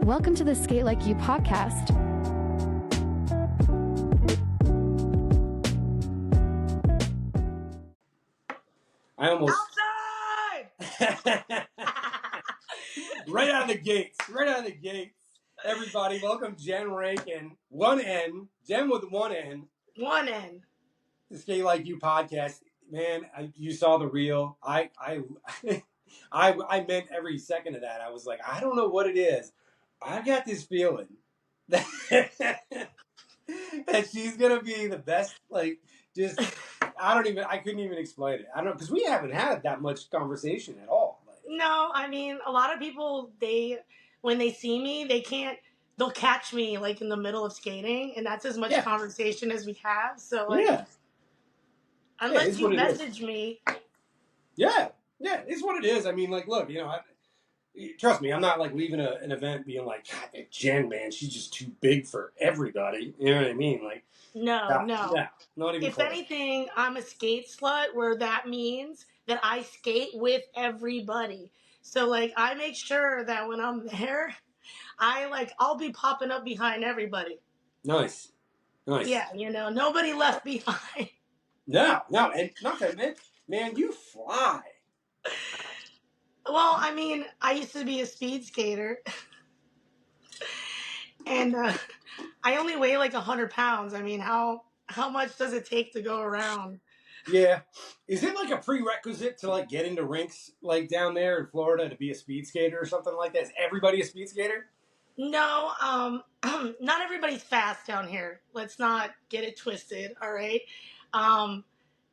Welcome to the Sk8LikeYou podcast. I almost outside. right out of the gates. Everybody, welcome Jen Rankin. One N, Jen with one N. One N. The Sk8LikeYou podcast. Man, you saw the reel. I meant every second of that. I was like, I don't know what it is. I got this feeling that she's gonna be the best. Like, just I couldn't even explain it. I don't know, because we haven't had that much conversation at all. No, I mean, a lot of people, when they see me, they'll catch me like in the middle of skating, and that's as much conversation as we have. So like, unless you message me. Yeah, it's what it is. I mean, like, look, trust me, I'm not like leaving an event being like, God, that Jen, man, she's just too big for everybody. You know what I mean? Like, no. Yeah, not even If close. anything, I'm a skate slut, where that means that I skate with everybody. So like, I make sure that when I'm there, I'll be popping up behind everybody. Nice. Yeah, nobody left behind. No, and not that, man, you fly. Well, I mean, I used to be a speed skater, and I only weigh like 100 pounds. I mean, how much does it take to go around? Yeah. Is it like a prerequisite to like get into rinks like down there in Florida to be a speed skater or something like that? Is everybody a speed skater? No, not everybody's fast down here. Let's not get it twisted, all right?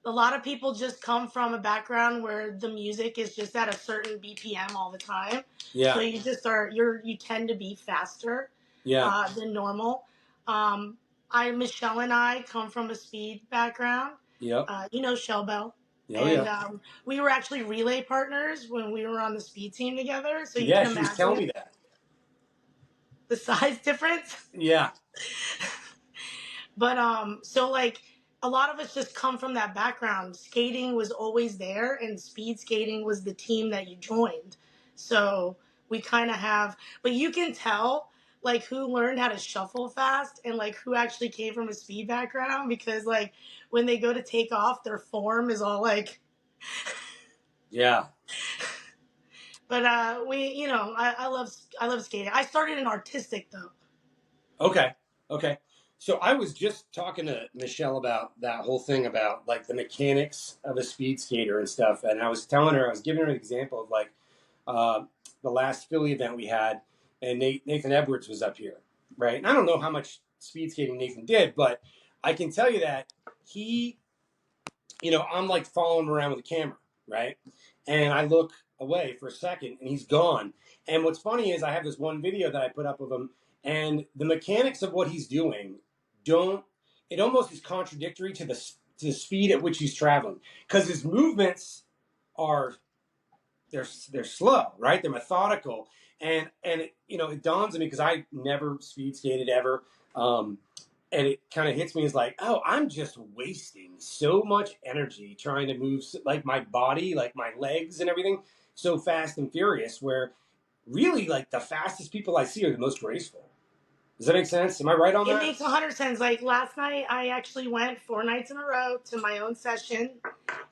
A lot of people just come from a background where the music is just at a certain BPM all the time. Yeah. So you tend to be faster than normal. Michelle and I come from a speed background. Yep. Shell Bell. Oh, and we were actually relay partners when we were on the speed team together. So you can imagine. She was telling me that. The size difference? Yeah. But so like a lot of us just come from that background. Skating was always there, and speed skating was the team that you joined. So we kind of have, but you can tell like who learned how to shuffle fast and like who actually came from a speed background, because like when they go to take off, their form is all like yeah. But I love skating. I started in artistic though. Okay. So I was just talking to Michelle about that whole thing about like the mechanics of a speed skater and stuff, and I was giving her an example of like the last Philly event we had, and Nathan Edwards was up here, right? And I don't know how much speed skating Nathan did, but I can tell you that he, I'm like following him around with a camera, right? And I look away for a second, and he's gone. And what's funny is I have this one video that I put up of him, and the mechanics of what he's doing it almost is contradictory to the speed at which he's traveling, because his movements are they're slow, right? They're methodical, and it dawns on me, because I never speed skated ever, and it kind of hits me as like, oh, I'm just wasting so much energy trying to move like my body, like my legs and everything, so fast and furious, where really like the fastest people I see are the most graceful. Does that make sense? Am I right on that? It makes 100 sense. Like last night, I actually went 4 nights in a row to my own session,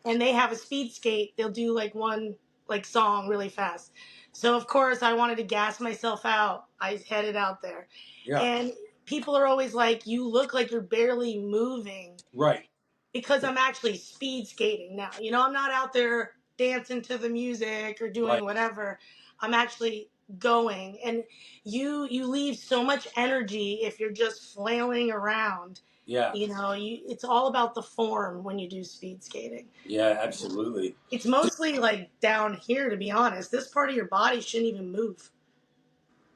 and they have a speed skate. They'll do like one like song really fast. So of course, I wanted to gas myself out. I headed out there, and people are always like, "You look like you're barely moving." Right. Because I'm actually speed skating now. I'm not out there dancing to the music or doing whatever. I'm actually going, and you leave so much energy if you're just flailing around. Yeah. It's all about the form when you do speed skating. Yeah, absolutely. It's mostly like down here, to be honest. This part of your body shouldn't even move.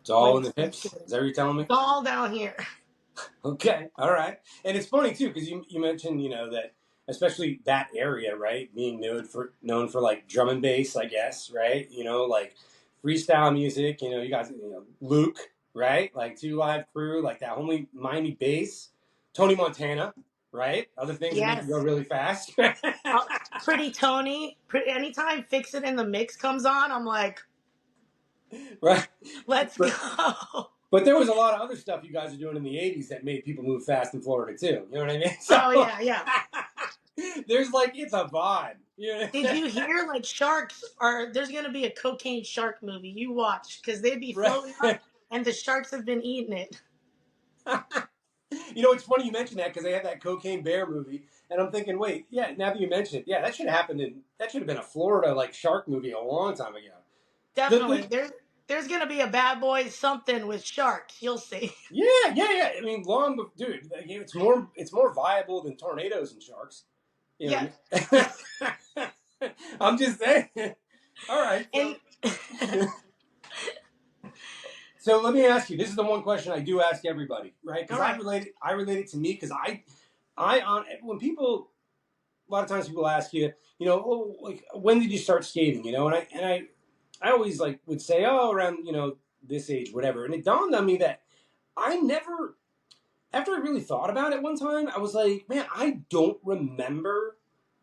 It's all in the hips. Is that what you're telling me? It's all down here. Okay. All right. And it's funny too, because you mentioned, that especially that area, right, being known for like drum and bass, I guess, right? Like freestyle music. You guys, Luke, right? Like 2 Live Crew, like that homely Miami bass, Tony Montana, right? Other things that make you go really fast. Pretty Tony. Anytime Fix It in the Mix comes on, I'm like, right. Let's go. But there was a lot of other stuff you guys were doing in the '80s that made people move fast in Florida too. You know what I mean? So, Oh yeah, yeah. there's like it's a vibe. You know? Did you hear like sharks are? There's gonna be a cocaine shark movie. You watch because they'd be Right. floating up, and the sharks have been eating it. You know, it's funny you mentioned that because they had that Cocaine Bear movie, and I'm thinking, wait, yeah, now that you mention it, yeah, that should have happened that should have been a Florida like shark movie a long time ago. Definitely, there's gonna be a Bad Boys something with sharks. You'll see. Yeah, yeah, yeah. I mean, dude, like, it's more viable than tornadoes and sharks. You know Yeah, what yeah, I mean? I'm just saying. All right, and so let me ask you. This is the one question I do ask everybody, right? Because all right. I relate it to me because I on when people a lot of times people ask you, you know, oh, like when did you start skating? You know, I always like would say, oh, around this age, whatever. And it dawned on me that I never, after I really thought about it one time, I was like, man, I don't remember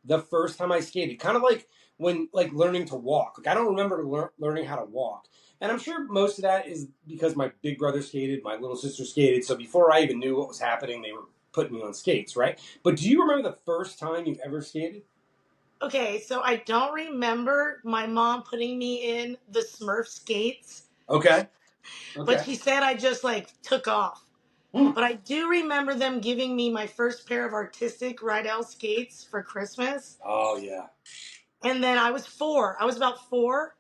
the first time I skated. Kind of like when like learning to walk. Like I don't remember learning how to walk. And I'm sure most of that is because my big brother skated, my little sister skated. So before I even knew what was happening, they were putting me on skates, right? But do you remember the first time you ever skated? Okay, so I don't remember my mom putting me in the Smurf skates, Okay. but Okay. she said I just like took off. Hmm. But I do remember them giving me my first pair of artistic Rydell skates for Christmas. Oh yeah. And then I was 4. I was about 4.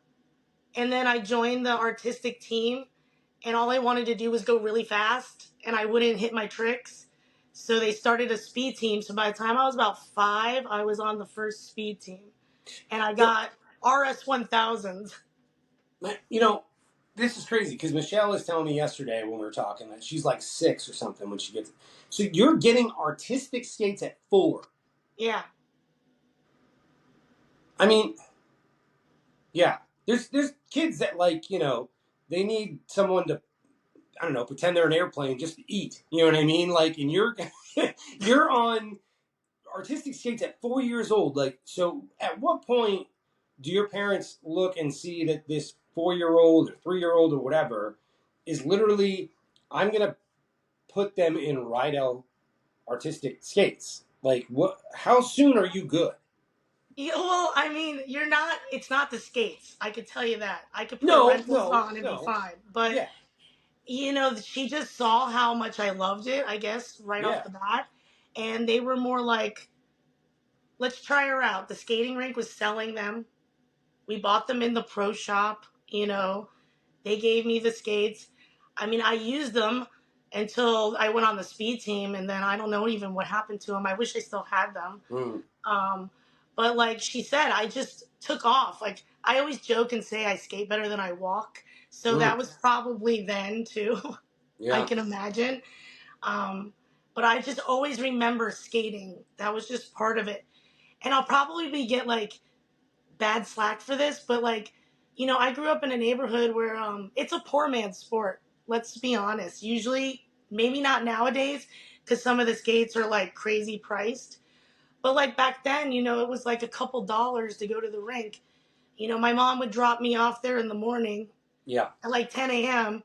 And then I joined the artistic team. And all I wanted to do was go really fast. And I wouldn't hit my tricks. So they started a speed team. So by the time I was about 5, I was on the first speed team. And I So, got RS 1000s. you know, this is crazy because Michelle was telling me yesterday when we were talking that she's like 6 or something when she gets. So you're getting artistic skates at 4. Yeah. I mean, yeah. There's kids that like they need someone to I don't know pretend they're an airplane just to eat. You know what I mean? Like, and you're you're on artistic skates at 4 years old. Like, so at what point do your parents look and see that this 4 year old or 3 year old or whatever is literally, I'm going to put them in Rydell artistic skates? Like, what, how soon are you good? Yeah, well, I mean, it's not the skates. I could tell you that. I could put No, rentals no, on and be no. fine. But, Yeah, she just saw how much I loved it, I guess, right off yeah. the bat. And they were more like, let's try her out. The skating rink was selling them. We bought them in the pro shop. They gave me the skates. I mean, I used them until I went on the speed team, and then I don't know even what happened to them. I wish I still had them. Mm, Um, but like she said, I just took off. Like I always joke and say I skate better than I walk. So mm, that was probably then too. I yeah. can imagine. Um, but I just always remember skating. That was just part of it. And I'll probably get like bad slack for this, but like, I grew up in a neighborhood where it's a poor man's sport. Let's be honest. Usually, maybe not nowadays, because some of the skates are like crazy priced. But like back then, it was like a couple dollars to go to the rink. My mom would drop me off there in the morning Yeah. at like 10 a.m.,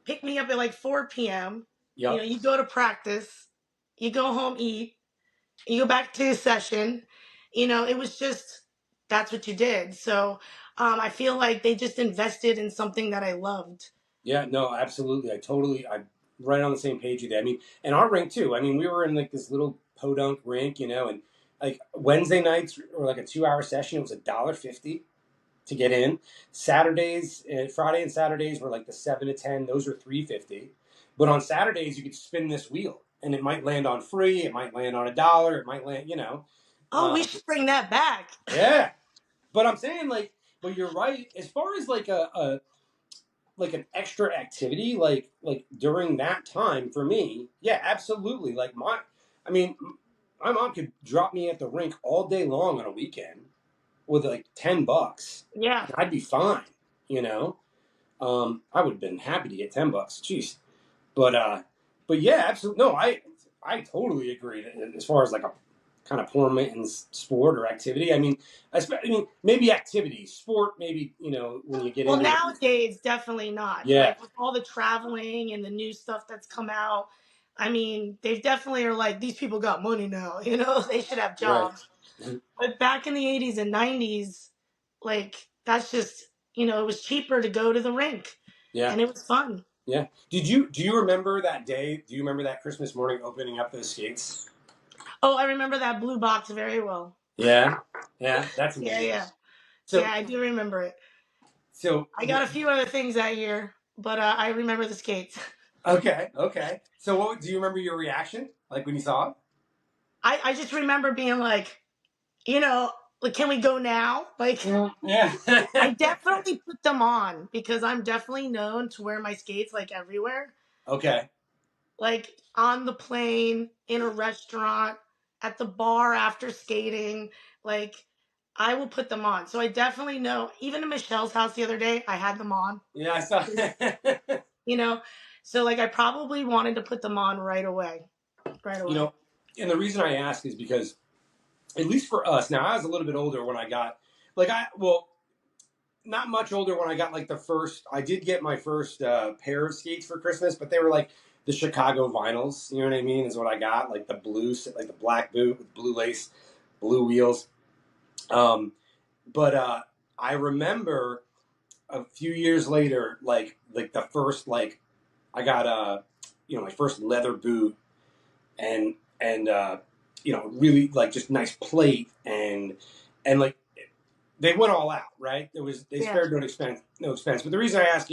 pick me up at like 4 p.m. Yep. You go to practice, you go home, eat, you go back to the session. It was just, that's what you did. So I feel like they just invested in something that I loved. Yeah, no, absolutely. I'm right on the same page with you. I mean, and our rink too. I mean, we were in like this little podunk rink, and like Wednesday nights or like a 2 hour session, it was $1.50 to get in. Saturdays, Friday and Saturdays were like the 7 to 10. Those were $3.50. But on Saturdays, you could spin this wheel, and it might land on free. It might land on $1. It might land. Oh, we Uh, should bring that back. yeah, but I'm saying like, but you're right. As far as like a like an extra activity like during that time for me, yeah, absolutely. Like I mean my mom could drop me at the rink all day long on a weekend with like $10 Yeah. and I'd be fine, you know. I would have been happy to get $10. Jeez. But yeah, absolutely. No, I totally agree that as far as like a kind of poor man's sport or activity. I mean, maybe activity, sport, maybe, you know, when you get Well, into it. nowadays, definitely not. Yeah, Like with all the traveling and the new stuff that's come out, I mean, they definitely are like, these people got money now, you know, they should have right. jobs. But back in the 80s and 90s, like that's just, you know, it was cheaper to go to the rink Yeah, and it was fun. yeah. Do you remember that day? Do you remember that Christmas morning opening up those skates? Oh, I remember that blue box very well. Yeah, yeah, that's Yeah, amazing. yeah. Yeah, So, I do remember it. so I got a few other things that year, but I remember the skates. okay, okay. So, what do you remember your reaction like when you saw it? I just remember being like, you know, like, can we go now? Like, Yeah. I definitely put them on because I'm definitely known to wear my skates like everywhere. Okay. Like on the plane, in a restaurant, at the bar after skating. Like I will put them on. So I definitely know. Even in Michelle's house the other day, I had them on. Yeah, I saw. You know, so like I probably wanted to put them on right away. Right You away. know, and the reason I ask is because, at least for us, now I was a little bit older when I got, well, not much older when I got like the first. I did get my first pair of skates for Christmas, but they were like the Chicago vinyls. You know what I mean? Is what I got, like the blue, like the black boot with blue lace, blue wheels. Um, but I remember a few years later, like the first I got my first leather boot and really like just nice plate and like they went all out, right? They Yeah. spared no expense. But the reason I ask,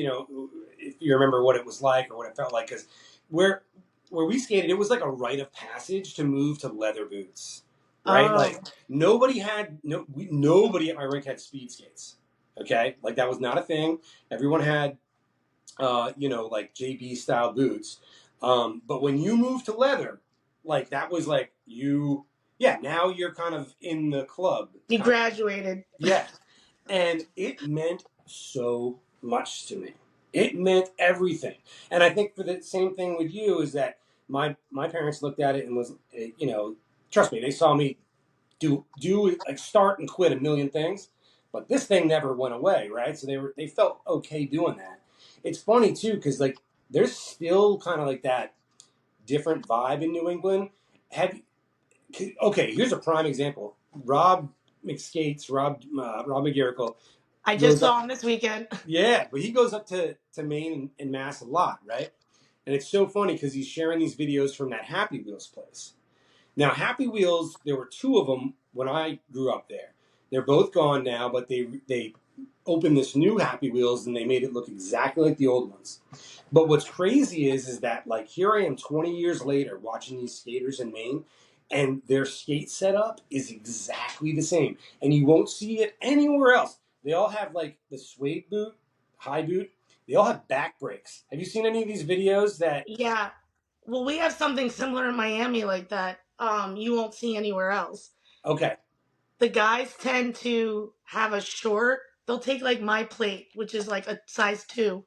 if you remember what it was like or what it felt like, because where where we skated, it was like a rite of passage to move to leather boots, right? Like Oh, nobody at my rink had speed skates. Okay, like that was not a thing. Everyone had like JB style boots. But when you moved to leather, like that was like yeah, now you're kind of in the club. you graduated. Yeah. And it meant so much to me. It meant everything. And I think for the same thing with you is that my parents looked at it and was, trust me, they saw me do like start and quit a million things, but this thing never went away, right? So they felt okay doing that. It's funny too because like there's still kind of like that different vibe in New England. Have Okay, here's a prime example. Rob McGarrickle I just goes saw up. him this weekend. Yeah, but he goes up to Maine and Mass a lot, right? And it's so funny because he's sharing these videos from that Happy Wheels place. Now, Happy Wheels, there were two of them when I grew up there. They're both gone now, but they opened this new Happy Wheels and they made it look exactly like the old ones. But what's crazy is that like here I am 20 years later watching these skaters in Maine, and their skate setup is exactly the same, and you won't see it anywhere else. They all have like the suede boot, high boot. They all have back brakes. Have you seen any of these videos that? Yeah. Well, we have something similar in Miami like that. You won't see anywhere else. Okay. The guys tend to have a short. They'll take like my plate, which is like a size 2,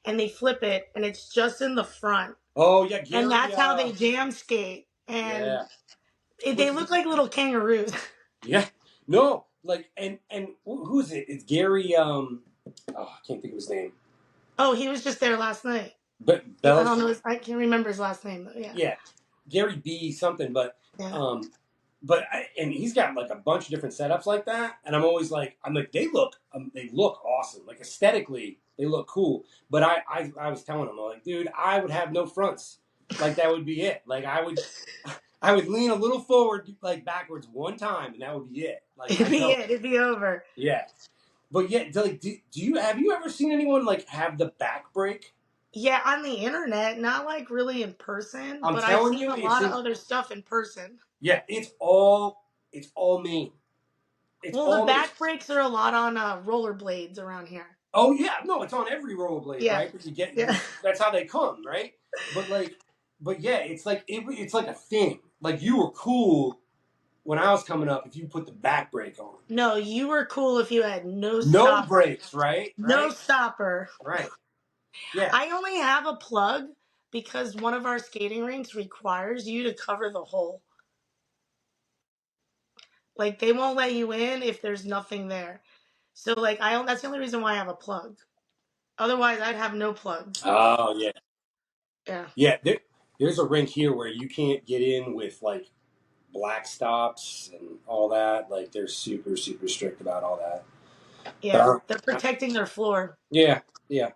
and they flip it, and it's just in the front, Oh yeah, and Gary. that's how they jam skate, and Yeah. they What's look like little kangaroos. Yeah. No. Like and who's it? It's Gary. Oh, I can't think of his name. Oh, he was just there last night. But I don't Bellis. know. I can't remember his last name, though. Yeah, Yeah, Gary B something. yeah. Um, and he's got like a bunch of different setups like that. And I'm like they look awesome. Like aesthetically, they look cool. But I was telling him, I'm like, dude, I would have no fronts. Like that would be it. Like I would lean a little forward, like backwards one time, and that would be it. Like It'd I be know. it. It'd be over. Yeah. But yeah, like, do you have you ever seen anyone like have the back break? Yeah, on the internet, not like really in person, I'm but I've telling seen you, a it's lot of in. other stuff in person. Yeah, it's all mean. It's Well, the all mean. back brakes are a lot on rollerblades around here. Oh yeah, no, it's on every rollerblade, Yeah, right? But you get yeah. that's how they come, right? But but yeah, it's like a thing. Like you were cool when I was coming up if you put the back brake on. No, you were cool if you had no No stopper. brakes, right? No Right? stopper. Right. Yeah. I only have a plug because one of our skating rinks requires you to cover the hole. Like they won't let you in if there's nothing there. So like I don't, that's the only reason why I have a plug. Otherwise, I'd have no plugs. Oh yeah, Yeah. yeah. There's a rink here where you can't get in with like black stops and all that. Like they're super super strict about all that. But Yeah. They're protecting their floor. yeah, yeah.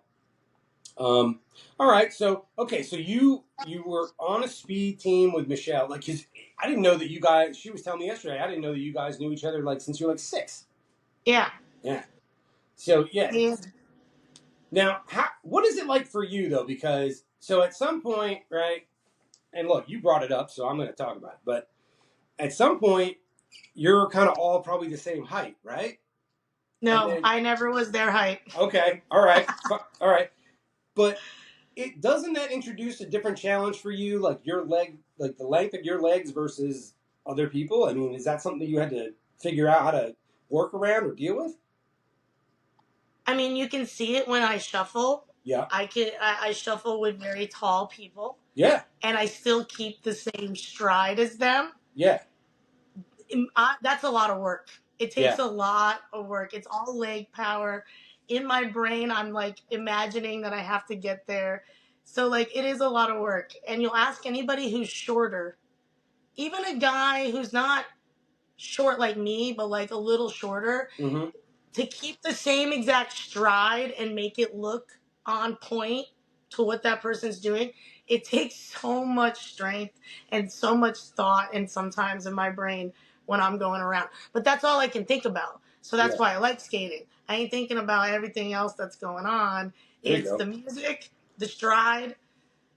All right. So okay. So you were on a speed team with Michelle. Like, cause I didn't know that you guys. She was telling me yesterday. I didn't know that you guys knew each other like since you were like 6. Yeah. Yeah. So yeah. Yeah. Now, what is it like for you though? Because so at some point, right? And look, you brought it up, so I'm going to talk about it. But at some point, you're kind of all probably the same height, right? And No, then I never was their height. okay, all right, all right. But it doesn't that introduce a different challenge for you, like your leg, like the length of your legs versus other people? I mean, is that something that you had to figure out how to work around or deal with? I mean, you can see it when I shuffle. Yeah, I shuffle with very tall people, yeah, and I still keep the same stride as them. yeah, That's a lot of work. It takes yeah, a lot of work. It's all leg power. In my brain, I'm like imagining that I have to get there. So like it is a lot of work. And you'll ask anybody who's shorter, even a guy who's not short like me, but like a little shorter, mm-hmm. to keep the same exact stride and make it look on point to what that person's doing, it takes so much strength and so much thought and sometimes in my brain when I'm going around. But that's all I can think about. So Yeah. that's why I like skating. I ain't thinking about everything else that's going on. There you It's go. the music, the stride.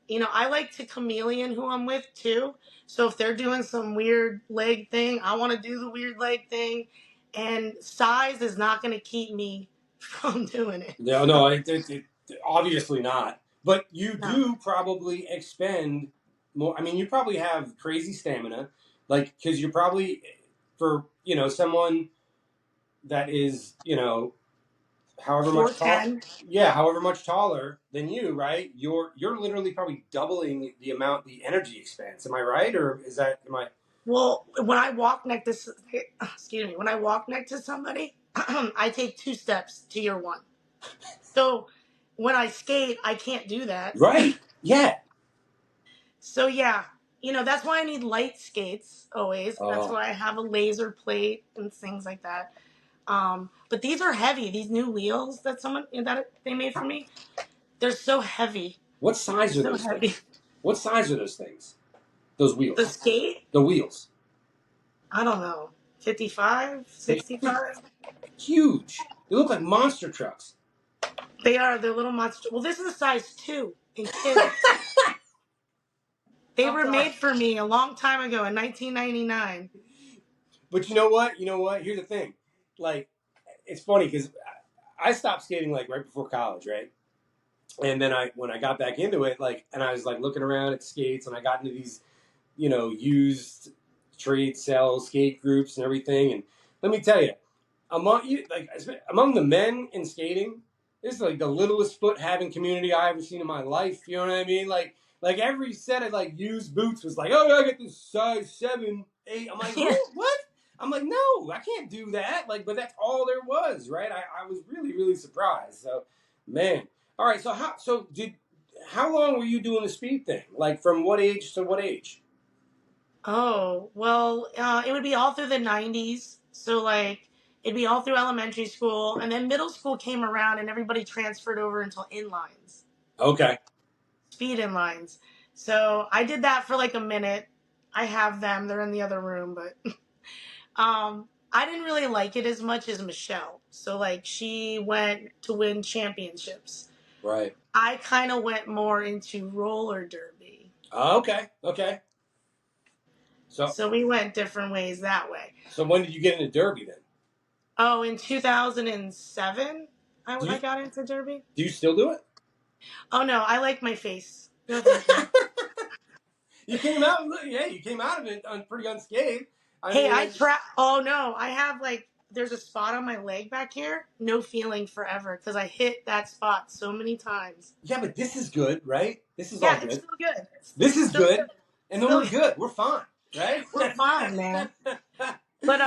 You know, I like to chameleon who I'm with too. So if they're doing some weird leg thing, I want to do the weird leg thing. And size is not going to keep me from doing it. No, So, no, obviously not. But you no. do probably expend more. I mean, you probably have crazy stamina, like because you're probably for someone that is however much tall. 410. Yeah, however much taller than you, right? You're literally probably doubling the energy expense. Am I right, or is that am I? Well, when I walk next to, excuse me, when I walk next to somebody, I take 2 steps to your one. So when I skate, I can't do that. Right. Yeah. So yeah, that's why I need light skates always. That's Oh, why I have a laser plate and things like that. But these are heavy. These new wheels that they made for me, they're so heavy. what They're size are so those heavy. things? What size are those things? Those The wheels. skate, The wheels. I don't know, 55, They 65. huge. They look like monster trucks. They are. They're little monster. Well, this is a size 2 in kids. They I'm were sorry. made for me a long time ago in 1999. But you know what? You know what? Here's the thing. Like, it's funny because I stopped skating like right before college, right? And then when I got back into it, like, and I was like looking around at skates, and I got into these, used trade sell skate groups and everything. And let me tell you, among the men in skating, this is like the littlest foot having community I ever seen in my life. You know what I mean? Like every set of like used boots was like, oh, I got this size 7, 8. I'm like, Yeah. who? What? I'm like, no, I can't do that. Like, but that's all there was, right? I was really, really surprised. So, man. All right. So how long were you doing the speed thing? Like from what age to what age? Oh, well, it would be all through the 90s. So, like, it'd be all through elementary school. And then middle school came around and everybody transferred over into inlines, Okay. speed inlines. So, I did that for like a minute. I have them, they're in the other room, but I didn't really like it as much as Michelle. So, like, she went to win championships. Right. I kind of went more into roller derby. Okay. Okay. So So, we went different ways that way. so when did you get into derby then? Oh, in 2007, Do I you got into derby. do you still do it? Oh, no, I like my face. No, thank you. You came out. Yeah, you came out of it pretty unscathed. I Hey, mean, oh, no, I have like, there's a spot on my leg back here. No feeling forever because I hit that spot so many times. yeah, but this is good, right? This is all Yeah, it's good. still good. This is Still good. good, and then Still we're good. good. We're fine, right? We're fine, man. But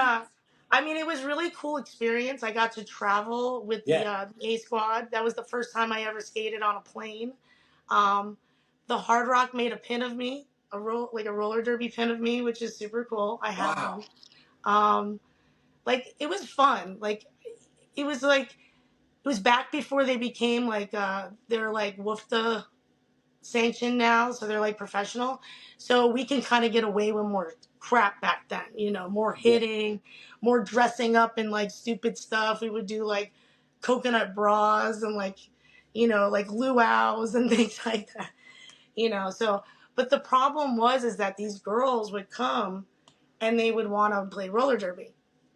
I mean, it was really cool experience. I got to travel with the Yeah. A squad. That was the first time I ever skated on a plane. Um, the Hard Rock made a pin of me, like a roller derby pin of me, which is super cool. I have Wow. one. Um, like it was fun. It was back before they became like they're like WFTA sanctioned now, so they're like professional. So we can kind of get away with more crap back then, more Yeah. hitting, more dressing up in like stupid stuff. We would do like coconut bras and like, like luau's and things like that, So, but the problem was is that these girls would come and they would want to play roller derby,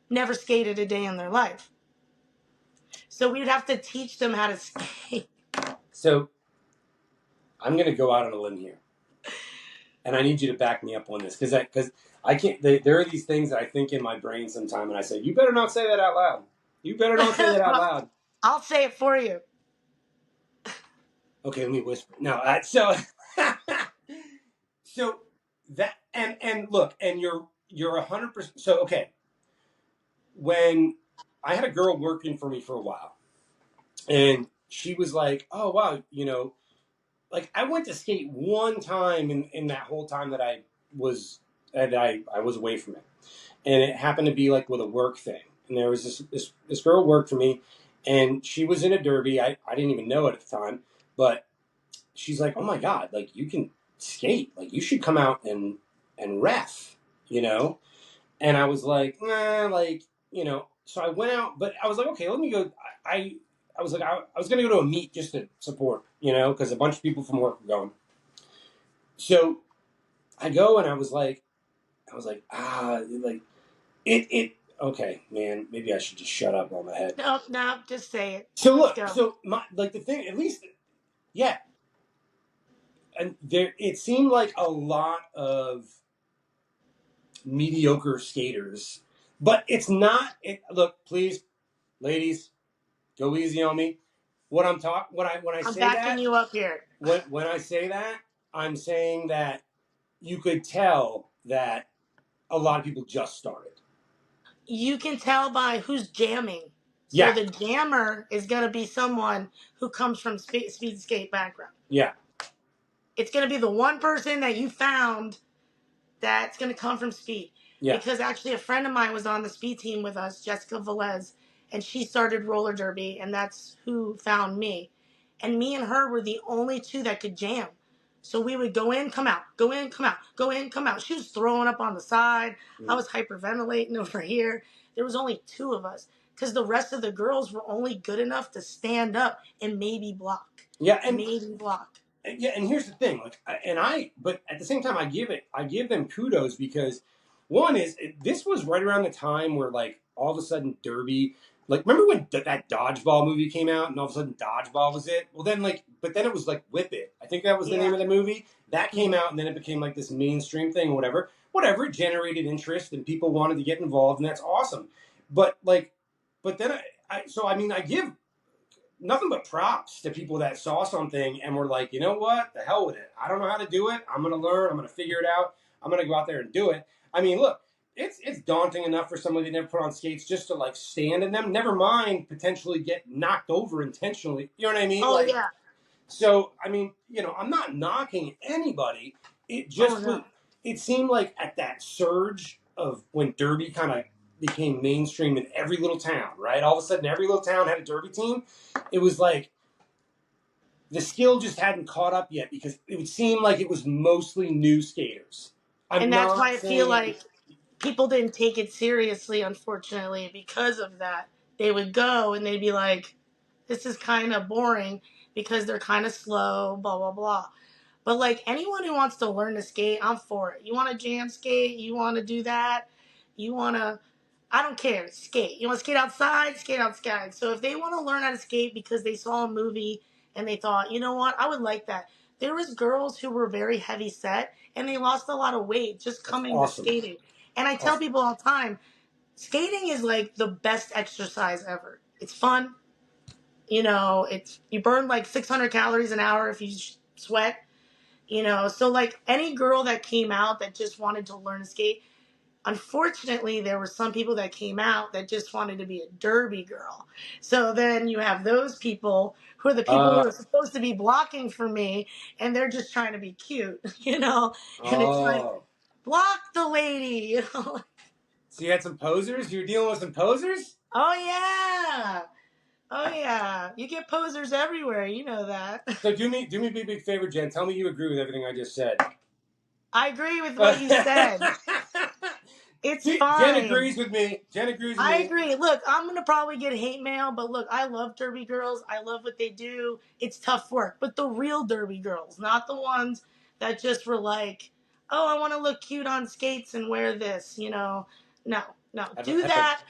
never skated a day in their life. So we would have to teach them how to skate. So I'm going to go out on a limb here, and I need you to back me up on this because I can't. There are these things that I think in my brain sometime, and I say, "You better not say that out loud. You better not say that out loud." I'll say it for you. Okay, let me whisper. No, so so that and look, and you're 100%. So okay, when I had a girl working for me for a while, and she was like, "Oh wow, like I went to skate one time in that whole time that was I was away from it, and it happened to be like with a work thing. And there was this girl worked for me, and she was in a derby. I didn't even know it at the time, but she's like, "Oh my god, like you can skate, like you should come out and ref," you know. And I was like, nah, like So I went out, but I was like, okay, let me go. I was like, I was gonna go to a meet just to support, because a bunch of people from work were going. So I go and like it. Okay, man, maybe I should just shut up on my head. No, no, just say it. So Let's look, go. so my like the thing, at least, yeah, and there it seemed like a lot of mediocre skaters, but it's not. Look, please, ladies, go easy on me. When I I'm say backing that, you up here. when I say that, I'm saying that you could tell that a lot of people just started. You can tell by who's jamming. So Yeah, the jammer is going to be someone who comes from speed skate background. yeah, It's going to be the one person that you found that's going to come from speed. yeah. Because actually, a friend of mine was on the speed team with us, Jessica Velez, and she started roller derby, and that's who found me. And me and her were the only two that could jam. So we would go in, come out, go in, come out, go in, come out. She was throwing up on the side. I was hyperventilating over here. There was only two of us because the rest of the girls were only good enough to stand up and maybe block. Yeah, Maybe block. yeah, and here's the thing, like, but at the same time, I give them kudos because one is this was right around the time where like all of a sudden Derby, like remember when that Dodgeball movie came out and all of a sudden Dodgeball was it? Well, then but then it was like Whip It. I think that was the name Yeah. of the movie that came Mhm. out, and then it became like this mainstream thing, whatever. Whatever, it generated interest and people wanted to get involved, and that's awesome. But like, but then I mean, I give nothing but props to people that saw something and were like, you know what, the hell with it. I don't know how to do it. I'm gonna learn. I'm gonna figure it out. I'm gonna go out there and do it. I mean, look, it's daunting enough for somebody that never put on skates just to like stand in them. Never mind potentially get knocked over intentionally. You know what I mean? Oh, Like, yeah. so I mean, I'm not knocking anybody. It Oh, just was. no. It seemed like at that surge of when Derby kind of became mainstream in every little town, right? All of a sudden, every little town had a Derby team. It was like the skill just hadn't caught up yet because it would seem like it was mostly new skaters. I'm And that's why not I feel saying it was. like people didn't take it seriously, unfortunately, because of that. They would go and they'd be like, this is kind of boring because they're kind of slow, blah, blah, blah. But like anyone who wants to learn to skate, I'm for it. You want to jam skate? You want to do that? You want to, I don't care, skate. You want to skate outside? Skate outside. So if they want to learn how to skate because they saw a movie and they thought, you know what, I would like that. There was girls who were very heavy set and they lost a lot of weight just That's coming to awesome. skating. And I tell Awesome. people all the time, skating is like the best exercise ever. It's fun. It's you burn like 600 calories an hour if you sweat. So like any girl that came out that just wanted to learn to skate, Unfortunately, there were some people that came out that just wanted to be a derby girl. So then you have those people who are the people who Uh, are supposed to be blocking for me, and they're just trying to be cute, you know? And it's like, oh. block the lady, you know? So you had some posers? You were dealing with some posers? Oh, yeah. Oh, yeah. You get posers everywhere. You know that. So do me a big favor, Jen. Tell me you agree with everything I just said. I agree with what you said. It's Jen fine. agrees with me. Jen agrees with I me. agree. Look, I'm going to probably get hate mail, but look, I love derby girls. I love what they do. It's tough work. But the real derby girls, not the ones that just were like, oh, I want to look cute on skates and wear this, you know. No, no. Do that.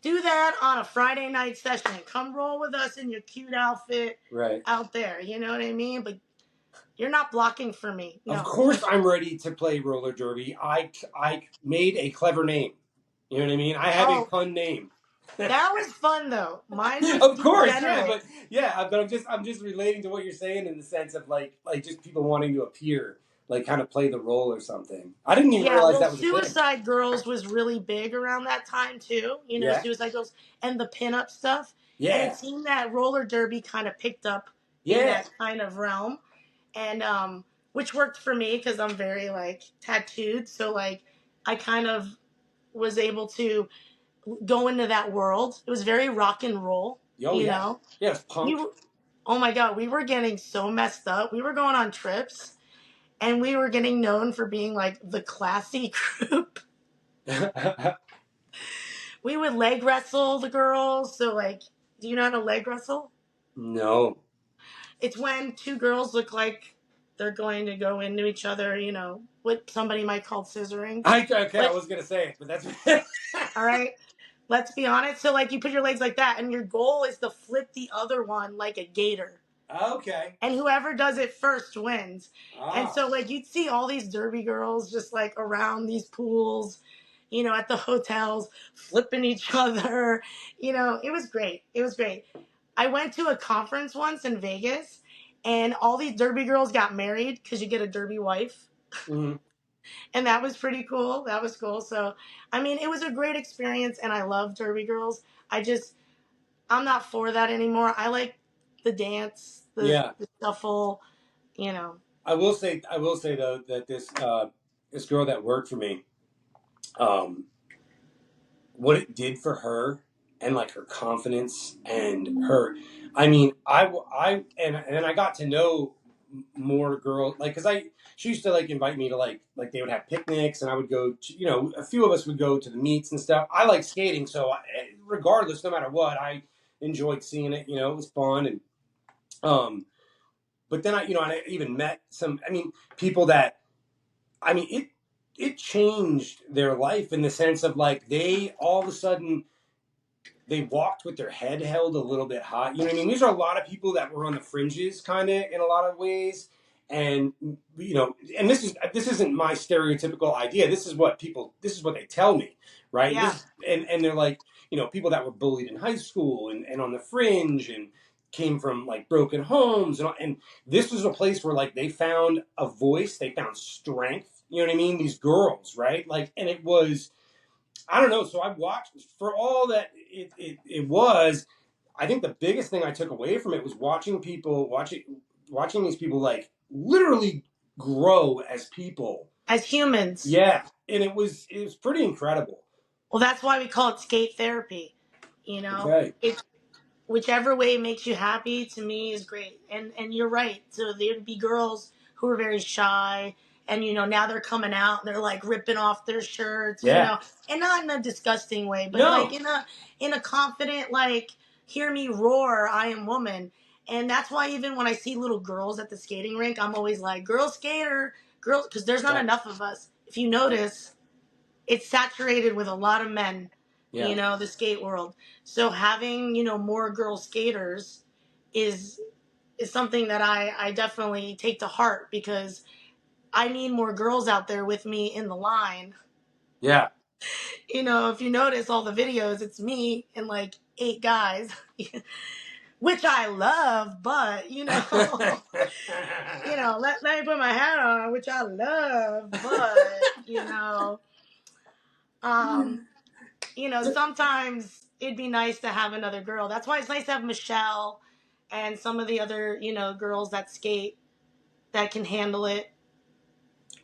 Do that on a Friday night session. Come roll with us in your cute outfit Right. out there. You know what I mean? But you're not blocking for me. Of No. course I'm ready to play roller derby. I made a clever name. You know what I mean? I have a Oh, fun name. that was fun though. Mine was Of course, yeah, degenerate. but I'm just relating to what you're saying in the sense of like just people wanting to appear, like kind of play the role or something. I didn't even Yeah, realize well, that was a thing. Suicide Girls was really big around that time too. You know, Yeah, Suicide Girls and the pinup stuff. And it yeah, seemed that roller derby kind of picked up in yeah. that kind of realm, and which worked for me because I'm very like tattooed. So like, I kind of was able to go into that world. It was very rock and roll. Oh You yeah, know, yeah. It's we punk. were. Oh my god, we were getting so messed up. We were going on trips, and we were getting known for being like the classy group. We would leg wrestle the girls. So, like, do you know how to leg wrestle? No. It's when two girls look like they're going to go into each other, you know, what somebody might call scissoring. Okay, I But, was gonna say it, but that's all right, let's be honest. So, like, you put your legs like that, and your goal is to flip the other one like a gator. okay. And whoever does it first wins. And Ah, so, like, you'd see all these derby girls just like around these pools, you know, at the hotels, flipping each other. You know, it was great. It was great. I went to a conference once in Vegas, and all these derby girls got married because you get a derby wife. mm-hmm. And that was pretty cool. That was cool. So, I mean, it was a great experience, and I love derby girls. I'm not for that anymore. I like the dance, Yeah. the shuffle, you know. I will say though that this girl that worked for me, um, what it did for her and like her confidence and her, I mean, and I got to know more girls like because she used to like invite me to like they would have picnics and I would go to, you know, a few of us would go to the meets and stuff. I like skating, so regardless, no matter what, I enjoyed seeing it. You know, it was fun and um. But then I even met some. I mean, people that it changed their life in the sense of like they all of a sudden they walked with their head held a little bit high. You know what I mean? These are a lot of people that were on the fringes, kind of in a lot of ways. And you know, and this isn't my stereotypical idea. This is what people. This is what they tell me, right? Yeah. And they're like, you know, people that were bullied in high school and on the fringe and came from like broken homes and this was a place where like they found a voice, they found strength. You know what I mean? These girls, right? Like, and it was I don't know. So I watched for all that it was. I think the biggest thing I took away from it was watching these people like literally grow as people. As humans. Yeah, and it was pretty incredible. Well, that's why we call it skate therapy. You know, Okay. it whichever way makes you happy to me is great. And you're right. So there'd be girls who are very shy, and you know now they're coming out and they're like ripping off their shirts, you Yeah. know, and not in a disgusting way, but like No. in a confident like hear me roar, I am woman. And that's why even when I see little girls at the skating rink, I'm always like, girl skater, girl, because there's not Yeah. enough of us. If you notice, it's saturated with a lot of men, Yeah. you know, the skate world. So having, you know, more girl skaters is is something that I definitely take to heart because I need more girls out there with me in the line. Yeah. You know, if you notice all the videos, it's me and like 8 guys, which I love, but you know, let me put my hat on, which I love, but you know, You know, sometimes it'd be nice to have another girl. That's why it's nice to have Michelle and some of the other, you know, girls that skate that can handle it.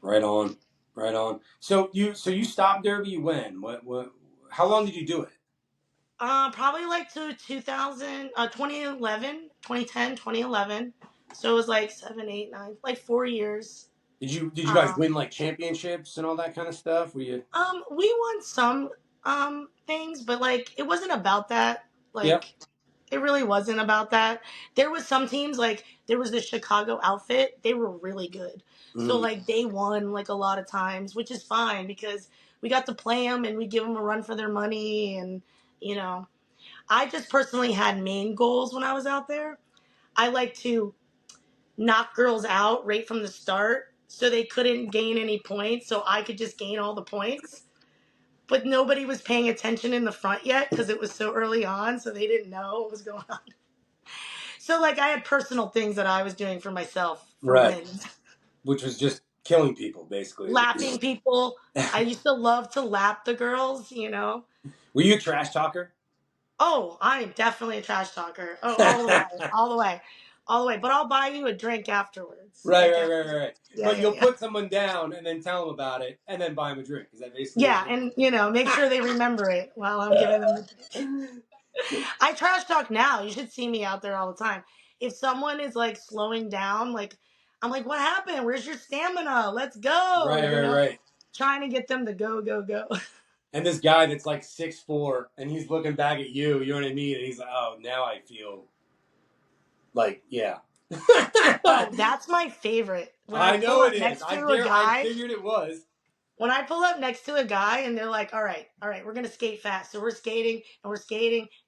Right on, right on. So you stopped derby when? What? How long did you do it? Probably like to 2011, 2010, 2011. So it was like 7, 8, 9, like 4 years. Did you guys Um, win like championships and all that kind of stuff? Were you? we won some things, but like it wasn't about that. Yep. Like it really wasn't about that. There was some teams like there was the Chicago outfit. They were really good. So Mm, like they won like a lot of times, which is fine because we got to play them and we give them a run for their money. And you know, I just personally had main goals when I was out there. I like to knock girls out right from the start so they couldn't gain any points, so I could just gain all the points. But nobody was paying attention in the front yet because it was so early on, so they didn't know what was going on. So like I had personal things that I was doing for myself for right. wins. Which was just killing people, basically. Lapping people. I used to love to lap the girls, you know. Were you a trash talker? Oh, I'm definitely a trash talker. Oh, all the way, all the way, all the way. But I'll buy you a drink afterwards. Right, Like, right, right, right. yeah, But yeah, you'll yeah. put someone down and then tell them about it and then buy them a drink. Is that basically what Yeah, you and you know, make sure they remember it while I'm giving them the drink. do? I trash talk now. You should see me out there all the time. If someone is like slowing down, like I'm like, what happened? Where's your stamina? Let's go. Right, You right, know, right. trying to get them to go, go, go. And this guy that's like 6'4" and he's looking back at you, you know what I mean? And he's like, oh, now I feel like, yeah. Oh, that's my favorite. When I I pull know it up is. next to a I guy, figured it was. when I pull up next to a guy and they're like, all right, we're going to skate fast. So we're skating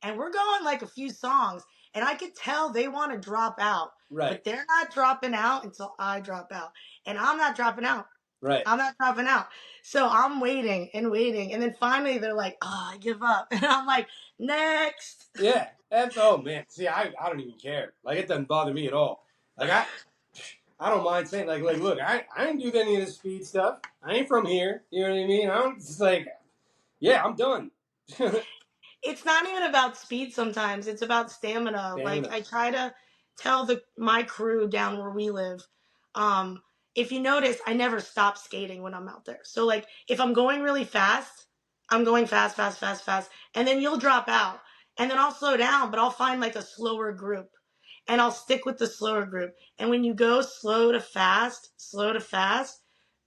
and we're going like a few songs. And I could tell they want to drop out, Right, but they're not dropping out until I drop out. And I'm not dropping out. right. I'm not dropping out. So I'm waiting and waiting. And then finally they're like, oh, I give up. And I'm like, next. Yeah. That's, oh, man. See, I don't even care. Like, it doesn't bother me at all. Like, I don't mind saying, like look, I didn't do any of this speed stuff. I ain't from here. You know what I mean? I'm just like, yeah, I'm done. It's not even about speed sometimes. It's about stamina. Like Stamina. I try to tell my crew down where we live. Um, if you notice, I never stop skating when I'm out there. So like if I'm going really fast, I'm going fast, fast, fast, fast, and then you'll drop out. And then I'll slow down, but I'll find like a slower group. And I'll stick with the slower group. And when you go slow to fast,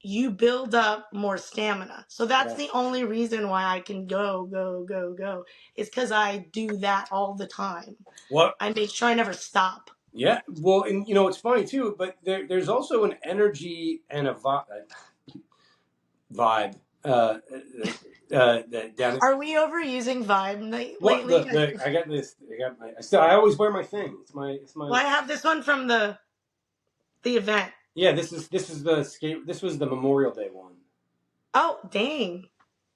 you build up more stamina. So that's Right. the only reason why I can go, go, go, go. Is because I do that all the time. What? I make sure I never stop. Yeah. Well, and you know it's funny too, but there's also an energy and a vibe. Down. Are we overusing vibe What? lately? Look, I got this. I got my. I always wear my thing. It's my. Well, I have this one from the event. Yeah. This is the skate. This was the Memorial Day one. Oh, dang.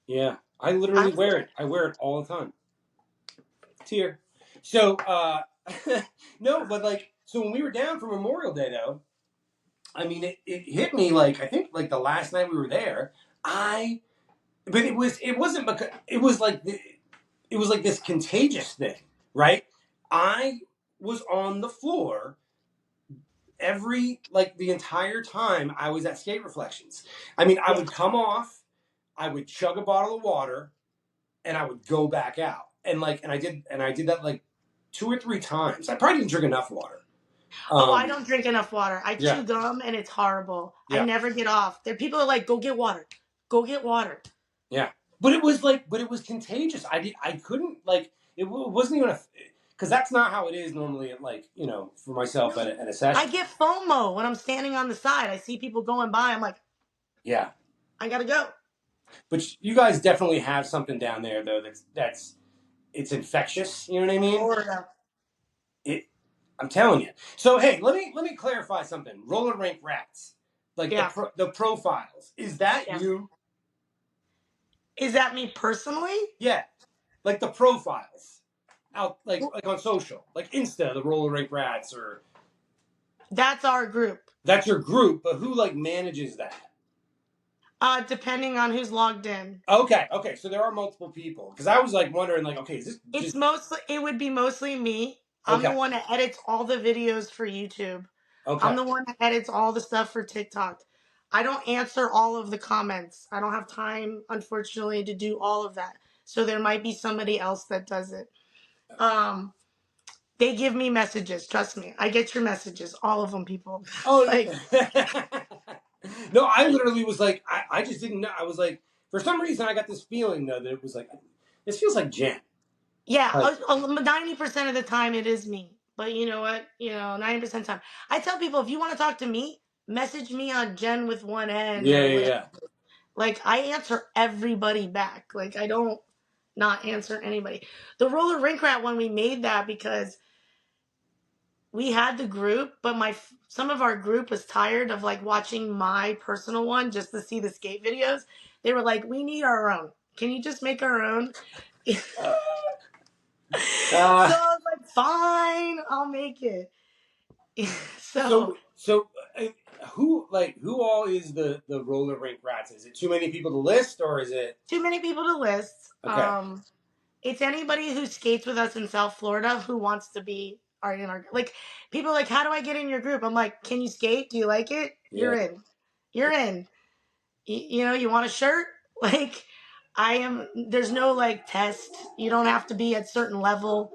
Yeah. I literally wear it. I wear it all the time. It's here. So, no, but like, so when we were down for Memorial Day, though, I mean, it hit me like, I think like the last night we were there, but it wasn't because, it was like this contagious thing, right? I was on the floor the entire time I was at Skate Reflections. I mean, I Yeah. would come off, I would chug a bottle of water, and I would go back out. And I did that like 2 or 3 times. I probably didn't drink enough water. Oh, I don't drink enough water. I Yeah, chew gum and it's horrible. I yeah, never get off. There people are like, go get water. Go get water. yeah. But it was contagious. I couldn't wasn't even because that's not how it is normally at for myself No. at a I session. get FOMO when I'm standing on the side. I see people going by. I'm like, Yeah, I gotta go. but you guys definitely have something down there though that's it's infectious. You know what I mean? Florida. It. I'm telling you. So hey, let me clarify something. Roller rink rats, like Yeah. the profiles. Is that Yeah. you? Is that me personally? Yeah, like the profiles out like on social, like Insta, the roller rink rats, or That's our group. that's your group. But who like manages that? Depending on who's logged in. Okay, so there are multiple people because I was like wondering, like, okay, is this It's just mostly, it would be mostly me. I'm the okay? one that edits all the videos for YouTube. I'm Okay, the one that edits all the stuff for TikTok. I don't answer all of the comments. I don't have time, unfortunately, to do all of that. So there might be somebody else that does it. Um, they give me messages. Trust me, I get your messages, all of them, people. oh. Like, No, I literally was like, I just didn't know. I was like, for some reason, I got this feeling though that it was like, this feels like Jen. yeah, Like, 90% of the time it is me. But you know what? 90% of the time, I tell people if you want to talk to me, message me on Jen with one N yeah, or yeah, whatever. yeah. Like I answer everybody back. Like I don't not answer anybody. The roller rink rat one, we made that because we had the group, but some of our group was tired of like watching my personal one just to see the skate videos. They were like, "We need our own. Can you just make our own?" So I was like, "Fine, I'll make it." So so uh, who all is the roller rink rats? Is it too many people to list, or is it too many people to list. okay? It's anybody who skates with us in South Florida who wants to be in our like people are like, how do I get in your group? I'm like, can you skate? Do you like it? You're Yeah. in. You're in. You want a shirt? Like I am there's no like test. You don't have to be at certain level.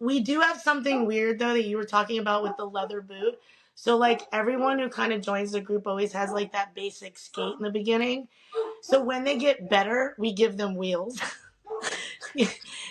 We do have something weird though that you were talking about with the leather boot. So like everyone who kind of joins the group always has like that basic skate in the beginning. So when they get better, we give them wheels.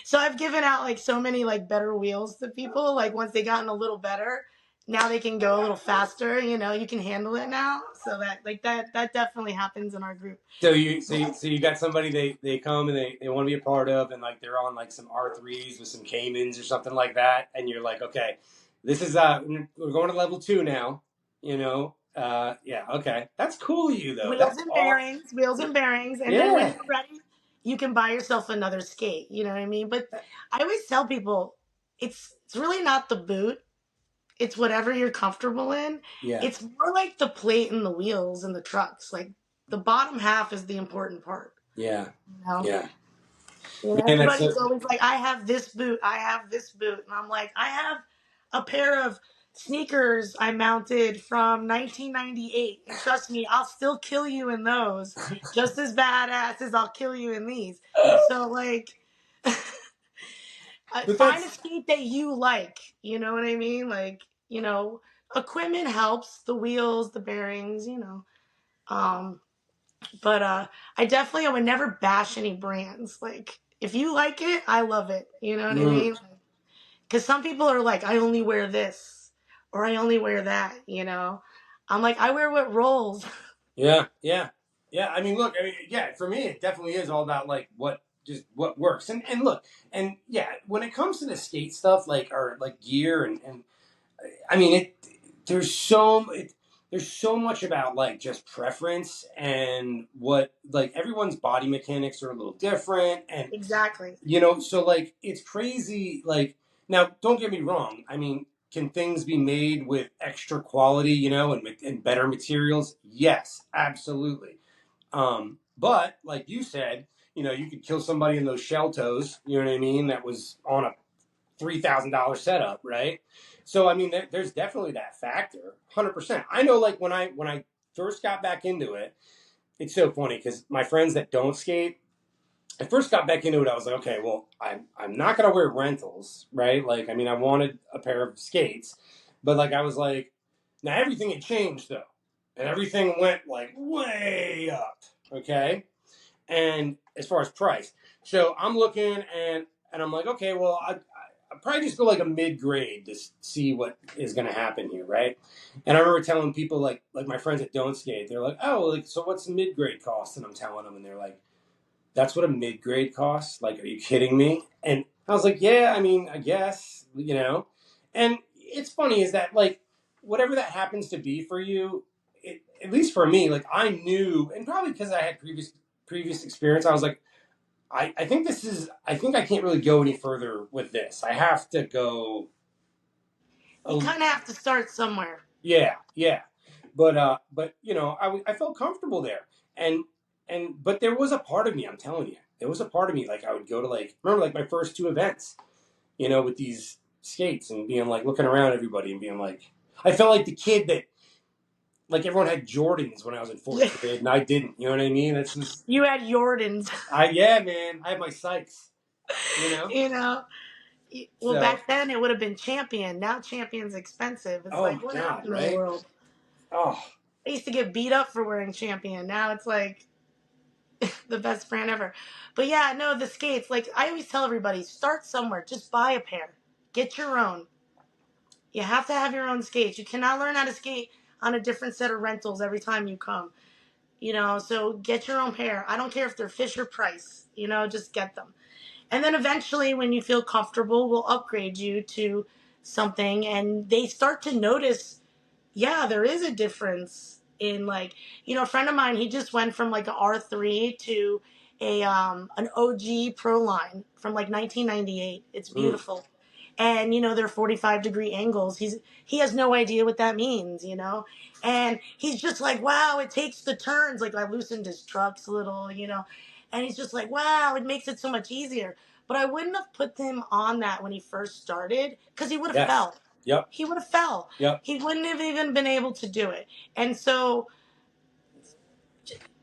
So I've given out like so many like better wheels to people. Like once they gotten a little better, now they can go a little faster. You can handle it now. So that definitely happens in our group. So you got somebody they come and they want to be a part of, and like they're on like some R3s with some Caymans or something like that, and you're like, okay, this is we're going to level 2 now, yeah, okay, that's cool of you though. That's all. Wheels and bearings, and then when Yeah, you're ready, you can buy yourself another skate. You know what I mean? But I always tell people, it's really not the boot. It's whatever you're comfortable in. yeah, It's more like the plate and the wheels and the trucks. Like the bottom half is the important part. yeah, You know? yeah. Man, that's Everybody's always like, I have this boot, I have this boot. And I'm like, I have a pair of sneakers I mounted from 1998. And trust me, I'll still kill you in those. Just as badass as I'll kill you in these. So, like, but find a that's skate that you like. You know what I mean? Like, equipment helps, the wheels, the bearings. Um, but I would never bash any brands. Like, if you like it, I love it. You know what I mm, mean? Because some people are like, I only wear this or I only wear that. I'm like, I wear what rolls. yeah, yeah, yeah. I mean, look, yeah, for me, it definitely is all about like what works, and look, and yeah, when it comes to the skate stuff, like or like gear and I mean, there's so there's so much about like just preference and what like everyone's body mechanics are a little different, and Exactly. so like it's crazy. Like now, don't get me wrong. I mean, can things be made with extra quality, and better materials? Yes, absolutely. But like you said, you could kill somebody in those shell toes. You know what I mean? That was on a $3,000 setup, right? So I mean, there's definitely that factor, 100%. I know, like when I first got back into it, it's so funny because my friends that don't skate, I first got back into it. I was like, okay, well, I'm not gonna wear rentals, right? Like, I mean, I wanted a pair of skates, but like I was like, now everything had changed though, and everything went like way up, okay? And as far as price, so I'm looking and I'm like, okay, well, I'd probably just go like a mid grade to see what is going to happen here, right? And I remember telling people like my friends that don't skate, they're like, oh, like so what's the mid grade cost? And I'm telling them, and they're like, that's what a mid grade costs? Like, are you kidding me? And I was like, yeah, I mean, I guess. And it's funny is that like whatever that happens to be for you, at least for me, like I knew, and probably because I had previous experience, I was like, I think I think I can't really go any further with this. I have to go. You kind of have to start somewhere. Yeah, yeah. but you know, I felt comfortable there, and but there was a part of me, I'm telling you, there was a part of me like I would go to like remember like my first two events, you know, with these skates and being like looking around everybody and being like, I felt like the kid that like everyone had Jordans when I was in fourth grade and I didn't. You know what I mean? It's just You had Jordans. yeah, man, I had my Sykes. You know, You know. Well, so back then it would have been Champion. Now Champion's expensive. It's oh like, my what god, happened to the right? world? Oh I used to get beat up for wearing Champion. Now it's like the best brand ever. But yeah, no, the skates, like I always tell everybody, start somewhere. Just buy a pair. Get your own. You have to have your own skates. You cannot learn how to skate on a different set of rentals every time you come. So get your own pair. I don't care if they're Fisher Price, just get them. And then eventually, when you feel comfortable, we'll upgrade you to something. And they start to notice, yeah, there is a difference in like, a friend of mine, he just went from like an R3 to an OG Pro line from like 1998. It's mm, beautiful. And they're 45-degree angles. He has no idea what that means, and he's just like, wow, it takes the turns. Like I loosened his trucks a little, and he's just like, wow, it makes it so much easier. But I wouldn't have put him on that when he first started because he would have yes, fell. yep, He would have fell. yep. He wouldn't have even been able to do it. And so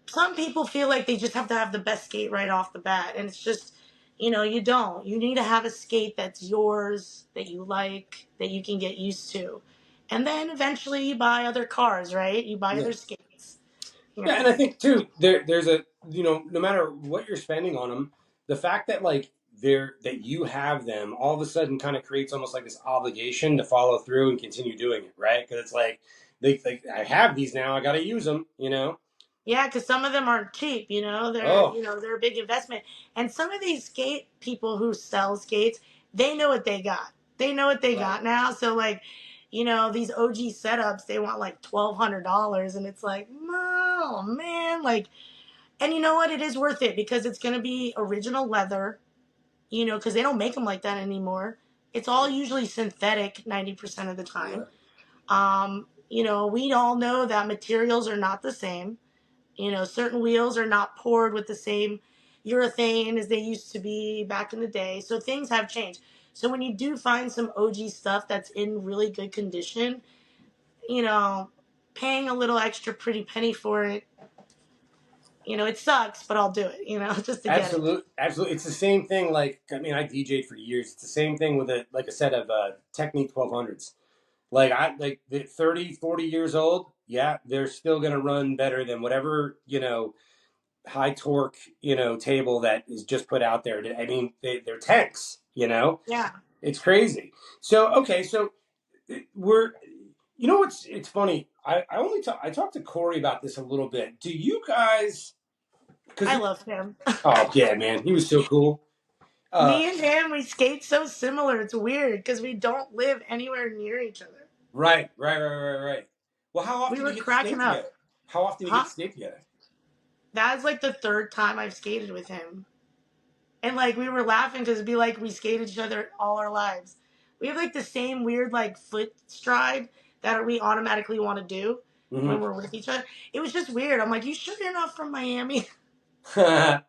some people feel like they just have to have the best skate right off the bat. And it's just, you don't. You need to have a skate that's yours, that you like, that you can get used to. And then eventually you buy other cars, right? You buy Yeah. other skates. Yeah, and I think too, there's a no matter what you're spending on them, the fact that like that you have them all of a sudden kind of creates almost like this obligation to follow through and continue doing it, right? Because it's like I have these now, I got to use them, you know. Yeah, because some of them aren't cheap. They're Oh, they're a big investment. And some of these skate people who sell skates, they know what they got. They know what they right. got now. So like, these OG setups, they want like $1,200, and it's like, oh man, like, and you know what? It is worth it because it's gonna be original leather. Because they don't make them like that anymore. It's all usually synthetic 90% of the time. Yeah. We all know that materials are not the same. Certain wheels are not poured with the same urethane as they used to be back in the day. So things have changed. So when you do find some OG stuff that's in really good condition, you know, paying a little extra pretty penny for it, it sucks, but I'll do it, just to get it. Absolutely, absolutely. It's the same thing. Like I mean, I DJ'd for years. It's the same thing with a set of Technique 1200s. Like the 30, 40 years old. Yeah, they're still gonna run better than whatever high torque table that is just put out there. I mean, they're tanks. Yeah. It's crazy. So okay, so we're what's it's funny. I talked to Corey about this a little bit. Do you guys? Because I love him. oh yeah, man, he was so cool. Uh, Me and him, we skate so similar. It's weird because we don't live anywhere near each other. right. Well, how We often do were you get to skate cracking up. together? How often do you get Huh? to skate together? That's like the third time I've skated with him. And like we were laughing because it'd be like we skated each other all our lives. We have like the same weird like foot stride that we automatically want to do when Hmm. we're with each other. It was just weird. I'm like, you sure you're not from Miami? Are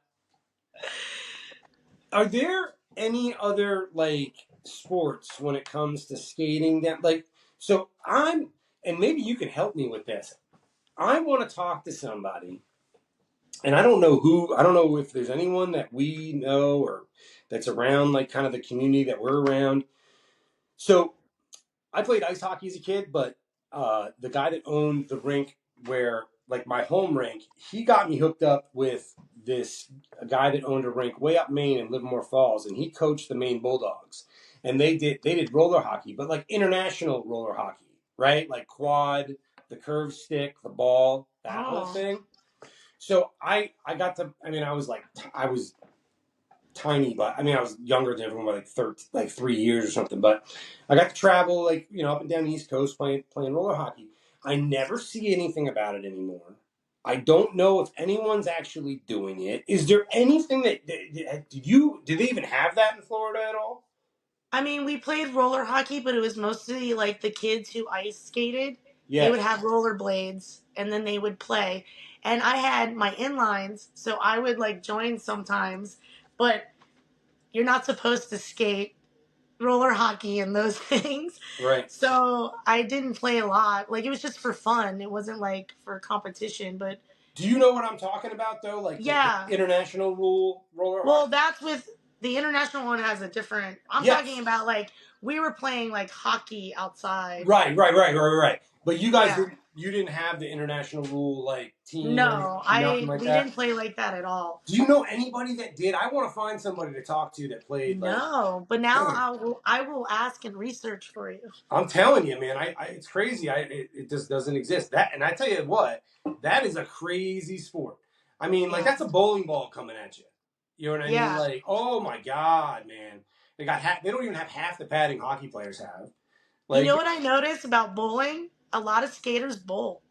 there any other like sports when it comes to skating that like so I'm and maybe you can help me with this. I want to talk to somebody and I don't know who, I don't know if there's anyone that we know or that's around like kind of the community that we're around. So I played ice hockey as a kid, but the guy that owned the rink where, like my home rink, he got me hooked up with this a guy that owned a rink way up Maine in Livermore Falls, and he coached the Maine Bulldogs, and they did roller hockey, but like international roller hockey, right? Like quad, the curved stick, the ball, that whole Oh, thing. So I got to. I mean, I was tiny, but I mean, I was younger than everyone by like 3 years or something. But I got to travel like up and down the East Coast playing roller hockey. I never see anything about it anymore. I don't know if anyone's actually doing it. Is there anything did they even have that in Florida at all? I mean, we played roller hockey, but it was mostly like the kids who ice skated. They Yeah. would have rollerblades and then they would play. And I had my inlines, so I would like join sometimes, but you're not supposed to skate roller hockey and those things. Right. So I didn't play a lot. Like it was just for fun. It wasn't like for competition, but Do you know what I'm talking about though? Like the yeah. international rule roller Well, hockey? that's with the international one has a different. I'm talking Yes. about like we were playing like hockey outside. Right. But you guys Yeah. didn't. You didn't have the international rule like team or No, nothing I like we that. didn't play like that at all. Do you know anybody that did? I want to find somebody to talk to that played. Like, No, but now man, I will ask and research for you. I'm telling you, man. It's crazy. It just doesn't exist. That, and I tell you what, that is a crazy sport. I mean, like Yeah. that's a bowling ball coming at you. You know what I mean? Yeah. Like, oh my god, man. They don't even have half the padding hockey players have. You know Like, what I noticed about bowling? A lot of skaters bowl.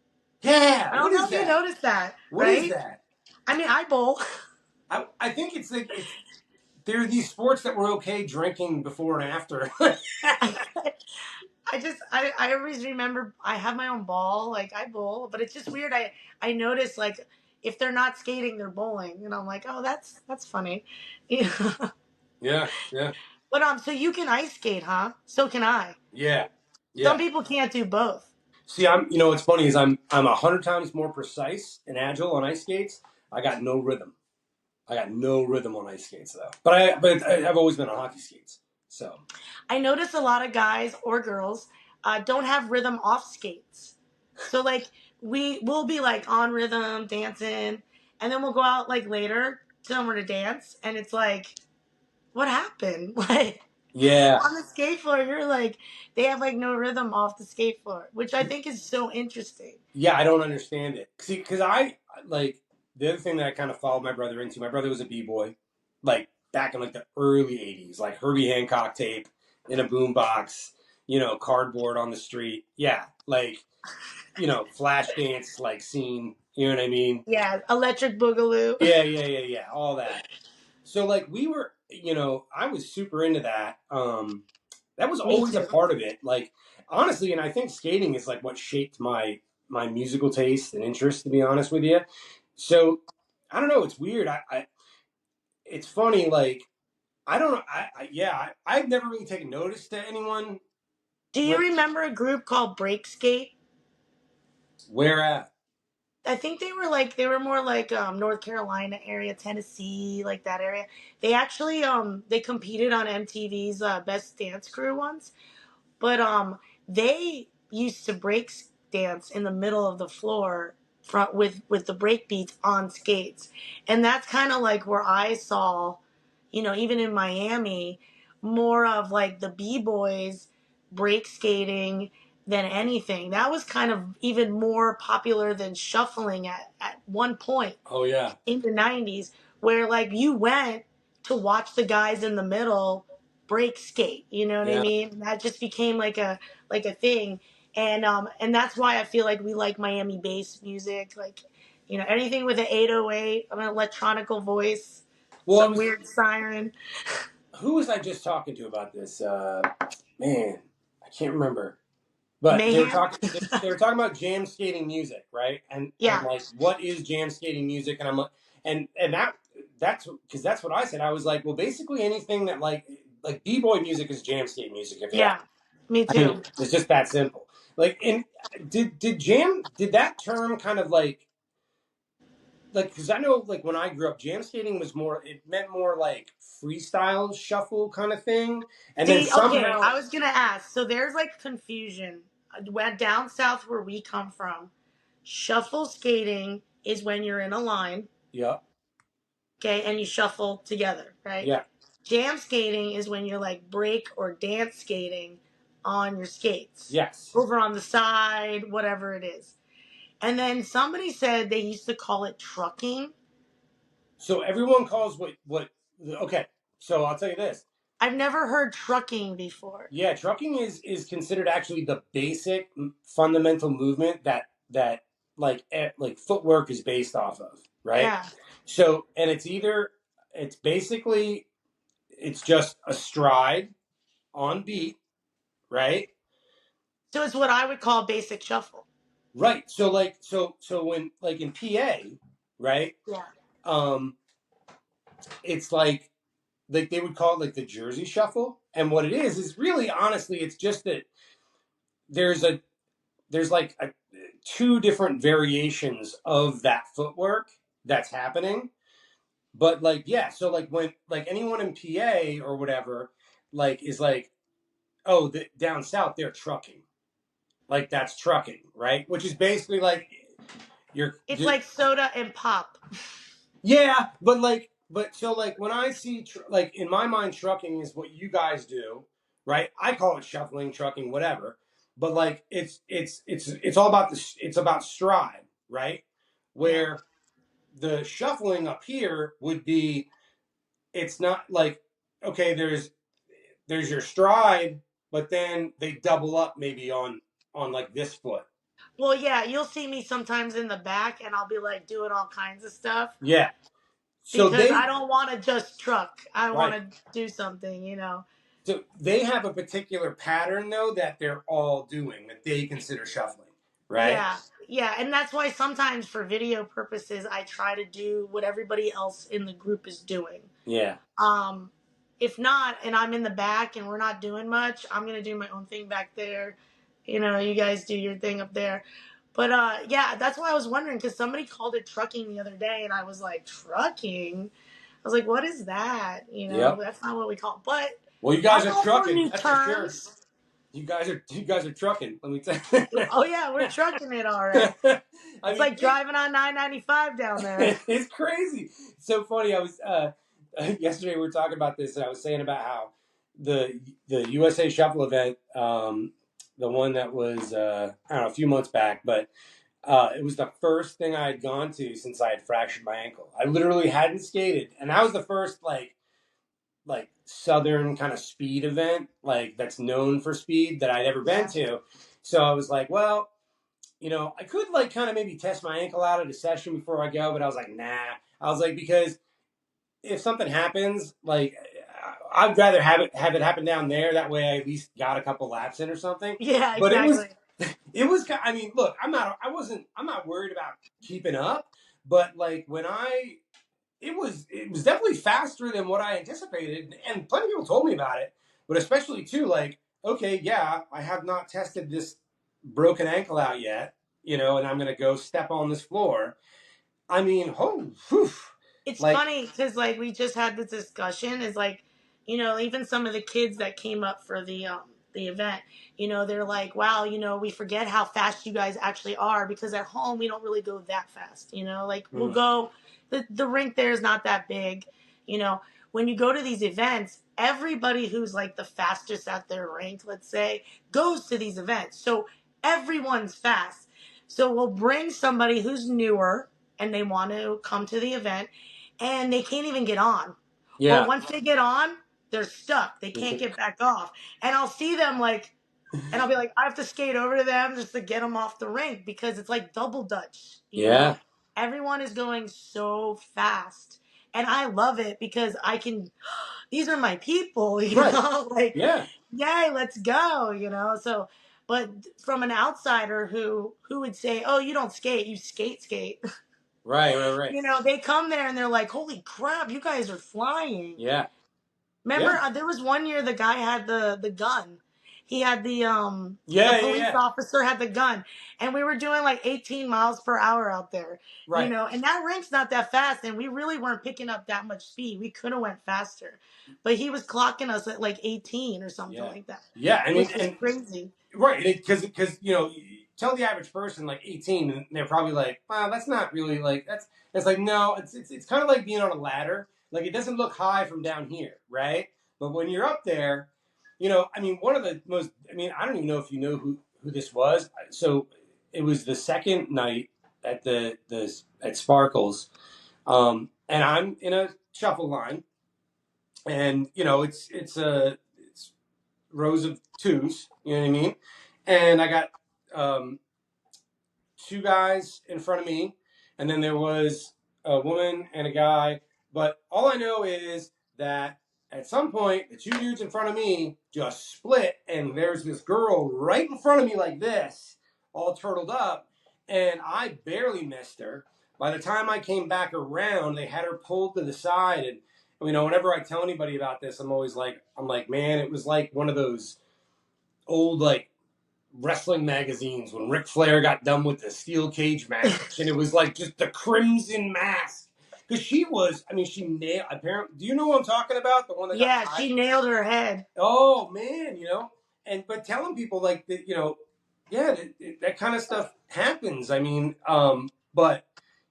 yeah. I What don't know is if you that? noticed that, What is right? that? I mean, I bowl. I think it's like it's there are these sports that were okay drinking before and after. I always remember I have my own ball, like I bowl, but it's just weird. I notice like if they're not skating, they're bowling, and I'm like, oh, that's funny. Yeah. Yeah. But so you can ice skate, huh? So can I. Yeah. Some Yeah. people can't do both. See, what's funny is I'm 100 times more precise and agile on ice skates. I got no rhythm. I got no rhythm on ice skates though. I've always been on hockey skates. So I notice a lot of guys or girls don't have rhythm off skates. So like we will be like on rhythm dancing, and then we'll go out like later somewhere to dance, and it's like, what happened? Like yeah, on the skate floor, you're like they have like no rhythm off the skate floor, which I think is so interesting. yeah, I don't understand it. See, because I like the other thing that I kind of followed my brother into. My brother was a b-boy, like back in like the early '80s, like Herbie Hancock tape in a boombox, cardboard on the street. Yeah, like flash dance like scene. You know what I mean? Yeah, electric boogaloo. Yeah, all that. So like we were, I was super into that. That was Me always a too. part of it. Like honestly, and I think skating is like what shaped my musical taste and interest. To be honest with you, so I don't know. It's weird. It's funny. Like I don't know. I've never really taken notice to anyone. Do you Like remember a group called Break Skate? where at? I think they were more like North Carolina area, Tennessee, like that area. They actually they competed on MTV's Best Dance Crew once, but they used to break dance in the middle of the floor front with the break beats on skates, and that's kind of like where I saw, even in Miami, more of like the b boys break skating than anything. That was kind of even more popular than shuffling at one point Oh yeah, in the 90s, where like you went to watch the guys in the middle break skate, you know what I yeah. mean? That just became like a thing. And that's why I feel like we like Miami bass music, like anything with an 808, an electronical voice, Well, some weird siren. who was I just talking to about this? Man, I can't remember. But they were Mayhem. talking. They were talking about jam skating music, right? And Yeah. like, what is jam skating music? And I'm like, and that's because that's what I said. I was like, well, basically anything that like b-boy music is jam skate music. If you ask. Yeah. Me I mean, too. it's just that simple. Like, and did that term kind of like because I know like when I grew up, jam skating was more. It meant more like freestyle shuffle kind of thing, and then See, okay, somehow, I was gonna ask. So there's like confusion. Down south where we come from, shuffle skating is when you're in a line, yeah, okay, and you shuffle together, right? yeah, Jam skating is when you're like break or dance skating on your skates, yes. over on the side, whatever it is. And then somebody said they used to call it trucking. So everyone calls what okay. So I'll tell you this. I've never heard trucking before. Yeah, trucking is considered actually the basic fundamental movement that like footwork is based off of, right? Yeah. So and it's basically it's just a stride on beat, right? So it's what I would call basic shuffle. Right. So like so when like in PA, right? Yeah. It's like they would call it like the Jersey Shuffle, and what it is really honestly it's just that there's a there's like two different variations of that footwork that's happening. But like yeah, so like when like anyone in PA or whatever like is like oh down south they're trucking like that's trucking right, which is basically like you're It's like soda and pop. yeah, but like, but so like when I see like in my mind, trucking is what you guys do, right? I call it shuffling, trucking, whatever. But like it's all about this. It's about stride, right? Yeah. Where the shuffling up here would be, it's not like okay, there's your stride, but then they double up maybe on like this foot. Well, yeah, you'll see me sometimes in the back and I'll be like doing all kinds of stuff Yeah. So because they I don't want to just truck. I want right. to do something, you know. So they have a particular pattern though that they're all doing that they consider shuffling, right? Yeah. Yeah, and that's why sometimes for video purposes I try to do what everybody else in the group is doing. Yeah. Um, if not, and I'm in the back and we're not doing much, I'm gonna do my own thing back there. You know, you guys do your thing up there. But yeah, that's why I was wondering because somebody called it trucking the other day, and I was like, trucking. I was like, what is that? You know, Yep. that's not what we call it. But Well, you I'm guys are all for trucking, new that's for sure. terms. You guys are trucking. Let me tell Oh yeah, we're trucking it all you. right. I It's mean, like driving on 995 down there. it's crazy. It's so funny. I was yesterday we were talking about this, and I was saying about how the USA Shuffle event, the one that was I don't know a few months back, but it was the first thing I had gone to since I had fractured my ankle. I literally hadn't skated, and that was the first like southern kind of speed event like that's known for speed that I'd ever been Yeah. to. So I was like, well, I could like kind of maybe test my ankle out at a session before I go, but I was like, nah. I was like, because if something happens, like I'd rather have it happen down there. That way, I at least got a couple laps in or something. Yeah, But exactly. it was. I mean, look, I'm not worried about keeping up. But like when it was definitely faster than what I anticipated, and plenty of people told me about it. But especially too, like, okay, yeah, I have not tested this broken ankle out yet, and I'm gonna go step on this floor. I mean, oh, whew, It's like, funny because like we just had this discussion is like, you know, even some of the kids that came up for the event, you know, they're like, wow, you know, we forget how fast you guys actually are because at home we don't really go that fast, you know, like we'll mm, go the rink there is not that big, you know. When you go to these events, everybody who's like the fastest at their rink, let's say, goes to these events. So everyone's fast. So we'll bring somebody who's newer and they want to come to the event and they can't even get on. Or yeah, once they get on, they're stuck. They can't get back off. And I'll see them like, and I'll be like, I have to skate over to them just to get them off the rink because it's like double dutch, you yeah, know? Everyone is going so fast. And I love it because I can, these are my people, you right, know? Like, yeah, yay, let's go, you know? So, but from an outsider who would say, oh, you don't skate, you skate. right, You know, they come there and they're like, "Holy crap, you guys are flying!" yeah, Remember, yeah, there was one year the guy had the gun. He had the yeah, police yeah, officer had the gun, and we were doing like 18 miles per hour out there. You right, know, and that rink's not that fast, and we really weren't picking up that much speed. We could have went faster, but he was clocking us at like 18 or something yeah, like that, yeah. I mean, which was and crazy. right, because tell the average person like 18, and they're probably like, wow, that's not really like that's. It's like no, it's kind of like being on a ladder. Like it doesn't look high from down here, right? But when you're up there, I mean, one of the most. I mean, I don't even know if you know who this was. So it was the second night at the at Sparkles, and I'm in a shuffle line, and it's rows of twos. You know what I mean? And I got um, two guys in front of me, and then there was a woman and a guy. But all I know is that at some point, the two dudes in front of me just split, and there's this girl right in front of me like this, all turtled up. and I barely missed her. By the time I came back around, they had her pulled to the side, and whenever I tell anybody about this, I'm like, man, it was like one of those old like wrestling magazines when Ric Flair got done with the steel cage match, and it was like just the crimson mask. Because she was, she nailed. Apparently, do you know what I'm talking about? The one that got Yeah, tied. she nailed her head. Oh man, but telling people like that, yeah, that kind of stuff happens. But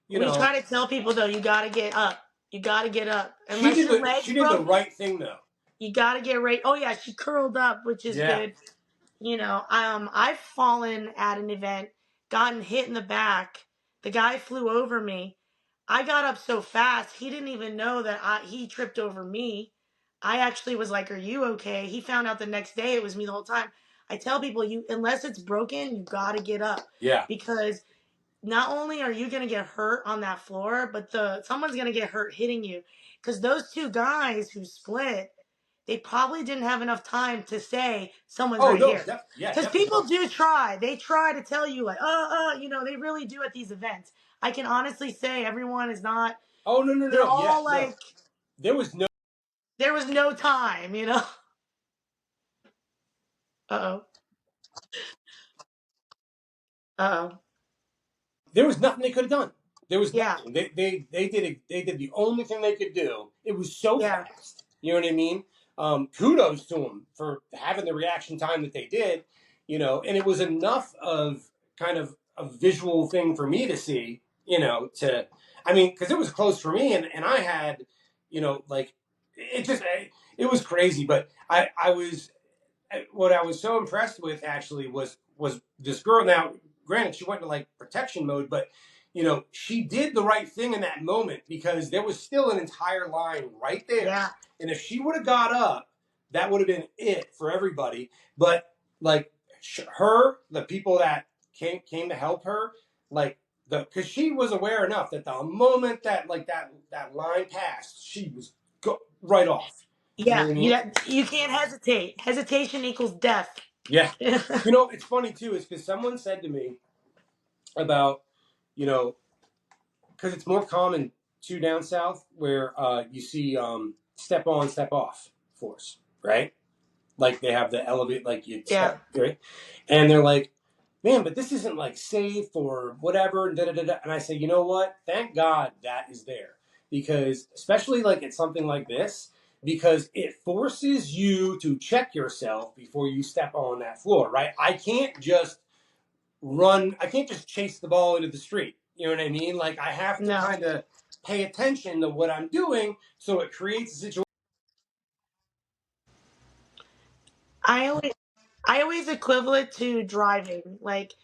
We try to tell people though, you got to get up. You got to get up. she Unless did your the legs she did the broke, right thing though. you got to get right. Oh yeah, she curled up, which is Yeah. good. I've fallen at an event, gotten hit in the back. The guy flew over me. I got up so fast, he didn't even know that he tripped over me. I actually was like, "Are you okay?" He found out the next day it was me the whole time. I tell people, unless it's broken, you got to get up. Yeah. Because not only are you going to get hurt on that floor, but someone's going to get hurt hitting you. Because those two guys who split, they probably didn't have enough time to say someone's Oh right no, here. yeah, Because definitely. people do try. They try to tell you like, they really do at these events. I can honestly say everyone is not. Oh no, They're yeah, all no. like, There was no. there was no time. Uh oh. Uh oh. There was nothing they could have done. There was Yeah. nothing. They did the only thing they could do. It was so Yeah. fast. You know what I mean? Kudos to them for having the reaction time that they did. And it was enough of kind of a visual thing for me to see. Because it was close for me, and I had, like it was crazy. But I was what I was so impressed with actually was this girl. Now, granted, she went into like protection mode, but she did the right thing in that moment because there was still an entire line right there. Yeah. And if she would have got up, that would have been it for everybody. But like the people that came to help her, like because she was aware enough that the moment that like that line passed, she was right off. You know Yeah. what I mean? You can't hesitate. Hesitation equals death. Yeah. It's funny too, is because someone said to me about, because it's more common too down south where you see step on, step off force, right? Like they have the elevate, like you Yeah. step, right? And they're like, man, but this isn't like safe or whatever. And, da, da, da, da. And I say, you know what? Thank God that is there. Because especially like at something like this, because it forces you to check yourself before you step on that floor, right? I can't just chase the ball into the street. You know what I mean? Like I have to No. kind of pay attention to what I'm doing so it creates a situation. I always equivalent to driving. Like,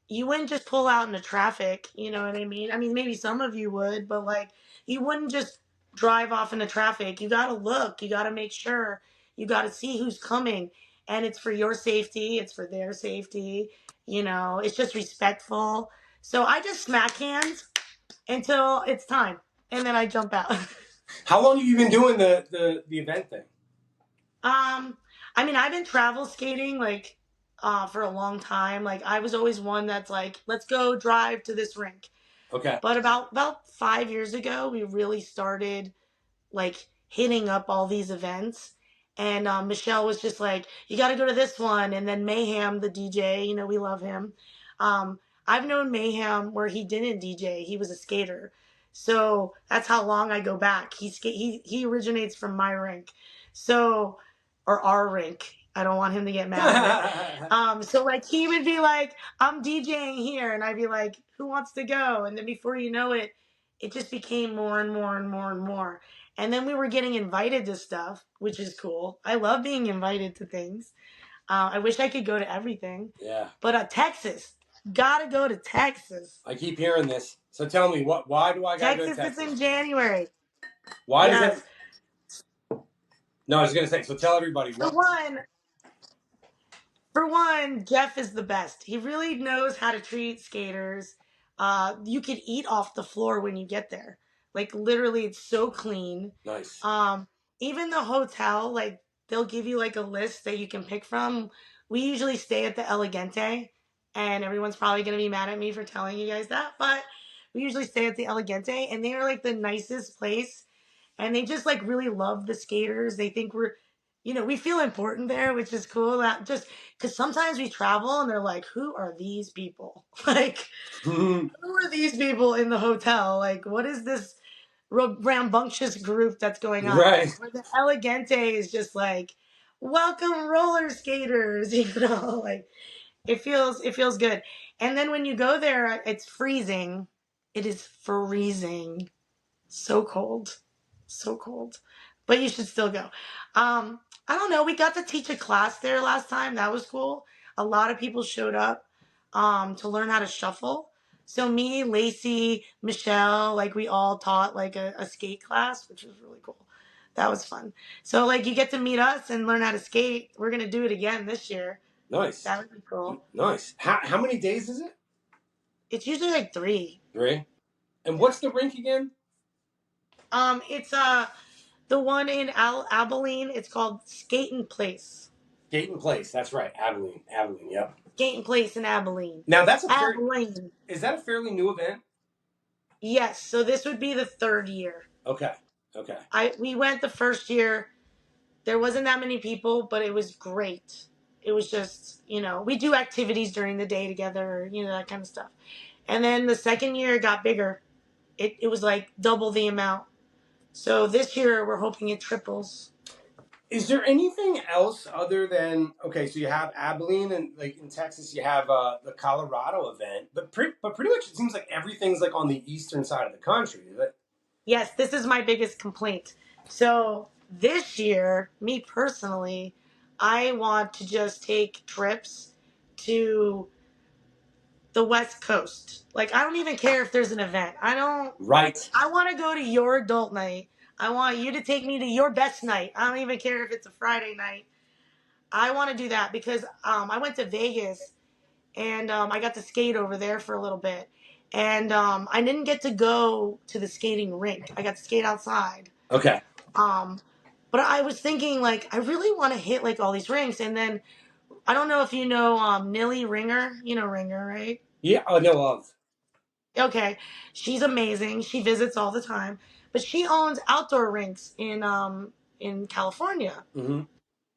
you wouldn't just pull out into traffic. You know what I mean? I mean, maybe some of you would, but like, you wouldn't just drive off into traffic. You got to look. You got to make sure. You got to see who's coming. And it's for your safety, it's for their safety. It's just respectful. So I just smack hands until it's time. And then I jump out. How long have you been doing the event thing? I've been travel skating like for a long time. Like I was always one that's like, let's go drive to this rink. Okay. But about 5 years ago, we really started like hitting up all these events. And Michelle was just like, you got to go to this one. And then Mayhem, the DJ, we love him. I've known Mayhem where he didn't DJ, he was a skater. So that's how long I go back. He originates from my rink. So, or our rink. I don't want him to get mad at it. So like he would be like, I'm DJing here. And I'd be like, who wants to go? And then before you know it, it just became more and more and more and more. And then we were getting invited to stuff, which is cool. I love being invited to things. I wish I could go to everything. Yeah. But Texas, gotta go to Texas. I keep hearing this. So tell me, why do I gotta go to Texas? Texas is in January. Why does that? No, I was gonna say. So tell everybody. For one, Jeff is the best. He really knows how to treat skaters. You could eat off the floor when you get there. Like literally, it's so clean. Nice. Even the hotel, like they'll give you like a list that you can pick from. We usually stay at the Elegante, and everyone's probably going to be mad at me for telling you guys that, but we usually stay at the Elegante, and they are like the nicest place, and they just like really love the skaters. They think we're, we feel important there, which is cool. That just because sometimes we travel and they're like, who are these people? Like, who are these people in the hotel? Like, what is this rambunctious group that's going on? Right. Where the Elegante is just like, welcome roller skaters, like it feels good. And then when you go there, it's freezing. It is freezing. So cold. So cold. But you should still go. I don't know. We got to teach a class there last time. That was cool. A lot of people showed up to learn how to shuffle. So me, Lacey, Michelle, like we all taught like a skate class, which was really cool. That was fun. So like you get to meet us and learn how to skate. We're gonna do it again this year. Nice. That would be cool. Nice. How many days is it? It's usually like 3. 3. And what's the rink again? It's the one in Abilene. It's called Sk8 Place. Sk8 Place. That's right. Abilene. Abilene. Yep. Sk8 Place in Abilene. Now that's Abilene. Is that a fairly new event? Yes. So this would be the 3rd year. Okay. Okay. We went the first year. There wasn't that many people, but it was great. It was just, we do activities during the day together, that kind of stuff. And then the second year it got bigger. It was like double the amount. So this year we're hoping it triples. Is there anything else other than, okay, so you have Abilene, and like in Texas you have the Colorado event, but pretty much it seems like everything's like on the eastern side of the country. Is it? Yes, this is my biggest complaint. So this year, me personally, I want to just take trips to the West Coast. Like, I don't even care if there's an event. Right. I want to go to your adult night. I want you to take me to your best night. I don't even care if it's a Friday night. I want to do that because I went to Vegas and I got to skate over there for a little bit. And I didn't get to go to the skating rink. I got to skate outside. Okay. But I was thinking, like, I really want to hit, like, all these rinks. And then, I don't know if you know Nilly Ringer. You know Ringer, right? Yeah, I know of. Okay. She's amazing. She visits all the time. But she owns outdoor rinks in California. Mm-hmm.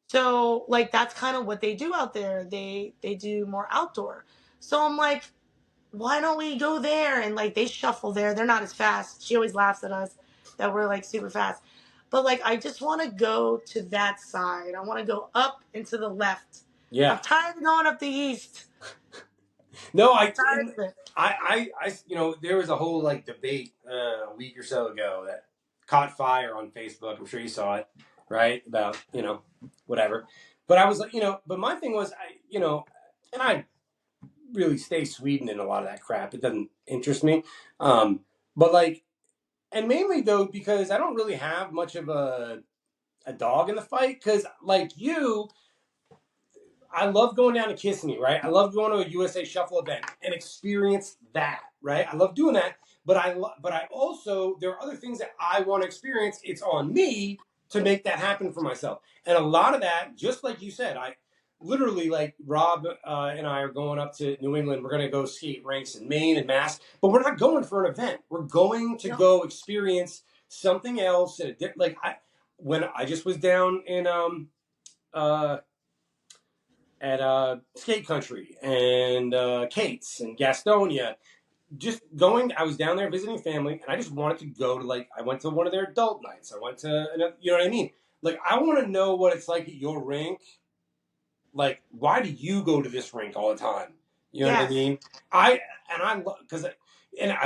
So, like, that's kind of what they do out there. They do more outdoor. So I'm like, why don't we go there? And like they shuffle there. They're not as fast. She always laughs at us that we're like super fast. But like I just want to go to that side. I want to go up and to the left. Yeah. I'm tired of going up the east. No, there was a whole like debate a week or so ago that caught fire on Facebook. I'm sure you saw it, right? About whatever. But I was like, but my thing was, and I really stay Sweden in a lot of that crap. It doesn't interest me. But like, and mainly though because I don't really have much of a dog in the fight. Because like you, I love going down to Kissimmee, right? I love going to a USA Shuffle event and experience that, right? I love doing that, but I also there are other things that I want to experience. It's on me to make that happen for myself, and a lot of that, just like you said, I literally like Rob and I are going up to New England. We're going to go skate rinks in Maine and Mass, but we're not going for an event. We're going to go experience something else. When I just was down in at Skate Country and Kate's and Gastonia. Just going, I was down there visiting family, and I just wanted to go to I went to one of their adult nights. I went to, you know what I mean? Like, I want to know what it's like at your rink. Like, why do you go to this rink all the time? You know what I mean? I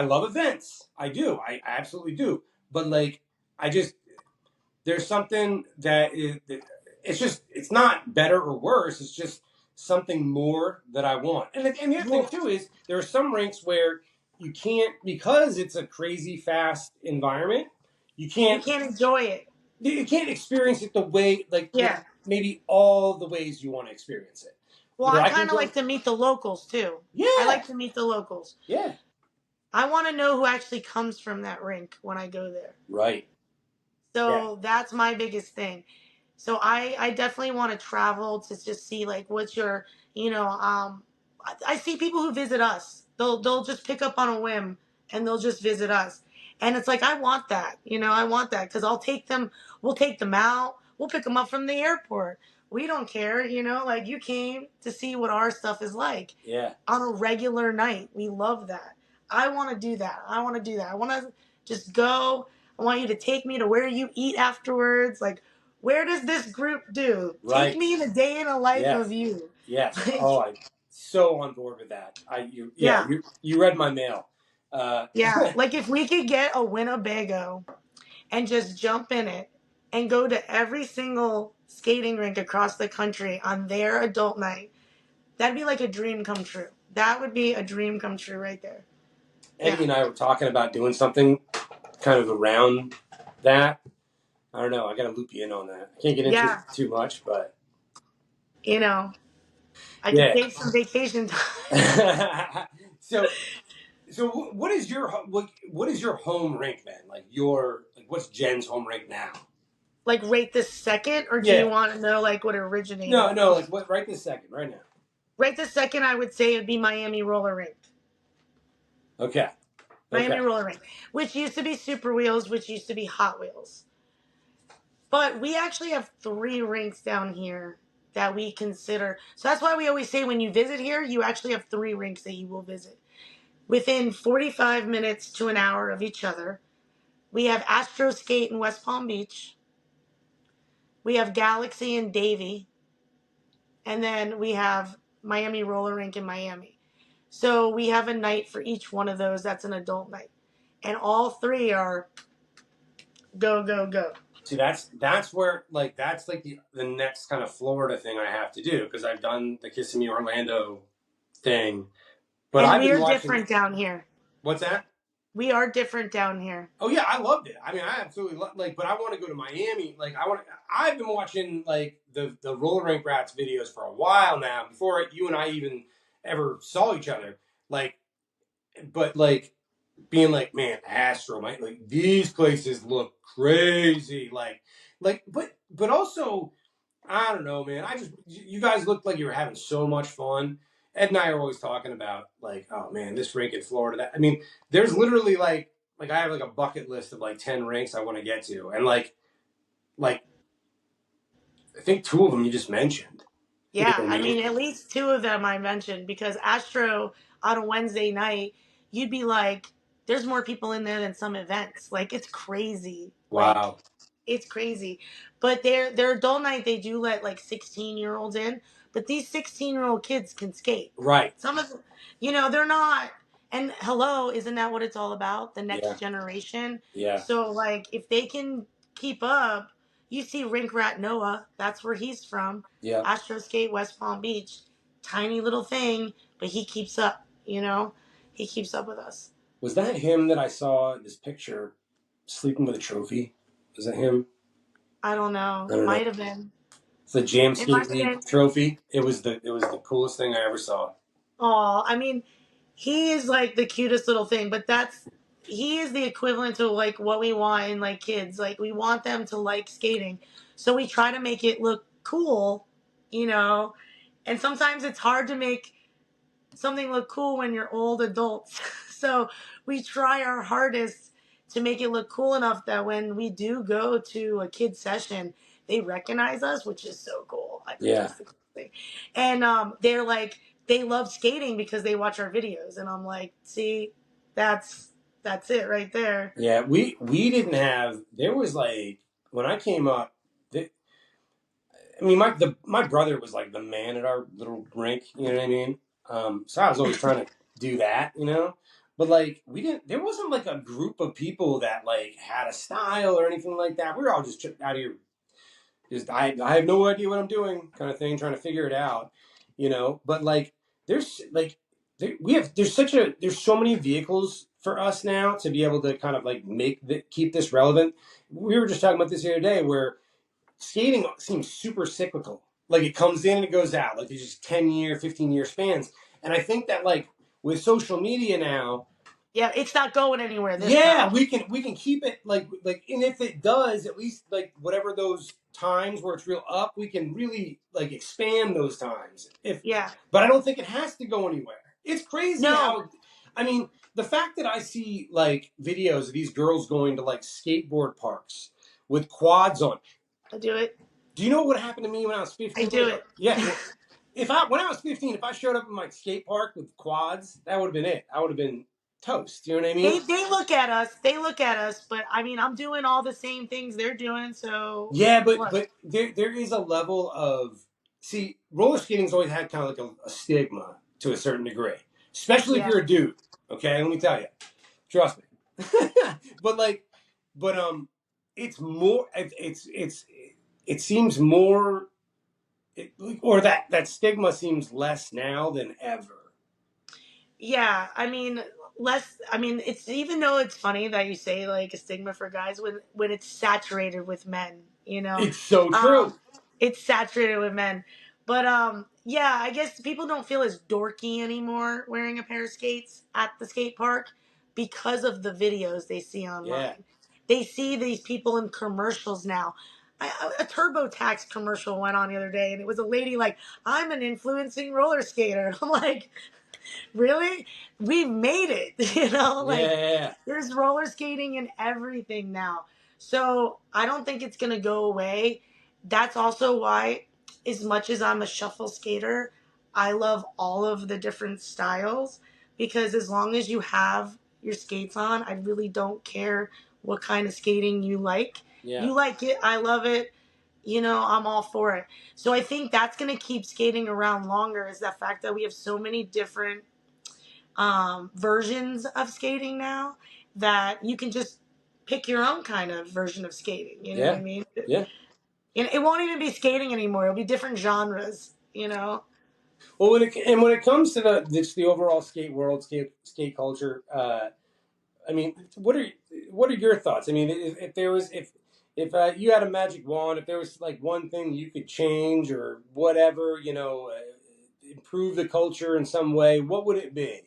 love events. I do. I absolutely do. But like, there's something that it's not better or worse. It's just something more that I want. And the other thing too is there are some rinks where you can't, because it's a crazy fast environment. You can't enjoy it. You can't experience it the way maybe all the ways you want to experience it. Well, I kind of like to meet the locals too. Yeah, I like to meet the locals. Yeah, I want to know who actually comes from that rink when I go there. Right. So that's my biggest thing. So I definitely want to travel to just see like what's your, I see people who visit us. They'll just pick up on a whim and they'll just visit us. And it's like, I want that. I want that because I'll take them. We'll take them out. We'll pick them up from the airport. We don't care. Like you came to see what our stuff is like. Yeah. On a regular night. We love that. I want to do that. I want to just go. I want you to take me to where you eat afterwards. Like, where does this group do? Right. Take me in a day in a life Yes. of you. Yes. Like, Oh, I'm so on board with that. You read my mail. Yeah. Like if we could get a Winnebago and just jump in it and go to every single skating rink across the country on their adult night, that'd be like a dream come true. That would be a dream come true right there. Eddie and I were talking about doing something kind of around that. I don't know. I got to loop you in on that. I can't get into it too much, but I can take some vacation time. So what is your home rink then? Like what's Jen's home rink now? Like right this second, or do you want to know like what originated? No, like what right this second, right now. Right this second, I would say it'd be Miami Roller Rink. Okay. Miami Roller Rink, which used to be Super Wheels, which used to be Hot Wheels. But we actually have 3 rinks down here that we consider. So that's why we always say when you visit here, you actually have 3 rinks that you will visit. Within 45 minutes to an hour of each other, we have Astro Skate in West Palm Beach. We have Galaxy in Davie. And then we have Miami Roller Rink in Miami. So we have a night for each one of those. That's an adult night. And all 3 are go, go, go. See, that's where that's like the next kind of Florida thing I have to do because I've done the Kissimmee Orlando thing, but we are different down here. What's that? We are different down here. Oh yeah, I loved it. I mean, I absolutely but I want to go to Miami. I've been watching like the roller rink rats videos for a while now before you and I even ever saw each other. Being like, man, Astro, like these places look crazy. But also, I don't know, man. You guys looked like you were having so much fun. Ed and I are always talking about like, oh man, this rink in Florida. There's literally like I have like a bucket list of like 10 rinks I want to get to, and like I think 2 of them you just mentioned. Yeah, I mean at least 2 of them I mentioned because Astro on a Wednesday night, you'd be like, there's more people in there than some events. Like it's crazy. Wow. Like, it's crazy. But their adult night, they do let like 16-year-olds in. But these 16-year-old kids can skate. Right. Some of them, they're not. And hello, isn't that what it's all about? The next generation. Yeah. So like, if they can keep up, you see Rink Rat Noah. That's where he's from. Yeah. Astro Skate, West Palm Beach. Tiny little thing, but he keeps up. He keeps up with us. Was that him that I saw in this picture sleeping with a trophy? Was that him? I don't know. Might have been. It's the Jam Skate League trophy. It was the coolest thing I ever saw. Oh, I mean, he is like the cutest little thing, but he is the equivalent to like what we want in like kids. Like we want them to like skating. So we try to make it look cool, and sometimes it's hard to make something look cool when you're old adults. So we try our hardest to make it look cool enough that when we do go to a kid session, they recognize us, which is so cool. I think that's the cool thing. And they're like, they love skating because they watch our videos. And I'm like, see, that's it right there. Yeah, we didn't have, there was like, when I came up, my brother was like the man at our little rink, you know what I mean? So I was always trying to do that, But like there wasn't like a group of people that like had a style or anything like that. We were all just out here, I have no idea what I'm doing, kind of thing, trying to figure it out, But like there's so many vehicles for us now to be able to kind of like keep this relevant. We were just talking about this the other day where skating seems super cyclical. Like it comes in and it goes out. Like there's just 10-year, 15-year spans. And I think that like with social media now, Yeah, it's not going anywhere this Yeah, time. we can keep it like, and if it does, at least like whatever those times where it's real up, we can really like expand those times. Yeah. But I don't think it has to go anywhere. It's crazy No. how, I mean, the fact that I see like videos of these girls going to like skateboard parks with quads on. I do it. Do you know what happened to me when I was I 15? do it. Yeah. Well, when I was 15, if I showed up in my skate park with quads, that would have been it. I would have been toast. You know what I mean? They look at us. They look at us, but I mean, I'm doing all the same things they're doing. So Yeah, but what? there is a level of, see, roller skating's always had kind of like a stigma to a certain degree, especially if Yeah. you're a dude. Okay, let me tell you, trust me. but like, but it's more. It seems more, or that stigma seems less now than ever. Yeah, I mean, less. I mean, it's even though it's funny that you say like a stigma for guys when it's saturated with men. It's so true. Um, it's saturated with men. But yeah, I guess people don't feel as dorky anymore wearing a pair of skates at the skate park because of the videos they see Yeah, online. They see these people in commercials now. A TurboTax commercial went on the other day, and it was a lady like, "I'm an influencing roller skater." I'm like, really? We've made it. Like yeah, there's roller skating and everything now. So I don't think it's gonna go away. That's also why, as much as I'm a shuffle skater, I love all of the different styles, because as long as you have your skates on, I really don't care what kind of skating you like. yeah, You like it, I love it. I'm all for it. So I think that's going to keep skating around longer, is that fact that we have so many different versions of skating now that you can just pick your own kind of version of skating. You know what I yeah, mean? yeah. And it won't even be skating anymore. It'll be different genres. Well, when it comes to the overall skate world, skate culture, I mean, what are your thoughts? I mean, if there was if you had a magic wand, if there was like one thing you could change or whatever, improve the culture in some way, what would it be?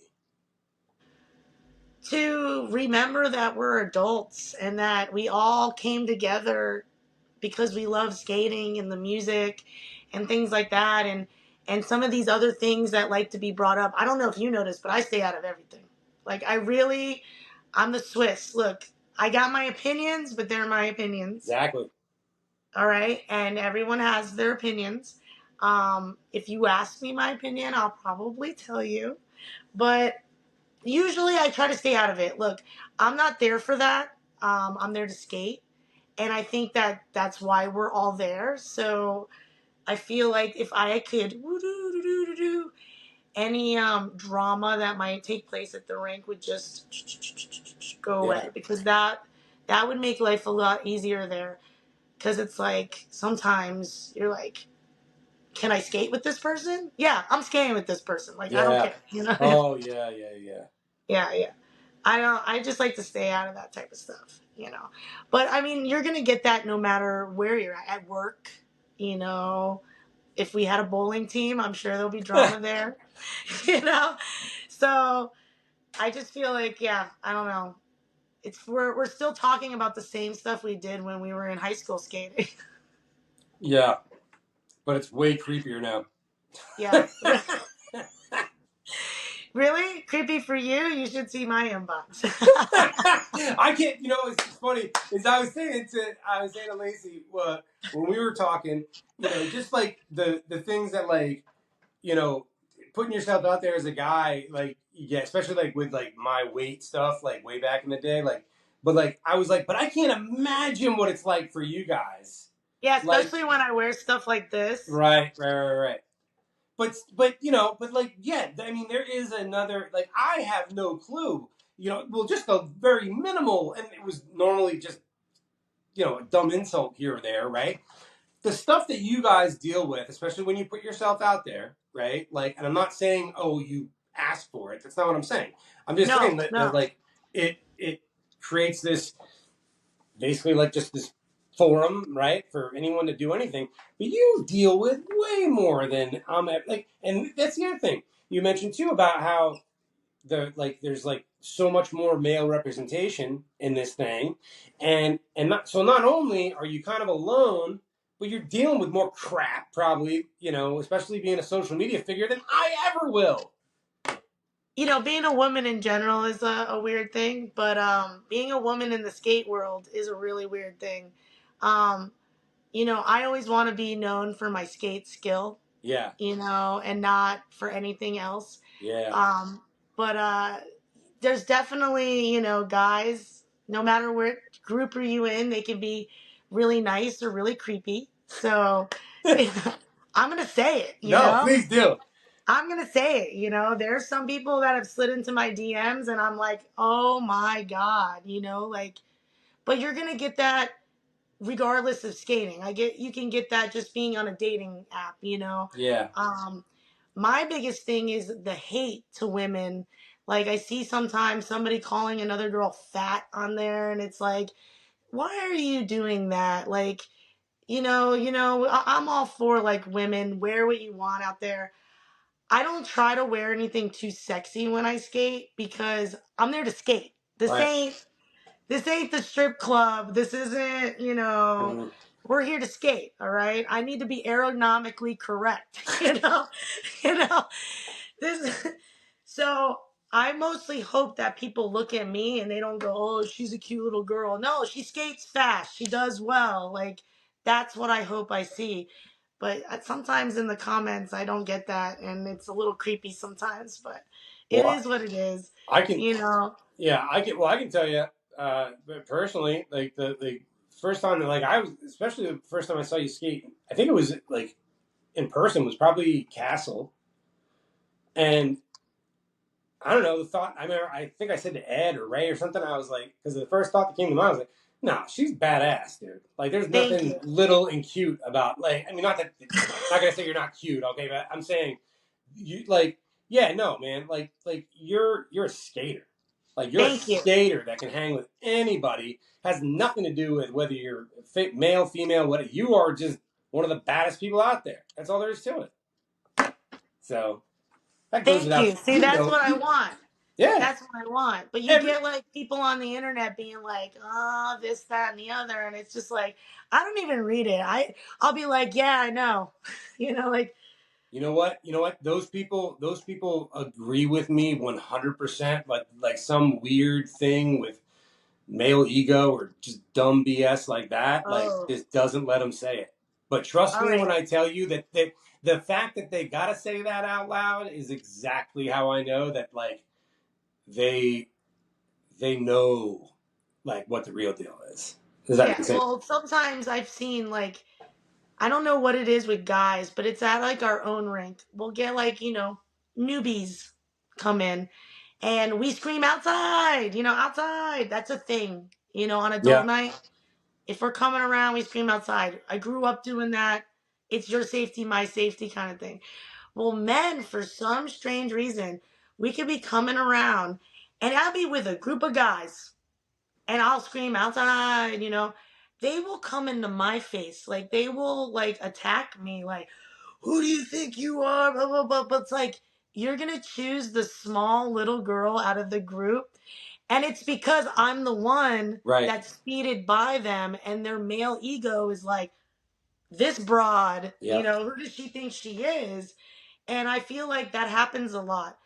To remember that we're adults and that we all came together because we love skating and the music and things like that, and some of these other things that like to be brought up. I don't know if you noticed, but I stay out of everything. Like I'm the Swiss. Look, I got my opinions, but they're my opinions. Exactly. All right, and everyone has their opinions. If you ask me my opinion, I'll probably tell you, but usually I try to stay out of it. Look, I'm not there for that. I'm there to skate, and I think that that's why we're all there. So I feel like if I could any drama that might take place at the rink would just go Yeah. away, because that would make life a lot easier there. Because it's like sometimes you're like, can I skate with this person? Yeah, I'm skating with this person. Like, I don't Yeah. care. Oh yeah, yeah, yeah. Yeah, yeah. I don't. I just like to stay out of that type of stuff. But I mean, you're gonna get that no matter where you're at work. You know, if we had a bowling team, I'm sure there'll be drama there. you know, so I just feel like, yeah, I don't know. We're still talking about the same stuff we did when we were in high school skating. Yeah, but it's way creepier now. Yeah. Really? Creepy for you? You should see my inbox. I can't. It's funny. Is I was saying to Lacey when we were talking. Just like the things that like you know, putting yourself out there as a guy, like yeah, especially like with like my weight stuff, like way back in the day, like. But like I was like, but I can't imagine what it's like for you guys. Yeah, Like especially when I wear stuff like this. right. But like yeah, I mean there is another like I have no clue. Well just a very minimal and it was normally just a dumb insult here or there, right? The stuff that you guys deal with, especially when you put yourself out there, right? Like and I'm not saying oh you asked for it. That's not what I'm saying. I'm just No, saying that no. like it creates this basically like just this forum, right, for anyone to do anything. But you deal with way more than I'm at. Like, and that's the other thing you mentioned too about how there's like so much more male representation in this thing, and not only are you kind of alone, but you're dealing with more crap probably, especially being a social media figure than I ever will. Being a woman in general is a weird thing, but being a woman in the skate world is a really weird thing. Um, I always want to be known for my skate skill, Yeah. and not for anything else. Yeah. But there's definitely, guys, no matter what group are you in, they can be really nice or really creepy. So I'm going to say it, No, please do. I'm going to say it, there's some people that have slid into my DMs and I'm like, oh my God, but you're going to get that regardless of skating. You can get that just being on a dating app, Yeah. My biggest thing is the hate to women. Like I see sometimes somebody calling another girl fat on there and it's like, why are you doing that? Like, I'm all for like women, wear what you want out there. I don't try to wear anything too sexy when I skate because I'm there to skate. Right. This ain't the strip club. This isn't, Mhm. we're here to skate, all right? I need to be aerodynamically correct, you know. This so I mostly hope that people look at me and they don't go, "Oh, she's a cute little girl." No, she skates fast. She does well. Like that's what I hope I see. But sometimes in the comments I don't get that and it's a little creepy sometimes, but it Well, is what it is. I can. You know. Yeah, I can. Well, I can tell you, personally, like the first time that like I was, especially the first time I saw you skate, I think it was like in person was probably Castle, and I don't know the thought. I remember I think I said to Ed or Ray or something. I was like, because the first thought that came to mind was like, no, she's badass, dude. Like, there's Thank nothing you. little and cute about like. I mean, not that I'm not gonna say you're not cute, okay, but I'm saying you like, yeah, no, man, like you're a skater. Like you're a Thank you. skater that can hang with anybody. Has nothing to do with whether you're male, female, what. You are just one of the baddest people out there. That's all there is to it. So that goes Thank without you. See, that's what I want. Yeah. That's what I want. But you Every get like people on the internet being like, oh, this, that, and the other. And it's just like, I don't even read it. I'll be like, yeah, I know. Like, You know what? You know what? Those people agree with me 100%. Like some weird thing with male ego or just dumb BS like that. Like oh, this doesn't let them say it. But trust all me when right. I tell you that the fact that they gotta say that out loud is exactly how I know that like they they know like what the real deal is. Does that Yeah. make sense? Well, sometimes I've seen like, I don't know what it is with guys, but it's at like our own rink. We'll get like, newbies come in and we scream outside, outside. That's a thing, on adult Yeah. night. If we're coming around, we scream outside. I grew up doing that. It's your safety, my safety kind of thing. Well, men, for some strange reason, we could be coming around and I'll be with a group of guys and I'll scream outside, They will come into my face. Like, they will, like, attack me. Like, who do you think you are? Blah, blah, blah. But it's like, you're going to choose the small little girl out of the group. And it's because I'm the one Right. that's speeded by them, and their male ego is like, this broad, Yep. who does she think she is? And I feel like that happens a lot.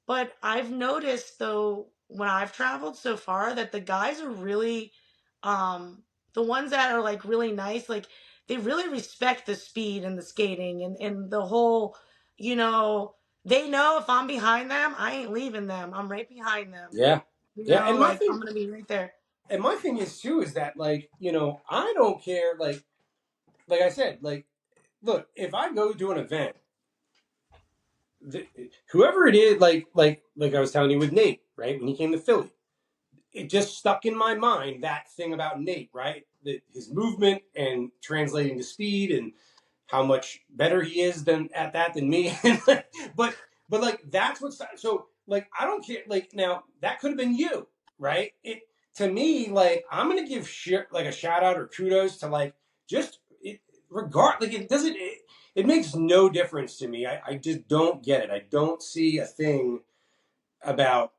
But I've noticed though when I've traveled so far that the guys are really the ones that are like really nice, like they really respect the speed and the skating and the whole, you know, they know if I'm behind them, I ain't leaving them. I'm right behind them. Yeah. Yeah. And my Like I'm thing gonna be right there. and my thing is too is that like, I don't care like I said, like look, if I go to an event, whoever it is, like I was telling you with Nate, right? When he came to Philly, it just stuck in my mind that thing about Nate, right? His movement and translating to speed and how much better he is than me. but like that's what's so like I don't care. Like now that could have been you, right? It to me like I'm gonna give shit like a shout out or kudos to like just it like it doesn't it makes no difference to me. I just don't get it. I don't see a thing about.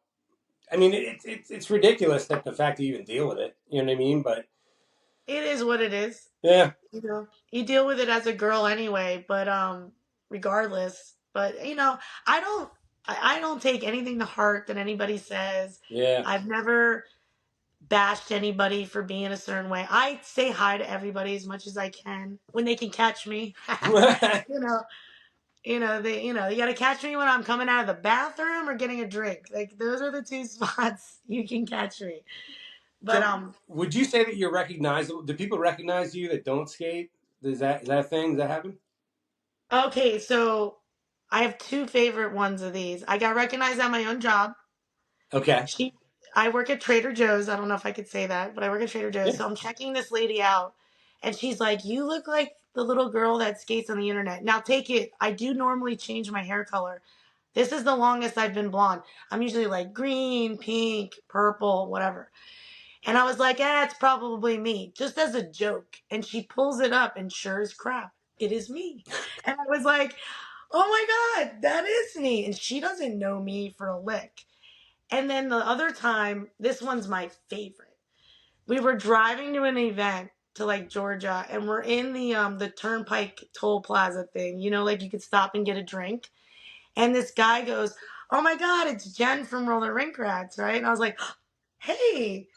I mean, it's ridiculous that the fact that you even deal with it. You know what I mean? But It is what it is. yeah, You know, you deal with it as a girl anyway, but regardless. But I don't take anything to heart that anybody says. yeah. I've never bashed anybody for being a certain way. I say hi to everybody as much as I can when they can catch me. you know, you got to catch me when I'm coming out of the bathroom or getting a drink. Like those are the two spots you can catch me. But So, would you say that you're recognizable? Do people recognize you that don't skate? Is that a thing? Does that happen? okay, so I have two favorite ones of these. I got recognized at my own job. Okay. She I work at Trader Joe's. I don't know if I could say that, but I work at Trader Joe's. Yeah. So I'm checking this lady out and she's like, "You look like the little girl that skates on the internet." Now take it, I do normally change my hair color. This is the longest I've been blonde. I'm usually like green, pink, purple, whatever. And I was like, it's probably me, just as a joke. And she pulls it up, and sure as crap, it is me. And I was like, oh my God, that is me. And she doesn't know me for a lick. And then the other time, this one's my favorite. We were driving to an event to like Georgia, and we're in the Turnpike Toll Plaza thing. Like you could stop and get a drink. And this guy goes, "Oh my God, it's Jen from Roller Rink Rats, right?" And I was like, "Hey,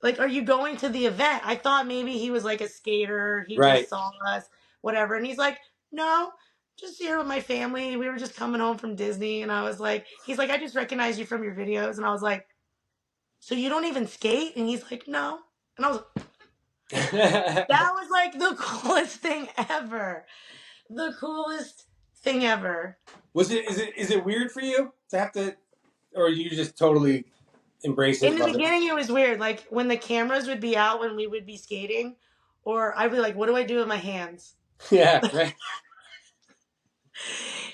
like, are you going to the event?" I thought maybe he was like a skater. He just Right. saw us, whatever. And he's like, "No, just here with my family. We were just coming home from Disney." And I was like, he's like, "I just recognize you from your videos." And I was like, "So you don't even skate?" And he's like, "No." And I was that was like the coolest thing ever. The coolest thing ever. Is it weird for you to have to, or you just totally embrace In it, the love it? beginning, it was weird. Like when the cameras would be out when we would be skating, or I'd be like, "What do I do with my hands?" Yeah. Right.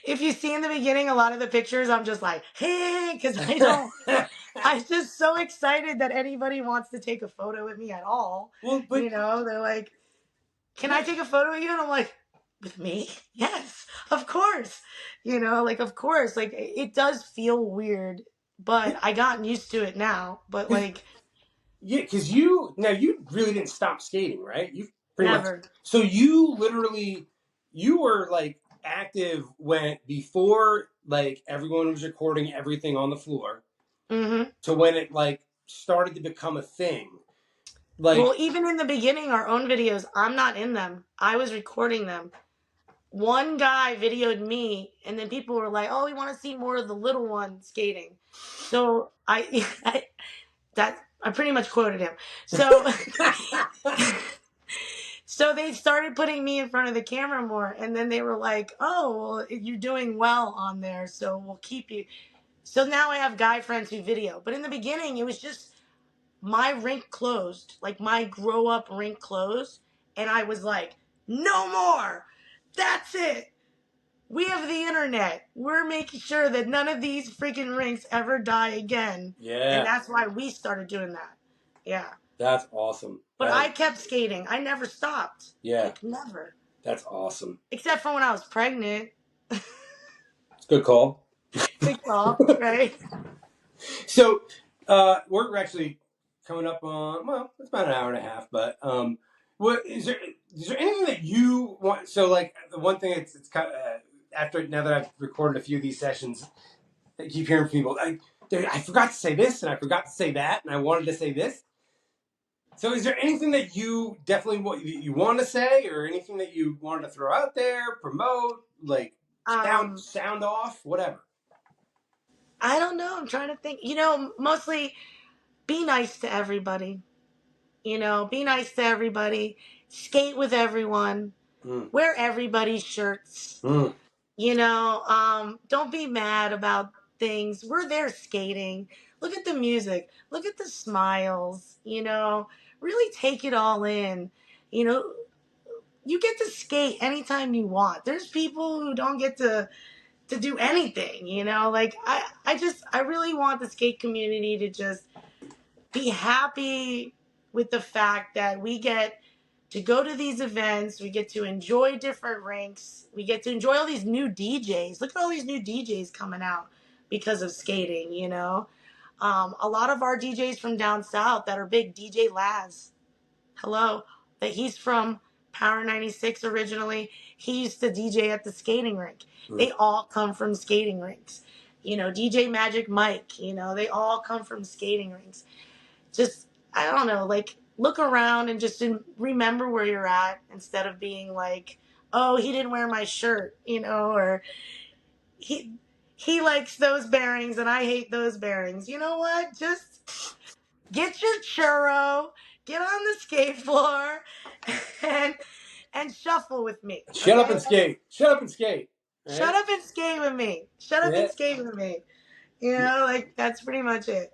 If you see in the beginning a lot of the pictures, I'm just like, hey, because I don't. I'm just so excited that anybody wants to take a photo with me at all. Well, but They're like, "Can I take a photo with you?" And I'm like, "With me? Yes, of course." Like, of course. Like, it does feel weird, but I gotten used to it now. But, like, yeah, because you really didn't stop skating, right? You pretty much. never. So you were like active when before like everyone was recording everything on the floor Hmm. to when it like started to become a thing. Like Well, even in the beginning, our own videos, I'm not in them. I was recording them. One guy videoed me, and then people were like, "Oh, we want to see more of the little one skating." So I pretty much quoted him. So so they started putting me in front of the camera more, and then they were like, "Oh, well, you're doing well on there, so we'll keep you." So now I have guy friends who video, but in the beginning, it was just my rink closed, like my grow up rink closed, and I was like, "No more. That's it. We have the internet. We're making sure that none of these freaking rinks ever die again." And yeah, that's why we started doing that. Yeah. that's awesome. But I kept skating. I never stopped. Yeah, Like, never. that's awesome. Except for when I was pregnant. It's a good call. Good call, right? So we're actually coming up on, well, it's about an hour and a half, but what is there anything that you want? So like the one thing it's kind of, after now that I've recorded a few of these sessions, I keep hearing from people I forgot to say this and I forgot to say that and I wanted to say this. So is there anything that you definitely you want to say or anything that you wanted to throw out there, promote, like Um, sound off, whatever? I don't know. I'm trying to think. Mostly be nice to everybody. Be nice to everybody. Skate with everyone. Mm. Wear everybody's shirts. Mm. Don't be mad about things. We're there skating. Look at the music. Look at the smiles. Really take it all in. You know, you get to skate anytime you want. There's people who don't get to do anything. Like I really want the skate community to just be happy with the fact that we get to go to these events, we get to enjoy different rinks, we get to enjoy all these new DJs. Look at all these new DJs coming out. because of skating, you know. A lot of our DJs from down south that are big, DJ Laz, hello, that he's from Power 96 originally. He used to DJ at the skating rink. They all come from skating rinks. You know, DJ Magic Mike, you know, they all come from skating rinks. Just, I don't know, like, look around and just remember where you're at instead of being like, oh, he didn't wear my shirt, you know, or he he likes those bearings and I hate those bearings. You know what? Just get your churro, get on the skate floor, and shuffle with me. Shut up Okay? and skate. Shut up and skate. Shut Right? up and skate with me. Shut up Yeah. and skate with me. You know, like that's pretty much it.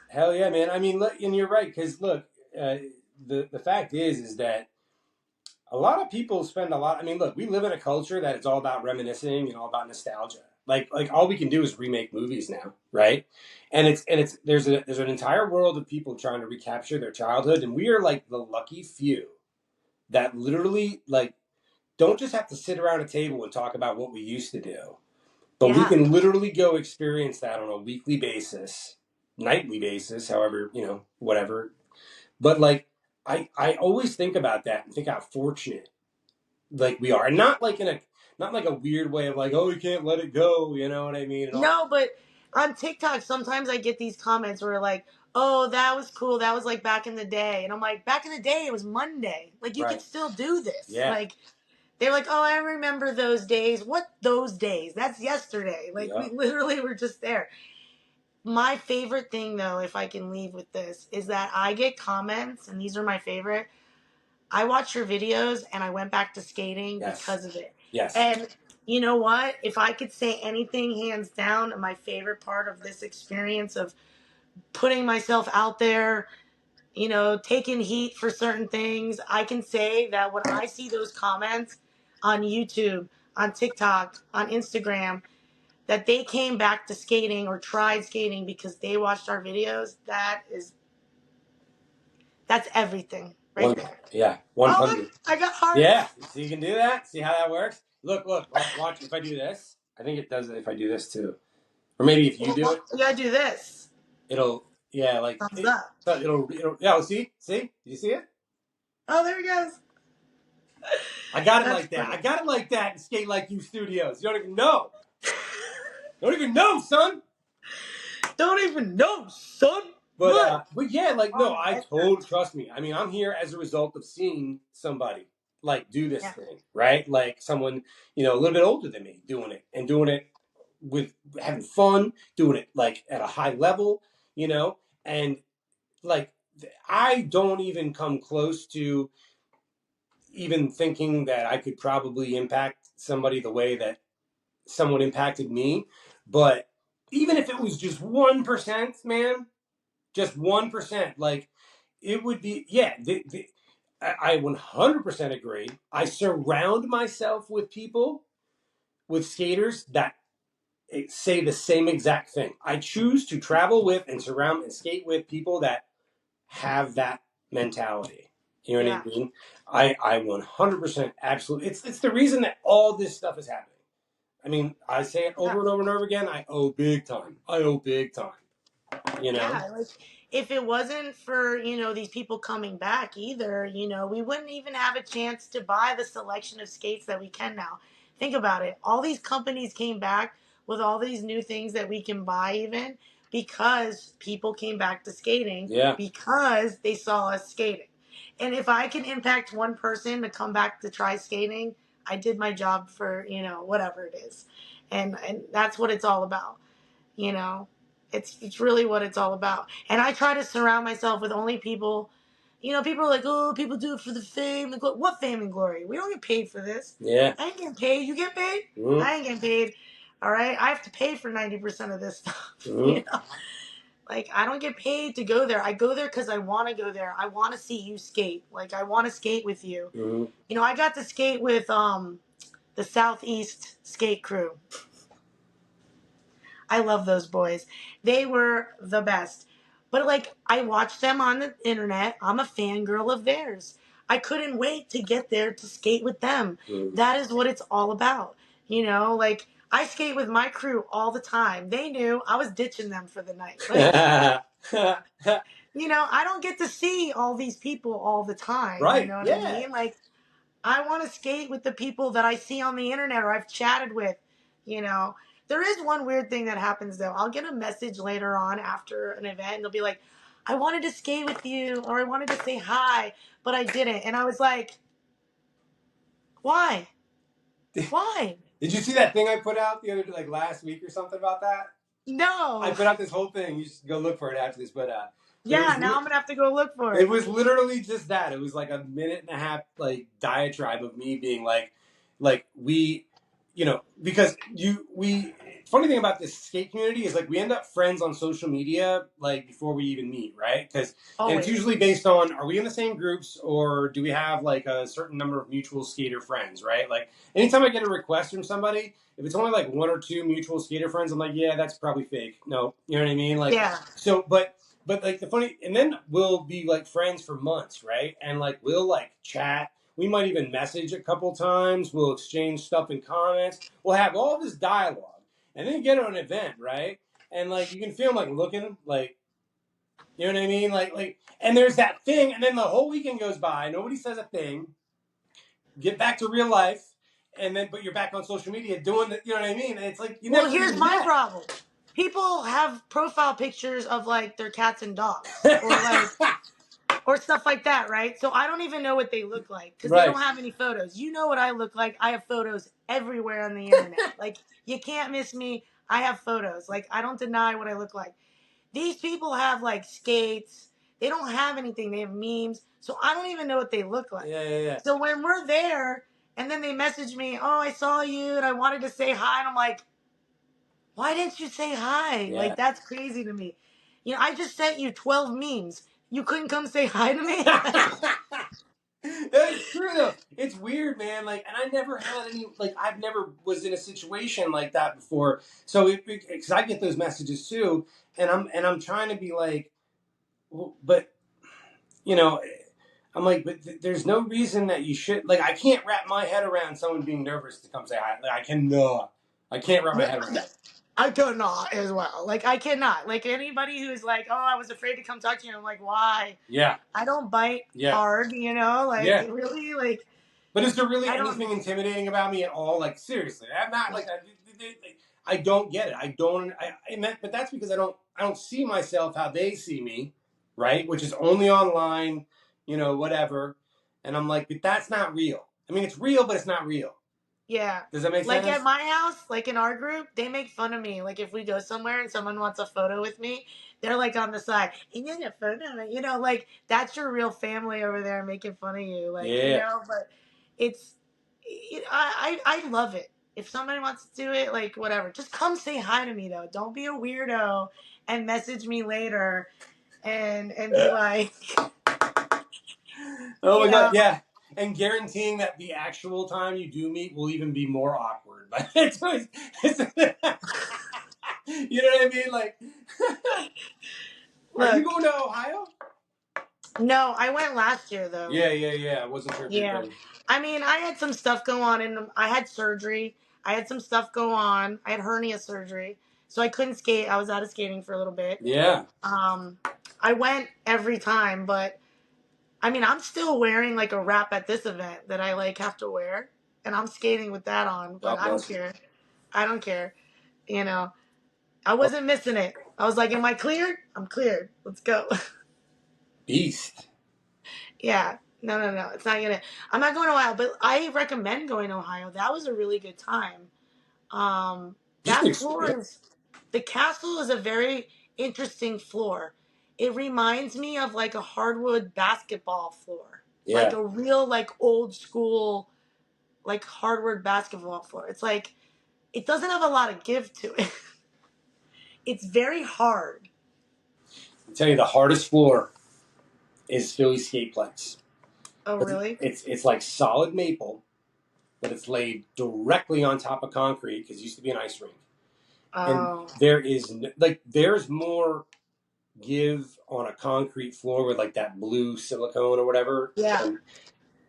Hell yeah, man. I mean, look, and you're right, because look, the fact is that a lot of people spend a lot. I mean, look, we live in a culture that it's all about reminiscing and all about nostalgia. Like all we can do is remake movies now, right? And it's there's an entire world of people trying to recapture their childhood, and we are like the lucky few that literally like don't just have to sit around a table and talk about what we used to do, but we Yeah. can literally go experience that on a weekly basis, nightly basis, however, whatever. But like I always think about that and think how fortunate like we are. And not like not like a weird way of like, oh, you can't let it go, you know what I mean? And all. No, but on TikTok, sometimes I get these comments where like, "Oh, that was cool. That was like back in the day," and I'm like, "Back in the day, it was Monday. Like you could Right. still do this." Yeah. Like they're like, "Oh, I remember those days." What those days? That's yesterday. Like Yeah. we literally were just there. My favorite thing, though, if I can leave with this, is that I get comments, and these are my favorite. I watched your videos and I went back to skating Yes. because of it. Yes. And you know what? If I could say anything hands down, my favorite part of this experience of putting myself out there, you know, taking heat for certain things, I can say that when I see those comments on YouTube, on TikTok, on Instagram, that they came back to skating or tried skating because they watched our videos, that's everything right there. Yeah. Oh, 100. look, I got hearts. Yeah. So you can do that. See how that works? Look, watch if I do this. I think it does it if I do this too. Or maybe if you do it, You gotta do this. it'll like Thumbs up. it'll yeah, see? Did you see it? Oh, there he goes. I got it That's like that. funny. I got it like that in Skate Like You Studios. You don't even know. Don't even know, son. Don't even know, son. But yeah, like no, I that's totally trust me. I mean, I'm here as a result of seeing somebody like do this Yeah. thing, right? Like someone, a little bit older than me doing it and doing it with having fun, doing it like at a high level, and like I don't even come close to even thinking that I could probably impact somebody the way that someone impacted me. But even if it was just 1%, man, just 1%, like it would be, yeah. I 100% agree. I surround myself with people, with skaters that say the same exact thing. I choose to travel with and surround and skate with people that have that mentality. You know what I mean? I 100% absolutely. It's the reason that all this stuff is happening. I mean, I say it over and over and over again. I owe big time. Yeah, like if it wasn't for, these people coming back either, we wouldn't even have a chance to buy the selection of skates that we can now. Think about it. All these companies came back with all these new things that we can buy even because people came back to skating Yeah. because they saw us skating. And if I can impact one person to come back to try skating, I did my job for, whatever it is. And that's what it's all about. You know, it's really what it's all about. And I try to surround myself with only people. People are like, oh, people do it for the fame and glory. What fame and glory? We don't get paid for this. Yeah. I ain't getting paid. You get paid? Mm-hmm. I ain't getting paid. All right, I have to pay for 90% of this stuff. Mm-hmm. Like I don't get paid to go there. I go there because I want to go there. I want to see you skate. Like I want to skate with you. Mm-hmm. I got to skate with the Southeast skate crew. I love those boys. They were the best. But like I watched them on the internet. I'm a fangirl of theirs. I couldn't wait to get there to skate with them. Mm-hmm. That is what it's all about. Like I skate with my crew all the time. They knew I was ditching them for the night. Like, I don't get to see all these people all the time. You Right. know what I Yeah. mean? Like, I want to skate with the people that I see on the internet or I've chatted with. You know, there is one weird thing that happens though. I'll get a message later on after an event and they'll be like, I wanted to skate with you or I wanted to say hi, but I didn't. And I was like, why? Why? Did you see that thing I put out the other like last week or something about that? I No. put out this whole thing. You should go look for it after this, but it Yeah, now I'm gonna have to go look for it it. was literally just that. It was like a minute and a half like diatribe of me being like we, because we. Funny thing about this skate community is like we end up friends on social media like before we even meet, right? And it's Always. usually based on are we in the same groups or do we have like a certain number of mutual skater friends, right? Like anytime I get a request from somebody, if it's only like one or two mutual skater friends, I'm like, yeah, that's probably fake. No, you know what I mean? Like, Yeah. so, but like the funny, and then we'll be like friends for months, right? And like we'll like chat. We might even message a couple times. We'll exchange stuff in comments. We'll have all this dialogue, and then you get to an event, right? And like you can feel them like looking, like you know what I mean, and there's that thing, and then the whole weekend goes by. Nobody says a thing. Get back to real life, and then but you're back on social media doing the, you know what I mean? And it's like you Well, never here's even my met. problem. People have profile pictures of like their cats and dogs or stuff like that, right? So I don't even know what they look like because they Right. don't have any photos. You know what I look like? I have photos everywhere on the internet. Like you can't miss me. I have photos. Like I don't deny what I look like. These people have like skates. They don't have anything. They have memes. So I don't even know what they look like. Yeah. So when we're there and then they message me, oh, I saw you and I wanted to say hi. And I'm like, why didn't you say hi? Yeah. Like, that's crazy to me. I just sent you 12 memes. You couldn't come say hi to me? That's true though. It's weird, man. Like, and I never had any. Like, I've never was in a situation like that before. So, because I get those messages too, and I'm trying to be like, well, but you know, I'm like, but there's no reason that you should. Like, I can't wrap my head around someone being nervous to come say hi. Like, I cannot. I can't wrap my head around it. I cannot as well. Like, I cannot. Like, anybody who's like, oh, I was afraid to come talk to you. I'm like, why? Yeah. I don't bite hard, Like, really? Like, but is there really anything intimidating about me at all? Like, seriously, I'm not like I don't get it. I don't. But that's because I don't see myself how they see me, right? Which is only online, whatever. And I'm like, but that's not real. I mean, it's real, but it's not real. Yeah. Does that make sense? Like at my house, like in our group, they make fun of me. Like if we go somewhere and someone wants a photo with me, they're like on the side, you need a photo, like that's your real family over there making fun of you. Like, but I love it. If somebody wants to do it, like whatever, just come say hi to me though. Don't be a weirdo and message me later and be like, oh my God, yeah. And guaranteeing that the actual time you do meet will even be more awkward. But it's always, you know what I mean? Like, are you going to Ohio? No, I went last year though. Yeah. I wasn't sure if you were. I mean, I had some stuff go on, and I had surgery. I had some stuff go on. I had hernia surgery, so I couldn't skate. I was out of skating for a little bit. Yeah. I went every time, but I mean, I'm still wearing like a wrap at this event that I like have to wear, and I'm skating with that on. But I don't care. I don't care. I wasn't missing it. I was like, "Am I cleared? I'm cleared. Let's go." Beast. Yeah. No. It's not gonna. I'm not going to Ohio, but I recommend going to Ohio. That was a really good time. That floor is the castle is a very interesting floor. It reminds me of like a hardwood basketball floor, like a real like old school like hardwood basketball floor. It's like it doesn't have a lot of give to it. It's very hard. I'll tell you, the hardest floor is Philly Sk8Plex. Oh, really? It's like solid maple, but it's laid directly on top of concrete because it used to be an ice rink. Oh. And there's more give on a concrete floor with like that blue silicone or whatever. Yeah.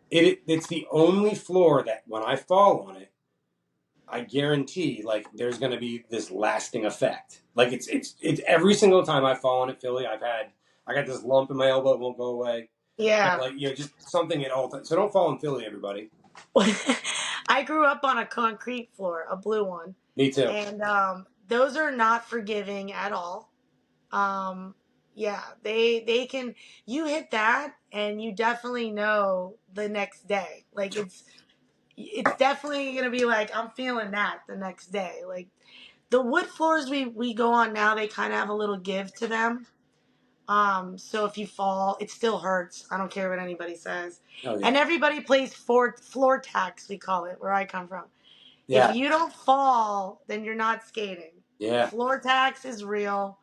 It's the only floor that when I fall on it, I guarantee like there's going to be this lasting effect. Like it's every single time I've fallen at Philly, I got this lump in my elbow, it won't go away. Yeah. Like just something at all times. So don't fall in Philly, everybody. I grew up on a concrete floor, a blue one. Me too. And those are not forgiving at all. Um, yeah, they can, you hit that and you definitely know the next day. Like it's definitely gonna be like I'm feeling that the next day. Like the wood floors we go on now, they kind of have a little give to them. So if you fall, it still hurts. I don't care what anybody says. Oh yeah. And everybody plays floor tax, we call it, where I come from. If Yeah. you don't fall, then you're not skating. Yeah. Floor tax is real.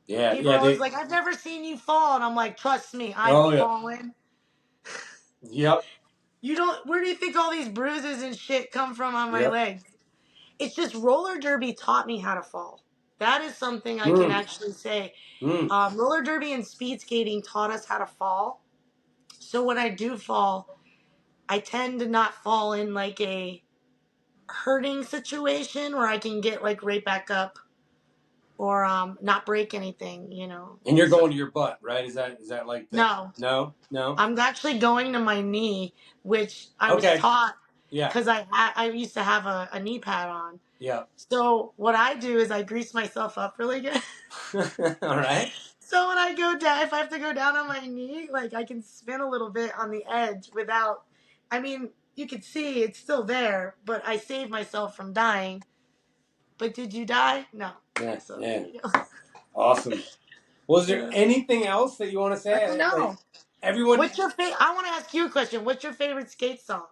Yeah. People Yeah. are always like, I've never seen you fall. And I'm like, trust me, I've Oh yeah. fallen. Yep. You don't, where do you think all these bruises and shit come from on my Yep. legs? It's just roller derby taught me how to fall. That is something I can Mm. actually say. Mm. Roller derby and speed skating taught us how to fall. So when I do fall, I tend to not fall in like a hurting situation where I can get like right back up or not break anything, you know. And you're So going to your butt, right? Is that like the no, no? No? I'm actually going to my knee, which I was Okay. taught Yeah. because I used to have a knee pad on. Yeah. So what I do is I grease myself up really good. All right. So when I go down, if I have to go down on my knee, like I can spin a little bit on the edge without. I mean, you can see it's still there, but I saved myself from dying. But did you die? No. Yeah. So Yeah. there you go. Awesome. Was there anything else that you want to I don't say? Like know. everyone. What's your favorite? I want to ask you a question. What's your favorite skate song?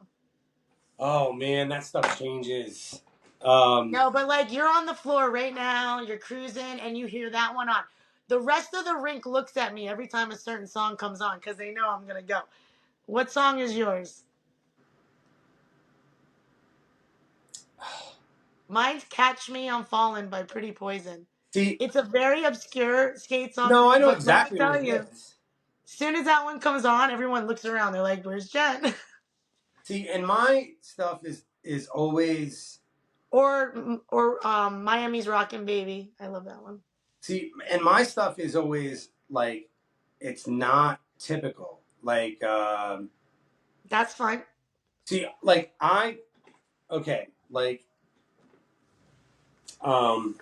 Oh man, that stuff changes. No, but like you're on the floor right now, you're cruising, and you hear that one on. The rest of the rink looks at me every time a certain song comes on because they know I'm gonna go. What song is yours? Mine's "Catch Me, I'm Falling" by Pretty Poison. See, It's a very obscure skate song, no, I know but let me exactly what tell it you, is. as soon as that one comes on, everyone looks around. They're like, "Where's Jen?" See, and my stuff is always or Miami's Rockin' Baby. I love that one. see, and my stuff is always like it's not typical. Like, That's fine. see, like okay, like, um,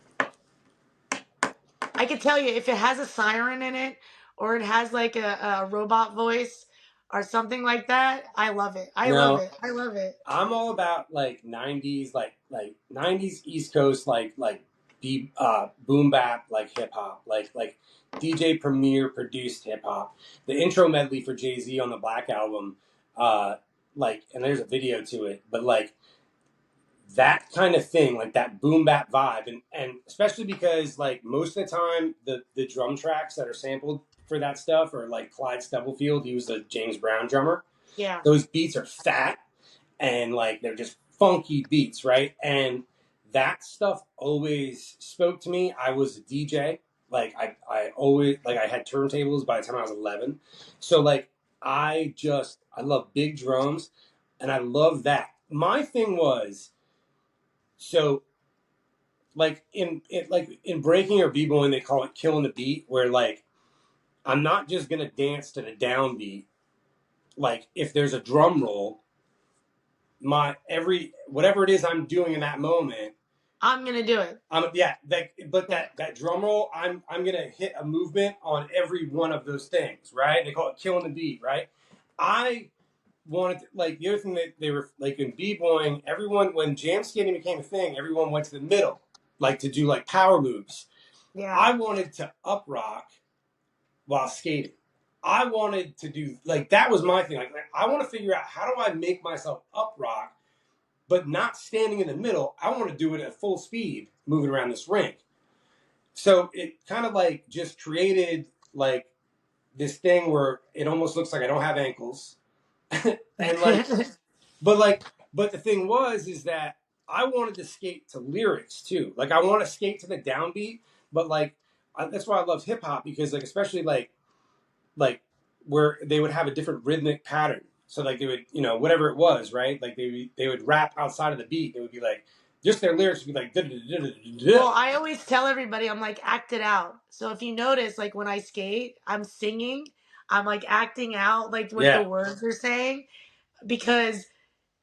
I could tell you if it has a siren in it or it has like a robot voice or something like that. I love it. I love no, it. I love it. I'm all about like '90s, like '90s East Coast, boom bap, like hip hop, like DJ Premier produced hip hop. The intro medley for Jay-Z on the Black album, and there's a video to it, but like that kind of thing, like that boom bap vibe, and especially because like most of the time the drum tracks that are sampled for that stuff are like Clyde Stubblefield. He was the James Brown drummer. Yeah. Those beats are fat and like they're just funky beats, right? And that stuff always spoke to me. I was a DJ. Like I always like I had turntables by the time I was 11. So like I love big drums and I love that. My thing was so in breaking or b-boying they call it killing the beat, where like I'm not just gonna dance to the downbeat. Like if there's a drum roll, my every whatever it is I'm doing in that moment, I'm gonna do it. That drum roll, I'm gonna hit a movement on every one of those things, right? They call it killing the beat, right? I wanted like the other thing that they were like in b-boying, everyone when jam skating became a thing, everyone went to the middle, like to do like power moves. Yeah. I wanted to up rock while skating. I wanted to do like that was my thing. Like I want to figure out how do I make myself up rock, but not standing in the middle. I want to do it at full speed, moving around this rink. So it kind of like just created like this thing where it almost looks like I don't have ankles, and like, but the thing is that I wanted to skate to lyrics too. Like I want to skate to the downbeat, but like that's why I love hip hop because like especially like where they would have a different rhythmic pattern. So like they would, whatever it was, right? Like they would rap outside of the beat. They would be like, just their lyrics would be like. Well, I always tell everybody, I'm like, act it out. So if you notice, like when I skate, I'm singing, I'm like acting out like what the Yeah, words are saying, because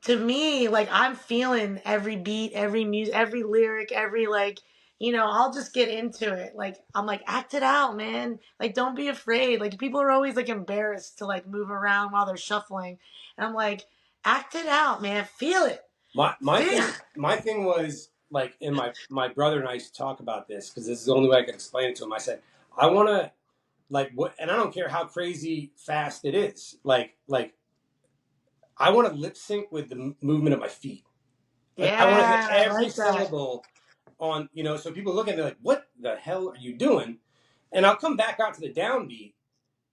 to me, like I'm feeling every beat, every music, every lyric, every like, I'll just get into it. Like I'm like, act it out, man. Like don't be afraid. Like people are always like embarrassed to like move around while they're shuffling, and I'm like, act it out, man. Feel it. my Feel. thing was like, and my brother and I used to talk about this because this is the only way I could explain it to him. I said, I want to like what, and I don't care how crazy fast it is. Like I want to lip sync with the movement of my feet. Like I want to hit Yeah, I every like that. syllable on, so people look at me like, what the hell are you doing? And I'll come back out to the downbeat,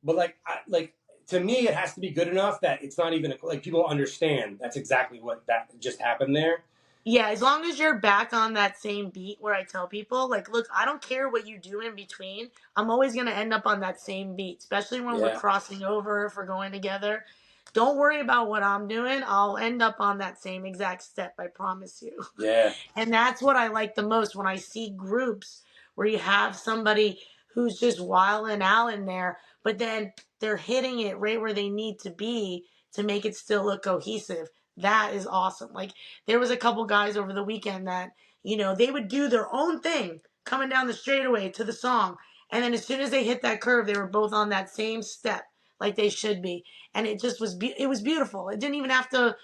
but like to me, it has to be good enough that it's not even like people understand that's exactly what that just happened there. Yeah, as long as you're back on that same beat where I tell people, like, look, I don't care what you do in between. I'm always going to end up on that same beat, especially when we're Yeah, crossing over, if we're going together. Don't worry about what I'm doing. I'll end up on that same exact step, I promise you. yeah, And that's what I like the most when I see groups where you have somebody who's just wilding out in there, but then they're hitting it right where they need to be to make it still look cohesive. That is awesome. Like there was a couple guys over the weekend that, they would do their own thing coming down the straightaway to the song. And then as soon as they hit that curve, they were both on that same step like they should be. And it just was, it was beautiful. It didn't even have to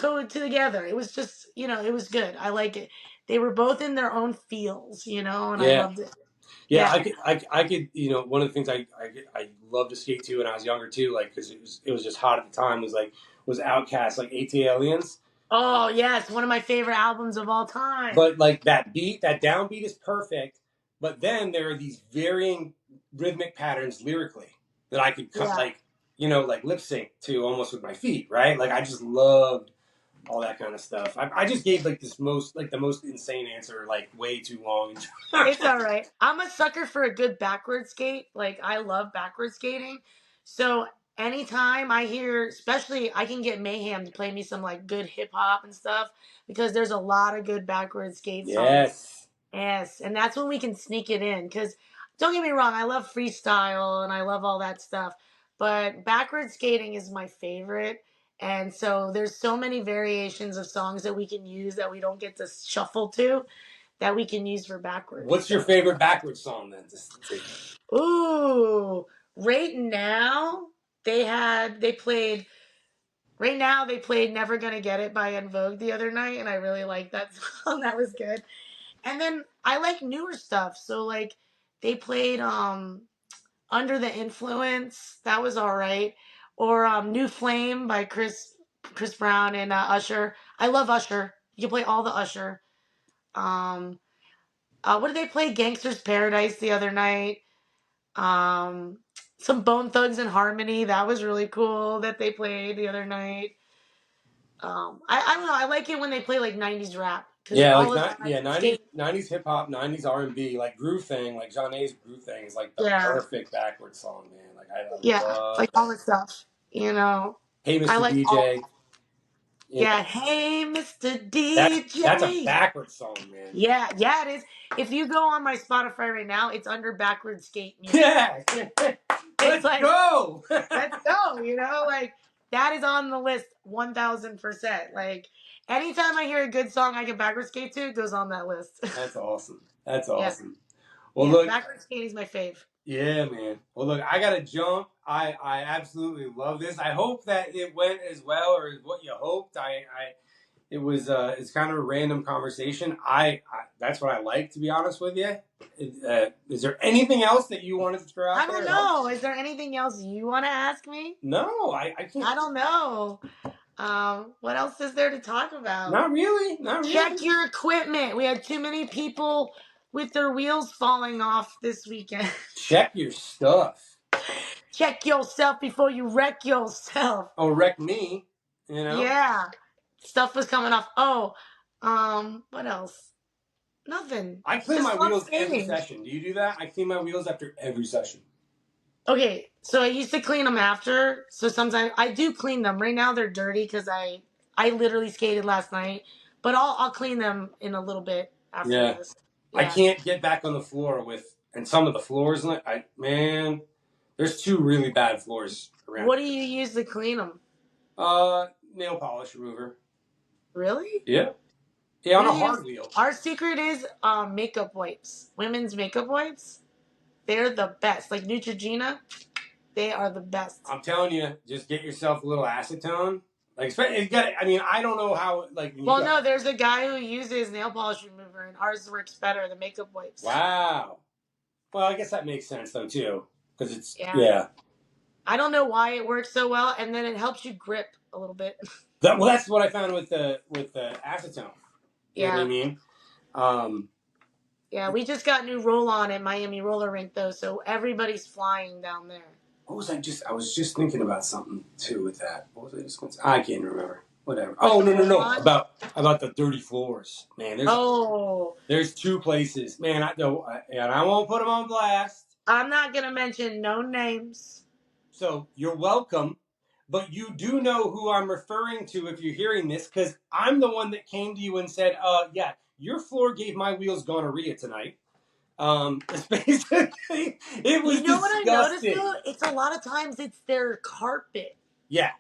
go together. It was just, it was good. I like it. They were both in their own fields, and I yeah. loved it. Yeah, Yeah. I could, one of the things I loved to skate to when I was younger too, like because it was just hot at the time. Was Outkast, like AT Aliens, Oh, yes, one of my favorite albums of all time. but like that beat, that downbeat is perfect. But then there are these varying rhythmic patterns lyrically that I could cut, Yeah. like like lip sync to almost with my feet, right? Like I just loved all that kind of stuff. I just gave like the most insane answer, like way too long. It's all right. I'm a sucker for a good backward skate. Like I love backward skating. So anytime I hear, especially I can get Mayhem to play me some like good hip hop and stuff because there's a lot of good backward skate songs. Yes. Yes, and that's when we can sneak it in. Because don't get me wrong, I love freestyle and I love all that stuff, but backward skating is my favorite. And so there's so many variations of songs that we can use that we don't get to shuffle to that we can use for backwards. What's your favorite backwards song then? Ooh, right now they played. Right now they played "Never Gonna Get It" by En Vogue the other night, and I really liked that song. That was good. And then I like newer stuff. So like they played Under the Influence. That was all right. Or New Flame by Chris Brown and Usher. I love Usher. You can play all the Usher. Um what did they play? Gangster's Paradise the other night. Um some Bone Thugs and Harmony. That was really cool that they played the other night. I don't know. I like it when they play like 90s rap because Yeah, all like of not that I yeah, can 90s skate. 90s hip hop, 90s R&B, like Groove Thing, like Jeanette's Groove Thing is like the Yeah. perfect backwards song, man. Like I Yeah, love like all that. the stuff, Hey I Mr. like all. DJ, you Yeah, know, hey, Mr. that's a DJ. backwards song, man. Yeah, yeah, it is. If you go on my Spotify right now, it's under backward skate music. Yeah. It's Let's like, go. let's go, like that is on the list 1000%. Like anytime I hear a good song I can backward skate to, it goes on that list. That's awesome. That's Yeah, awesome. Well, yeah, look, backward skating is my fave. yeah, man. Well, look, I gotta jump. I absolutely love this. I hope that it went as well or as what you hoped. It was it's kind of a random conversation. I that's what I like, to be honest with you. Is there anything else that you wanted to throw I out don't there? No, know. Is there anything else you want to ask me? no, I can't. I don't know. What else is there to talk about? Not really. Not really. Check your equipment. We had too many people with their wheels falling off this weekend. Check your stuff. Check yourself before you wreck yourself. Oh, wreck me. You know. Yeah. Stuff was coming off. Oh, what else? Nothing. I clean Just my fun wheels every skating. session. Do you do that? I clean my wheels after every session. Okay, so I used to clean them after. So sometimes I do clean them. Right now they're dirty because I literally skated last night. But I'll clean them in a little bit after Yeah. this. I Yeah. can't get back on the floor and some of the floors, man, there's two really bad floors around. What do you use to clean them? Nail polish remover. Really? Yeah. Yeah, on We a use hard wheel. our secret is makeup wipes. Women's makeup wipes. They're the best. Like Neutrogena, they are the best. I'm telling you, just get yourself a little acetone. Like, you got. I mean, I don't know how. Like, when you Well, got, no, there's a guy who uses nail polish remover, and ours works better. The makeup wipes. wow. Well, I guess that makes sense though too, because it's Yeah. I don't know why it works so well, and then it helps you grip a little bit. Well, that's what I found with the acetone. You know what I Yeah. mean? Yeah, we just got new roll-on at Miami Roller Rink, though, so everybody's flying down there. What was I was just thinking about something too with that. What was I just going to say? I can't remember. Whatever. Oh, no. About the dirty floors. Man, there's two places. Man, and I won't put them on blast. I'm not going to mention no names. So you're welcome, but you do know who I'm referring to if you're hearing this, because I'm the one that came to you and said, yeah, your floor gave my wheels gonorrhea tonight. It's basically, it was disgusting. You know what I noticed, though? It's a lot of times it's their carpet. Yeah.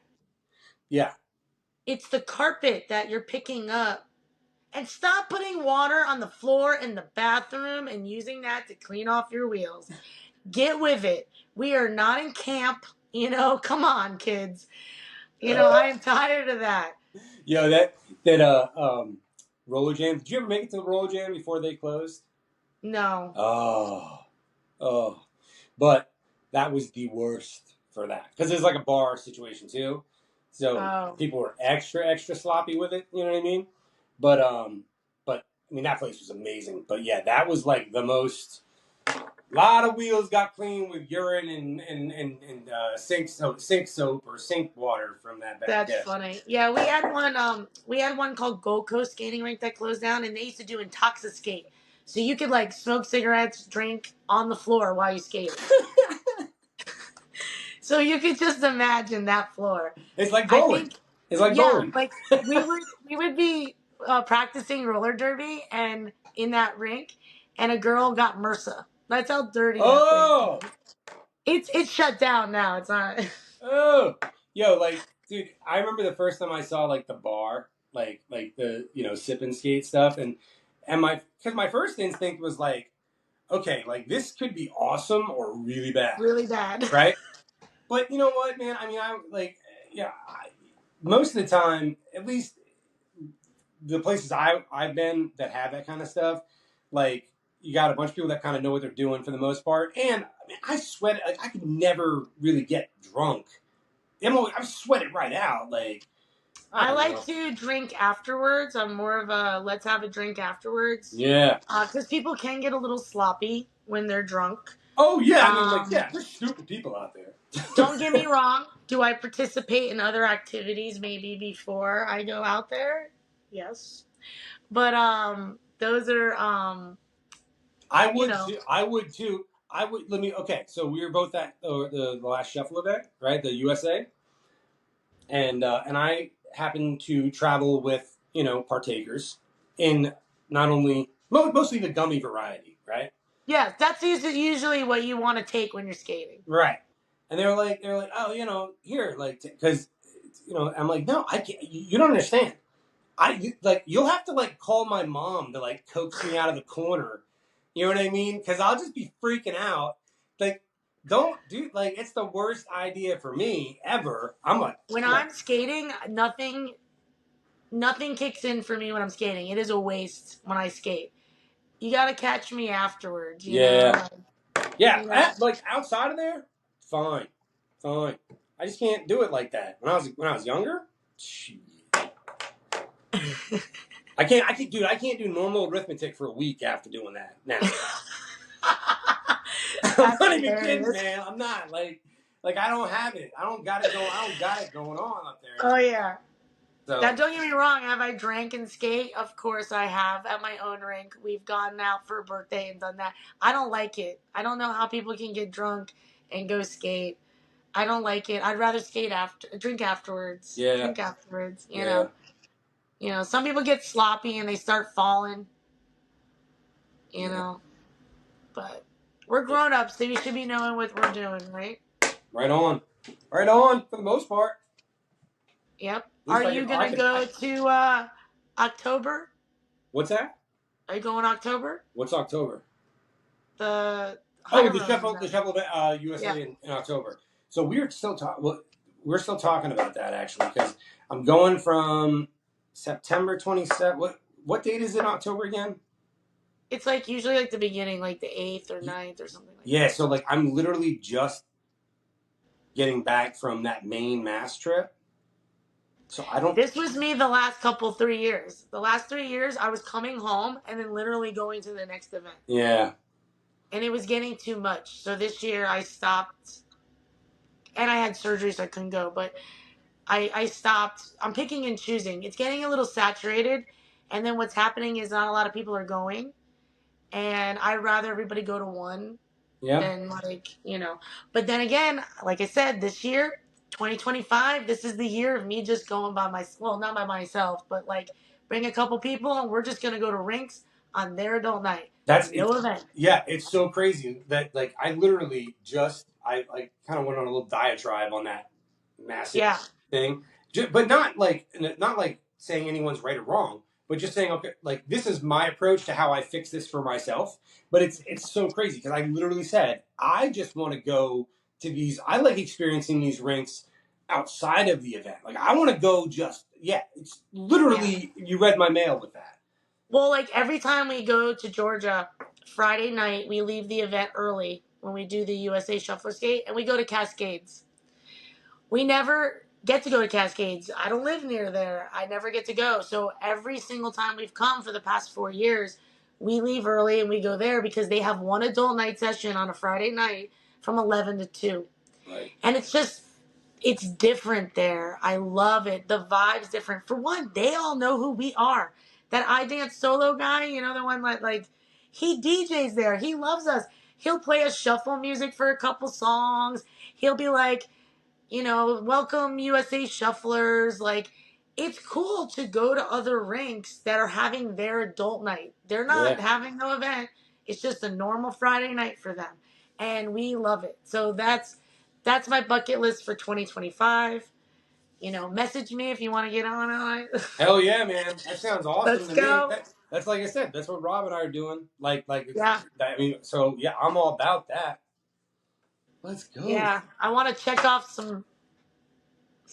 It's the carpet that you're picking up. And stop putting water on the floor in the bathroom and using that to clean off your wheels. Get with it. We are not in camp. Come on, kids. I am tired of that. Yo, that roller jam. Did you ever make it to the roller jam before they closed? No. Oh. But that was the worst for that. Because there's like a bar situation too. So people were extra sloppy with it, you know what I mean? But I mean that place was amazing. But yeah, that was like the most. A lot of wheels got clean with urine and sink soap or sink water from that back. That's funny. Yeah, we had one. We had one called Gold Coast Skating Rink that closed down, and they used to do Intoxiskate. So you could like smoke cigarettes, drink on the floor while you skated. So you could just imagine that floor. It's like bowling. It's like bowling. Like we would be practicing roller derby and in that rink, and a girl got MRSA. That's how dirty. Oh, it's shut down now. It's not. Oh, yo, like, dude, I remember the first time I saw like the bar, like the sip and skate stuff, and because my first instinct was like, okay, like this could be awesome or really bad. Really bad. Right? But you know what, man? I mean, most of the time, at least the places I've been that have that kind of stuff, like you got a bunch of people that kind of know what they're doing for the most part. And I mean, I sweat. Like I could never really get drunk. I sweat it right out. Like I like to drink afterwards. I'm more of a let's have a drink afterwards. Yeah. Because people can get a little sloppy when they're drunk. Oh yeah, I mean there's stupid people out there. Don't get me wrong. Do I participate in other activities maybe before I go out there? Yes. But those are I would too. Okay, so we were both at the last shuffle event, right? The USA, and I happened to travel with partakers in not only mostly the gummy variety, right? Yeah, that's usually what you want to take when you're skating, right? And they're like, oh, here, like, because I'm like, no, I can't. You don't understand. You'll have to like call my mom to like coax me out of the corner. You know what I mean? Because I'll just be freaking out. Like, don't do it's the worst idea for me ever. When I'm skating, nothing kicks in for me when I'm skating. It is a waste when I skate. You gotta catch me afterwards. You know? Like outside of there, fine. I just can't do it like that. When I was younger, I can't do normal arithmetic for a week after doing that. Now, I'm not even kidding, man. I'm not like I don't have it. I don't got it going on up there. Oh yeah. So. Now, don't get me wrong. Have I drank and skate? Of course I have at my own rink. We've gone out for a birthday and done that. I don't like it. I don't know how people can get drunk and go skate. I don't like it. I'd rather drink afterwards. Yeah. Drink afterwards, you Yeah. know. You know, some people get sloppy and they start falling, you know. But we're grown ups, so we should be knowing what we're doing, right? Right on. Right on, for the most part. Yep. At least Are you going to go to October? What's that? Are you going October? What's October? The The Shuffle USA Yeah. in October. So we're still talking about that actually, because I'm going from September 27th. What date is it in October again? It's like usually like the beginning, like the 8th or 9th or something like that. Yeah, so like I'm literally just getting back from that main mass trip. So I don't. This was me the last 3 years. The last 3 years, I was coming home and then literally going to the next event. Yeah. And it was getting too much. So this year I stopped. And I had surgery, so I couldn't go. But I stopped. I'm picking and choosing. It's getting a little saturated. And then what's happening is not a lot of people are going. And I'd rather everybody go to one than But then again, like I said, this year, 2025, this is the year of me just going by myself. Well, not by myself, but like bring a couple people and we're just going to go to rinks on their adult night. No event. Yeah, it's so crazy that like I literally I kind of went on a little diatribe on that massive thing, but not like saying anyone's right or wrong, but just saying, okay, like this is my approach to how I fix this for myself. But it's so crazy because I literally said I just want to go to these. I like experiencing these rinks outside of the event. Like I want to go. It's literally you read my mail with that. Well, like every time we go to Georgia, Friday night we leave the event early when we do the USA Shuffler Skate, and we go to Cascades. We never get to go to Cascades. I don't live near there. I never get to go. So every single time we've come for the past 4 years, we leave early and we go there because they have one adult night session on a Friday night from 11 to 2. Right. And it's different there. I love it. The vibe's different. For one, they all know who we are. That I Dance Solo guy, you know, the one like he DJs there. He loves us. He'll play us shuffle music for a couple songs. He'll be like, welcome USA Shufflers. Like, it's cool to go to other rinks that are having their adult night. They're not having no event. It's just a normal Friday night for them. And we love it. So that's my bucket list for 2025. Message me if you want to get on it. Hell yeah, man. That sounds awesome Let's to go. me. That's like I said, that's what Rob and I are doing. Yeah. I'm all about that. Let's go. Yeah. I want to check off some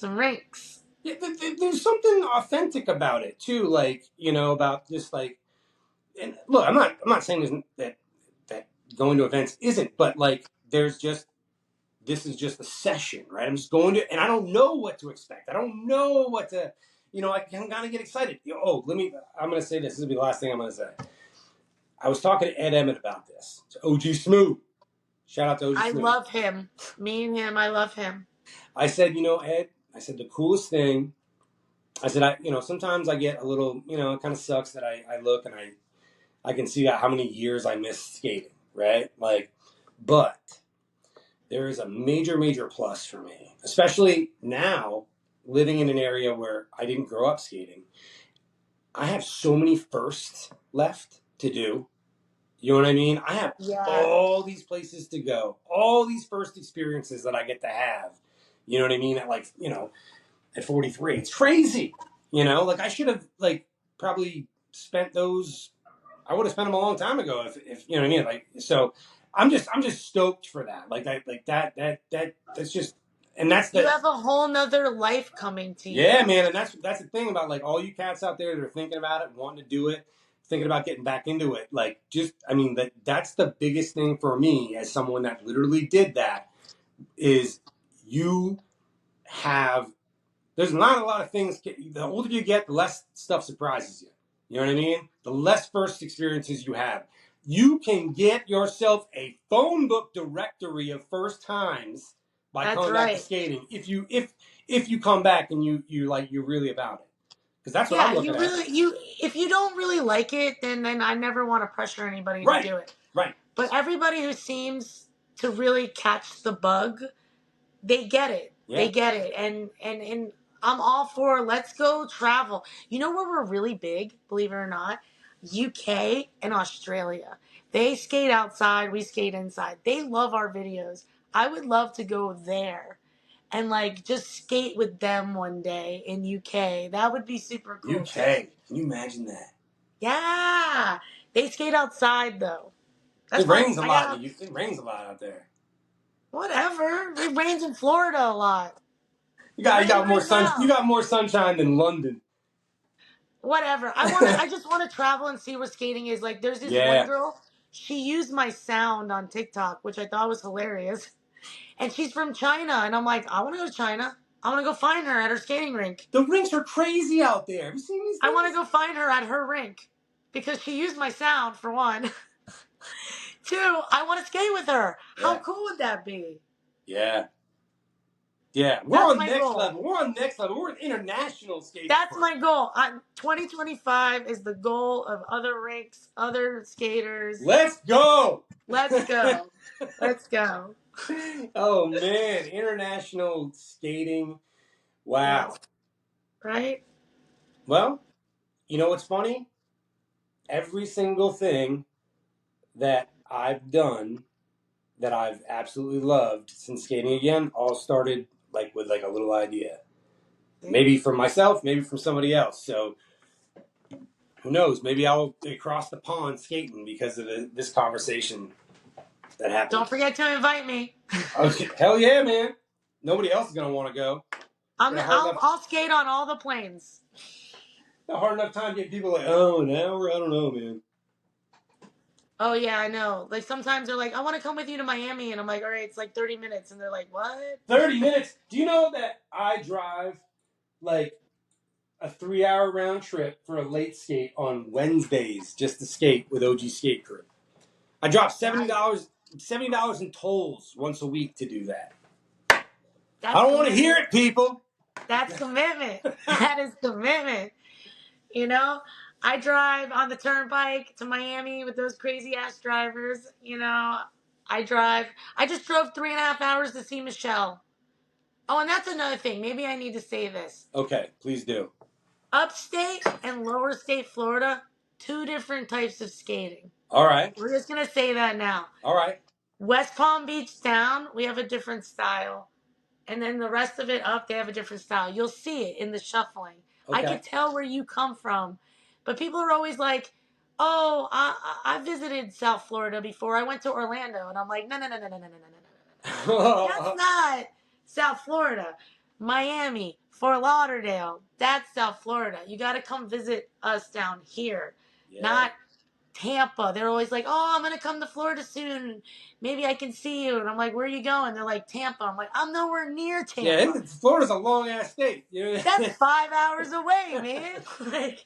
rinks. Yeah, there's something authentic about it too, about just like, and look, I'm not saying that going to events isn't, but like this is just a session, right? I'm just going to, and I don't know what to expect. I don't know what to, I can kind of get excited. I'm going to say this. This will be the last thing I'm going to say. I was talking to Ed Emmett about this. So OG Smooth. Shout out to OG Smooth. I love him. Me and him, I love him. I said, Ed, the coolest thing, I said, sometimes I get a little, it kind of sucks that I look and I can see how many years I missed skating, right? But there is a major, major plus for me, especially now living in an area where I didn't grow up skating. I have so many firsts left to do. You know what I mean? I have all these places to go, all these first experiences that I get to have. You know what I mean? At 43, it's crazy. I should have probably spent those. I would have spent them a long time ago if you know what I mean. So I'm just stoked for that. That's just, and that's you have a whole nother life coming to you. Yeah, man, and that's the thing about all you cats out there that are thinking about it, wanting to do it, thinking about getting back into it. That's the biggest thing for me as someone that literally did that is you have. There's not a lot of things. The older you get, the less stuff surprises you. You know what I mean? The less first experiences you have. You can get yourself a phone book directory of first times by coming back to skating. If you come back and you're really about it, because that's what I'm looking at. If you don't really like it, then I never want to pressure anybody to do it. Right. But everybody who seems to really catch the bug, they get it. Yeah. They get it. And I'm all for let's go travel. You know where we're really big, believe it or not? UK and Australia. They skate outside, we skate inside. They love our videos. I would love to go there and like just skate with them one day in UK. That would be super cool. UK. Can you imagine that? Yeah. They skate outside though. That's It rains a fine. lot. It rains a lot out there. Whatever. It rains in Florida a lot. You got more Rain now. You got more sunshine than London. Whatever. I just want to travel and see where skating is. Like there's this one girl, she used my sound on TikTok, which I thought was hilarious. And she's from China, and I'm like, I want to go to China. I want to go find her at her skating rink. The rinks are crazy out there. Have you seen these things? I want to go find her at her rink because she used my sound for one. Two, I want to skate with her. Yeah. How cool would that be? Yeah. Yeah, we're on next level. We're on next level. We're an international skate. That's my goal. 2025 is the goal of other rinks, other skaters. Let's go. Let's go. Let's go. Oh man, international skating. Wow. Yes. Right? Well, you know what's funny? Every single thing that I've done that I've absolutely loved since skating again all started like with like a little idea. Maybe from myself, maybe from somebody else. So who knows? Maybe I'll cross the pond skating because of this conversation that happened. Don't forget to invite me. Okay. Hell yeah, man. Nobody else is going to want to go. I'll skate on all the planes. A hard enough time getting people like, oh, an hour? I don't know, man. Oh, yeah, I know. Like, sometimes they're like, I want to come with you to Miami. And I'm like, all right, it's like 30 minutes. And they're like, what? 30 minutes? Do you know that I drive, like, a 3-hour round trip for a late skate on Wednesdays just to skate with OG Skate Crew? I drop $70 in tolls once a week to do that. I don't want to hear it, people. That's commitment. That is commitment. You know, I drive on the turnpike to Miami with those crazy ass drivers. You know, I just drove 3.5 hours to see Michelle. Oh, and that's another thing. Maybe I need to say this. Okay, please do. Upstate and lower state Florida, 2 different types of skating. All right. We're just going to say that now. All right. West Palm Beach down, we have a different style. And then the rest of it up, they have a different style. You'll see it in the shuffling. Okay. I can tell where you come from. But people are always like, oh, I visited South Florida before. I went to Orlando. And I'm like, no. That's not South Florida. Miami, Fort Lauderdale, that's South Florida. You got to come visit us down here, not Tampa. They're always like, oh, I'm going to come to Florida soon. Maybe I can see you. And I'm like, where are you going? They're like, Tampa. I'm like, I'm nowhere near Tampa. Yeah, Florida's a long-ass state. That's 5 hours away, man. Like,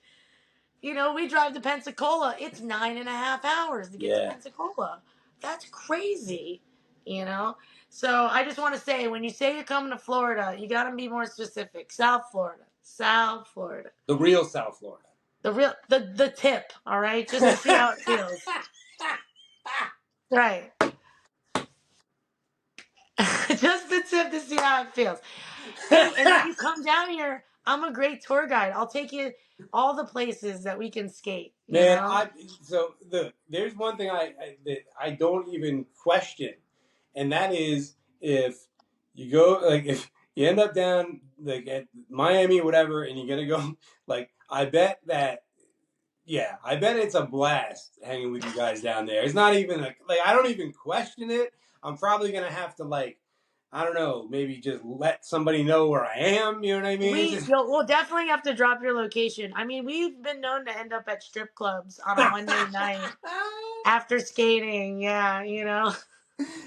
you know, we drive to Pensacola. It's 9.5 hours to get to Pensacola. That's crazy, you know? So I just want to say, when you say you're coming to Florida, you got to be more specific. South Florida. South Florida. The real South Florida. The tip, all right? Just to see how it feels. Right. Just the tip to see how it feels. And if you come down here, I'm a great tour guide. I'll take you all the places that we can skate. Man, there's one thing that I don't even question, and that is if you go, like, if you end up down like at Miami or whatever, and you're gonna go, like, I bet it's a blast hanging with you guys down there. It's not even I don't even question it. I'm probably gonna have to, like, I don't know, maybe just let somebody know where I am. You know what I mean? We'll definitely have to drop your location. I mean, we've been known to end up at strip clubs on a Monday night after skating. Yeah, you know.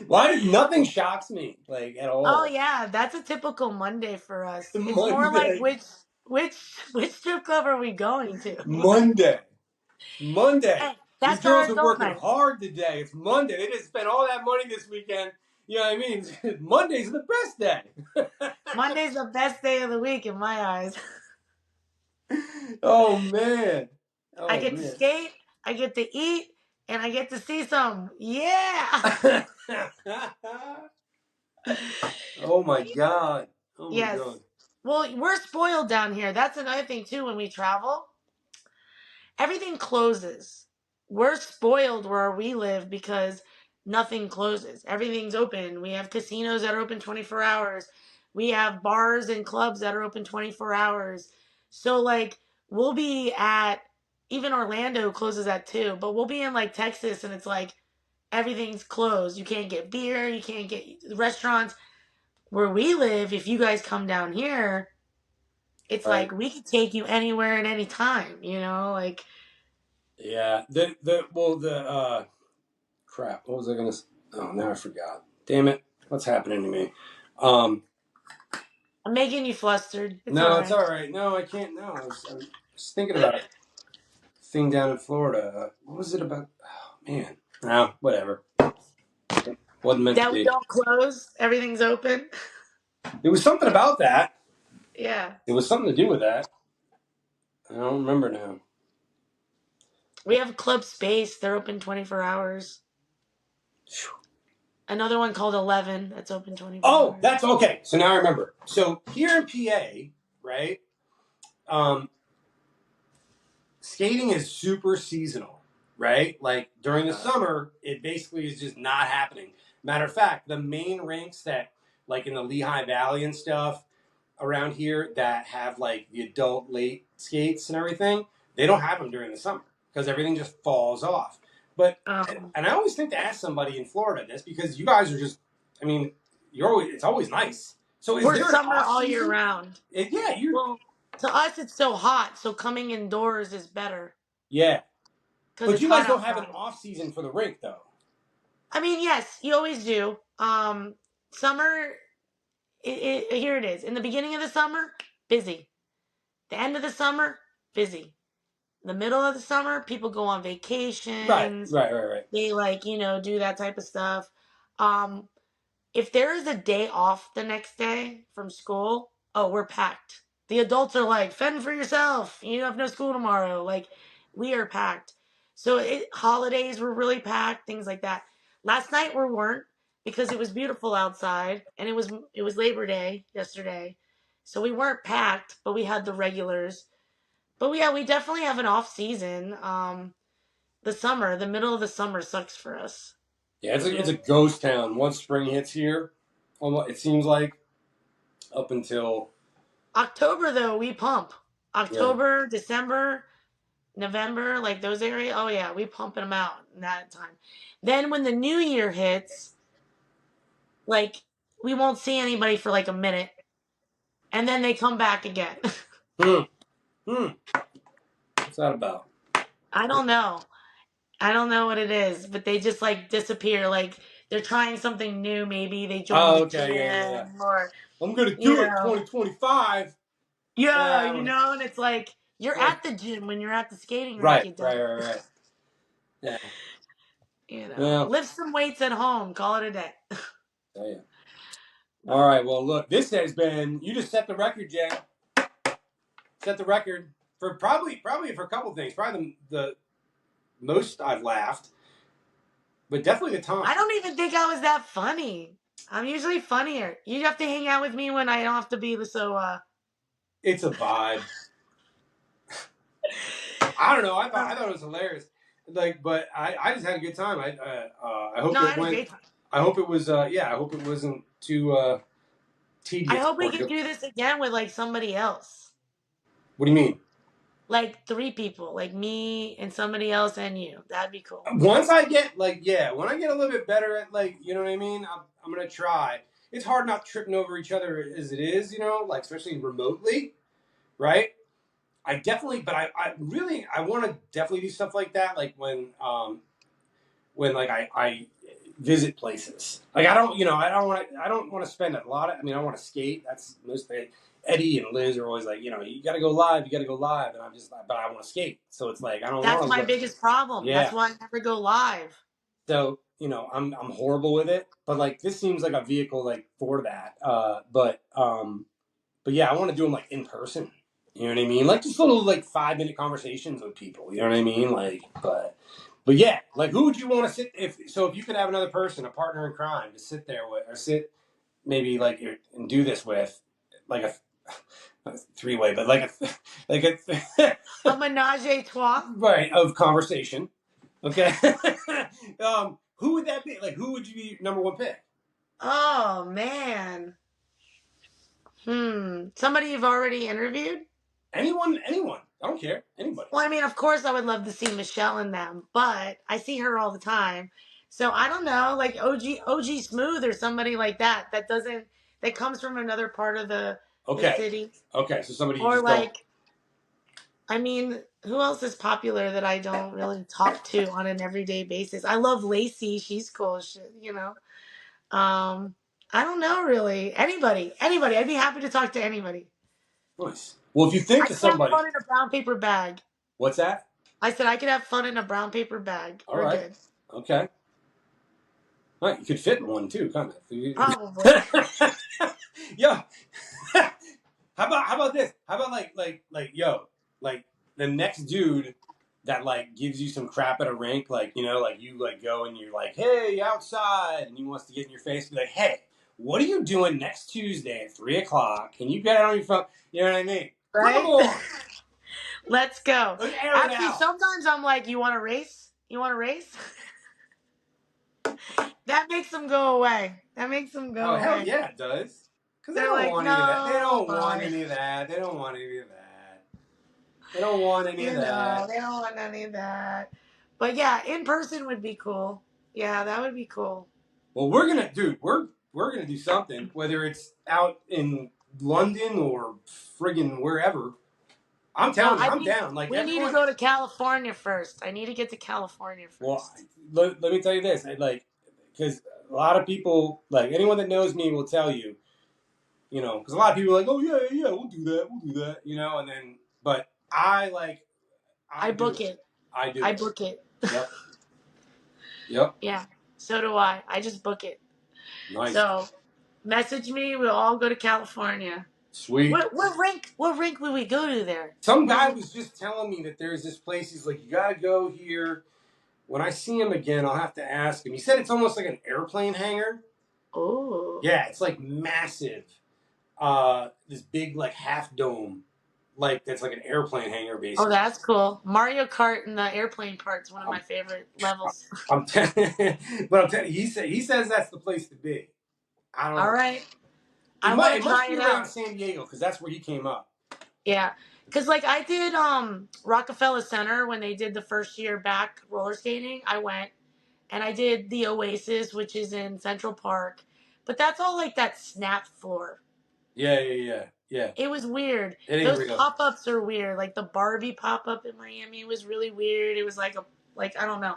Nothing shocks me, like, at all. Oh yeah, that's a typical Monday for us. It's more like which strip club are we going to? Monday. Hey, these girls are working hard today. It's Monday. They didn't spend all that money this weekend. You know what I mean? Monday's the best day. Monday's the best day of the week in my eyes. Oh, man. I get to skate. I get to eat. and I get to see some. Yeah. Oh my god. Oh my Yes. god. Well, we're spoiled down here. That's another thing too. When we travel, everything closes. We're spoiled where we live because nothing closes. Everything's open. We have casinos that are open 24 hours. We have bars and clubs that are open 24 hours. So like we'll be at even Orlando closes at 2, but we'll be in like Texas and it's like everything's closed. You can't get beer, you can't get restaurants. Where we live, if you guys come down here, it's Right. like we can take you anywhere at any time, like Yeah. Crap. What was I gonna? Oh, now I forgot. Damn it. What's happening to me? Um. I'm making you flustered. It's all No, it's right. all right. No, I can't. No, I was thinking about a thing down in Florida. What was it about? Oh man. No, whatever. Wasn't meant to That we be. don't close, everything's open. It was something about that. Yeah. It was something to do with that. I don't remember now. We have Club Space, they're open 24 hours. Another one called 11 that's open 24 Oh, hours. that's okay. So now I remember. So here in PA, right? Um, Skating is super seasonal, right? Like during the summer, it basically is just not happening. Matter of fact, the main rinks that, like in the Lehigh Valley and stuff around here, that have like the adult late skates and everything, they don't have them during the summer because everything just falls off. But and I always think to ask somebody in Florida this because you guys are just, I mean, it's always nice. So is We're there an summer off all year season? round. Yeah, you're. Well, to us it's so hot, so coming indoors is better Yeah. because But it's you guys hot don't have an outside. off season for the rink, though. I mean, yes, you always do. Summer, here it is. In the beginning of the summer, busy. The end of the summer, busy. The middle of the summer, people go on Right, vacations. right, right, right. They do that type of stuff. Um, if there is a day off the next day from school, oh, we're packed. The adults are like, fend for yourself. You have no school tomorrow. Like, we are packed. So holidays were really packed, things like that. Last night we weren't because it was beautiful outside and it was Labor Day yesterday. So we weren't packed, but we had the regulars. But yeah, we definitely have an off season. The middle of the summer sucks for us. Yeah, it's a ghost town. Once spring hits here, almost it seems like up until October though, we pump. yeah. October, December, November, like those areas. Oh yeah, we pumping them out in that time. Then when the new year hits, like we won't see anybody for like a minute, and then they come back again. Hmm. Hmm. What's that about? I don't know. I don't know what it is, but they just like disappear. Like they're trying something new. Maybe they join Oh, the okay, yeah. gym, or I'm gonna you do it know, 2025. yeah, I'm gonna, and it's like you're like at the gym when you're at the skating rink. right, You don't. right, right, right. Yeah. Well, Lift some weights at home. Call it a day. oh, yeah. All right. Well, look, this has been. You just set the record, Jen. Set the record for probably for a couple things. Probably the most I've laughed, but definitely the time. I don't even think I was that funny. I'm usually funnier. You have to hang out with me when I don't have to be so. It's a vibe. I don't know. I thought it was hilarious. Like, but I just had a good time. I hope No, I it had a went. great time. I hope it was. Yeah, I hope it wasn't too I tedious. hope we can do this again with like somebody else. What do you mean? Like 3 people, like me and somebody else and you. That'd be cool. Once I get when I get a little bit better at you know what I mean. I'm gonna try. It's hard not tripping over each other as it is, like especially remotely, right? I definitely, but I really, I want to definitely do stuff like that, like when like I visit places. Like I don't want to spend a lot of. I mean, I want to skate. That's most things. Eddie and Liz are always like, you got to go live. You got to go live, and I'm just like, but I want to skate. So it's like I don't want That's to my look. biggest problem. Yeah. That's why I never go live. So I'm horrible with it, but like this seems like a vehicle like for that. But yeah, I want to do them like in person. You know what I mean? Like just little like 5-minute conversations with people. You know what I mean? Like, but But yeah, like who would you want to sit if you could have another person, a partner in crime, to sit there with or sit maybe like and do this with, like a three-way, but like A menage a trois. right of conversation. Okay. Who would that be? Like who would you be number one pick? Oh man. Somebody you've already interviewed? Anyone. I don't care. Anybody. Well, I mean, of course I would love to see Michelle in them, but I see her all the time. So I don't know, like OG Smooth or somebody like that that comes from another part of the city. Okay, so somebody you Or just don't. like, I mean, who else is popular that I don't really talk to on an everyday basis? I love Lacey. She's cool as shit, you know. I don't know really. Anybody. I'd be happy to talk to anybody. Nice. Well, if you think I of could have somebody, fun in a brown paper bag. what's that? I said I could have fun in a brown paper bag. All We're right. good. Okay. All right, you could fit in one too, kind of. Probably. Yeah. How about this? How about like the next dude that like gives you some crap at a rink, like like you like go and you're like, hey, outside, and he wants to get in your face, be like, hey, what are you doing next Tuesday at 3:00? Can you get it on your phone? You know what I mean? Right? Come on. Let's go. Let's air it Actually, out. sometimes I'm like, you want to race? You want to race? That makes them go away. That makes them go Oh, away. hell yeah, it does. Because they They're don't like, want any of that. They don't no, want bye. any of that. They don't want any of that. They don't want any of that. They don't want any of that. But yeah, in person would be cool. Yeah, that would be cool. Well, we're gonna do something, whether it's out in London or friggin' wherever. I'm telling you, I'm down. Like we need to go to California first. I need to get to California first. Well, let me tell you this. Because a lot of people, like anyone that knows me will tell you, because a lot of people are like, oh yeah, we'll do that, and then, but I book it. I do. I book it. Yep. Yep. Yeah. So do I. I just book it. Nice. So, message me. We'll all go to California. Sweet. What rink will we go to there? Some guy was just telling me that there's this place. He's like, you gotta go here. When I see him again, I'll have to ask him. He said it's almost like an airplane hangar. Oh. Yeah, it's like massive. This big like half dome, like that's like an airplane hangar basically. Oh, that's cool. Mario Kart and the airplane part's one of my favorite levels. He says that's the place to be. I don't know. All right. It must be around San Diego because that's where he came up. Yeah. Because, like, I did Rockefeller Center when they did the first year back roller skating. I went. And I did the Oasis, which is in Central Park. But that's all, like, that snap floor. Yeah. It was weird. Those pop-ups are weird. Like, the Barbie pop-up in Miami was really weird. It was like I don't know.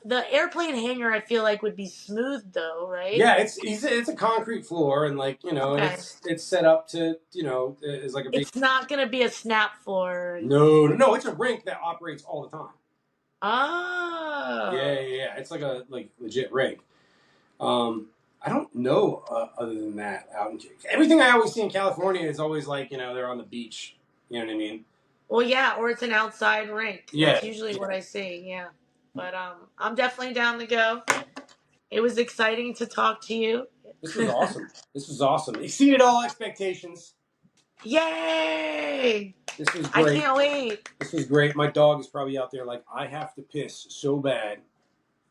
The airplane hangar, I feel like, would be smooth, though, right? Yeah, it's a concrete floor, and it's set up to, is like a big... It's not going to be a snap floor. No, it's a rink that operates all the time. Oh. Yeah. It's like a legit rink. I don't know other than that. Everything I always see in California is always like, they're on the beach. You know what I mean? Well, yeah, or it's an outside rink. That's usually what I see, yeah. But I'm definitely down to go. It was exciting to talk to you. This was awesome. Exceeded all expectations. Yay! This was great. I can't wait. This was great. My dog is probably out there like, I have to piss so bad.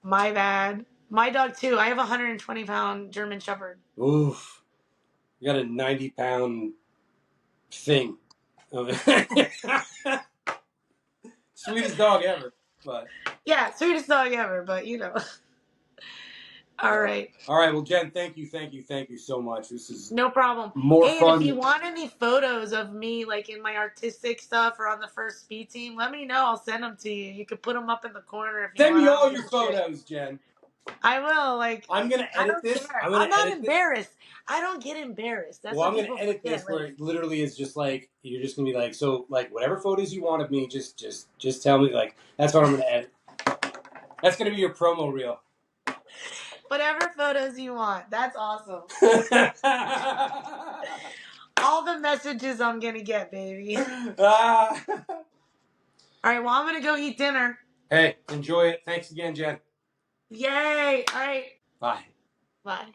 My bad. My dog, too. I have a 120-pound German Shepherd. Oof. You got a 90-pound thing. Sweetest dog ever. But yeah, sweetest dog ever, but All right. Well, Jen, thank you so much. This is no problem. More fun. And if you want any photos of me, like in my artistic stuff or on the first speed team, let me know. I'll send them to you. You can put them up in the corner if you want. Send me all your photos, Jen. I will. Like, I'm gonna edit this. I'm not embarrassed. I don't get embarrassed. That's I'm gonna edit this where it literally is just like you're just gonna be like, so like whatever photos you want of me, just tell me. Like that's what I'm gonna edit. That's gonna be your promo reel. Whatever photos you want. That's awesome. All the messages I'm gonna get, baby. All right. Well, I'm gonna go eat dinner. Hey, enjoy it. Thanks again, Jen. Yay! All right. Bye. Bye.